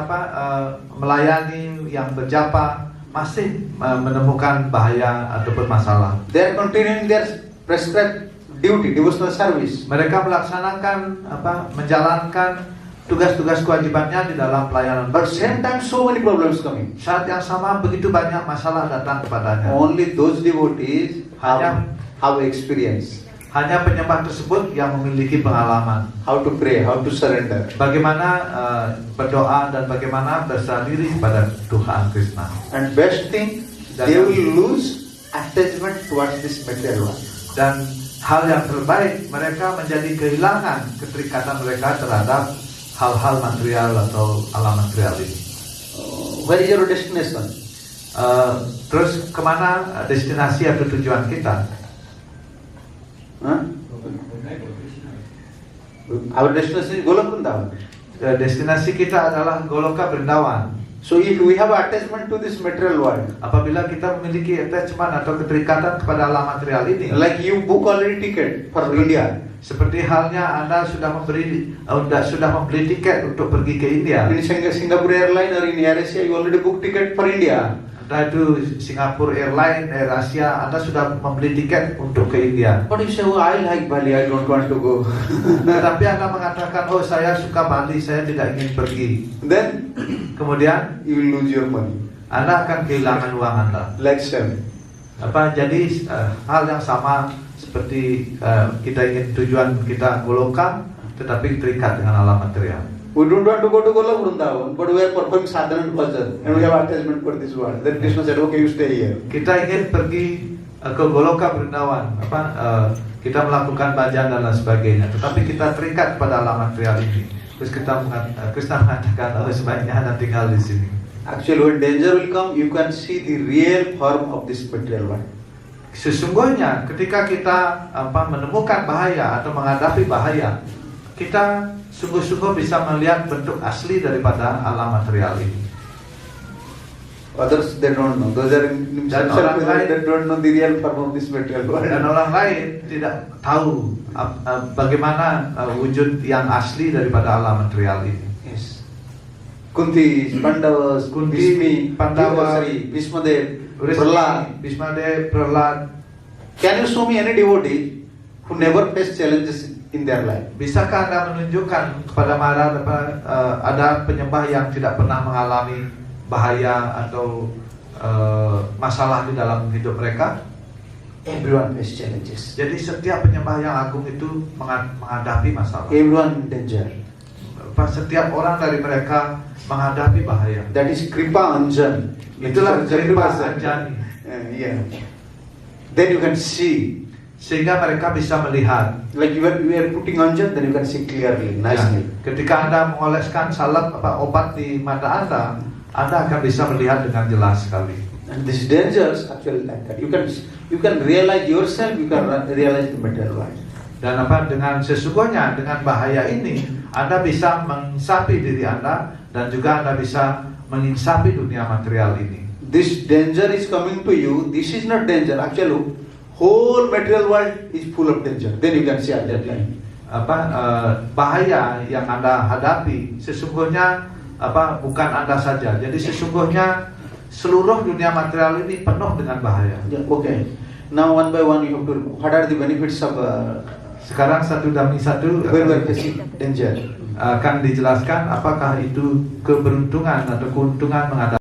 melayani, yang berjapa masih menemukan bahaya ataupun masalah. They are continuing their prescribed duty, devotional service. Mereka melaksanakan menjalankan tugas-tugas kewajibannya di dalam pelayanan. But same time so many problems coming. Saat yang sama begitu banyak masalah datang kepadanya. Only those devotees Hanya- have experience. Hanya penyembah tersebut yang memiliki pengalaman How to pray, how to surrender. bagaimana berdoa dan bagaimana berserah diri kepada Tuhan Krishna. And best thing, they will lose attachment towards this material world. Dan hal yang terbaik, mereka menjadi kehilangan keterikatan mereka terhadap hal-hal material atau alam material ini. Where is your destination? Terus kemana destinasi atau tujuan kita? Huh? Our destination is Golok Vrindavan. Destinasi kita adalah Goloka Brindawan. So if we have attachment to this material world, Apabila kita memiliki attachment atau keterikatan kepada alam material ini, like you book already ticket for India, seperti halnya Anda sudah membeli tiket untuk pergi ke India. in Singapore Airline or in AirAsia, you already book ticket for India. Entah itu Singapore Airline, AirAsia, Anda sudah membeli tiket untuk ke India. But you say, oh, I like Bali, I don't want to go. Tetapi Anda mengatakan, oh saya suka Bali, saya tidak ingin pergi. Then Kemudian you will lose your money. Anda akan kehilangan uang Anda. Like same. Jadi hal yang sama seperti kita ingin tujuan kita Goloka, tetapi terikat dengan alam material. We don't want to go to Golok Vrindavan, but we are performing sadhana and bhajan, and we have attachment for this world. Then Krishna said, okay, you stay here. Kita ingin pergi ke Goloka Brindawan, kita melakukan bhajan dan lain sebagainya, tetapi kita terikat pada alam material ini. Terus Krishna mengatakan, oh sebaiknya Anda tinggal di sini. Actually, when danger will come, you can see the real form of this material world. Sesungguhnya ketika kita menemukan bahaya atau menghadapi bahaya, kita sungguh-sungguh bisa melihat bentuk asli daripada alam material ini. Others, they don't know. Those are in Dan self orang lain- they don't know the real form of this material world. Dan orang lain tidak tahu bagaimana wujud yang asli daripada alam material ini. Yes. Kunti, Pandavas, Kunti, Bhishmi, Pandawa, Bhishmadev, Prahlad. Bhismadev, Prahlad. Can you show me any devotee who never faced challenges in their life. Bisakah Anda menunjukkan kepada ada penyembah yang tidak pernah mengalami bahaya atau masalah di dalam hidup mereka? Everyone face challenges. Jadi setiap penyembah yang agung itu menghadapi masalah. Everyone in danger. Setiap orang dari mereka menghadapi bahaya. That is Kripa Anjan. Itulah Kripa Anjani. Yeah. Then you can see. Sehingga mereka bisa melihat. Like you are putting Anjan, then you can see clearly, nicely. Ya, ketika Anda mengoleskan salep obat di mata Anda akan bisa melihat dengan jelas sekali. And this dangers actually like that. You can realize yourself, you can realize the material life. Dan dengan sesungguhnya dengan bahaya ini Anda bisa menginsapi diri Anda dan juga Anda bisa menginsapi dunia material ini. This danger is coming to you. This is not danger. Actually, whole material world is full of danger. Then you can see at that time. Bahaya yang Anda hadapi sesungguhnya bukan Anda saja. Jadi sesungguhnya seluruh dunia material ini penuh dengan bahaya. Yeah, okay. Now one by one you have to. What are the benefits of? Sekarang satu demi satu when we are facing danger. akan dijelaskan apakah itu keberuntungan atau keuntungan menghadapi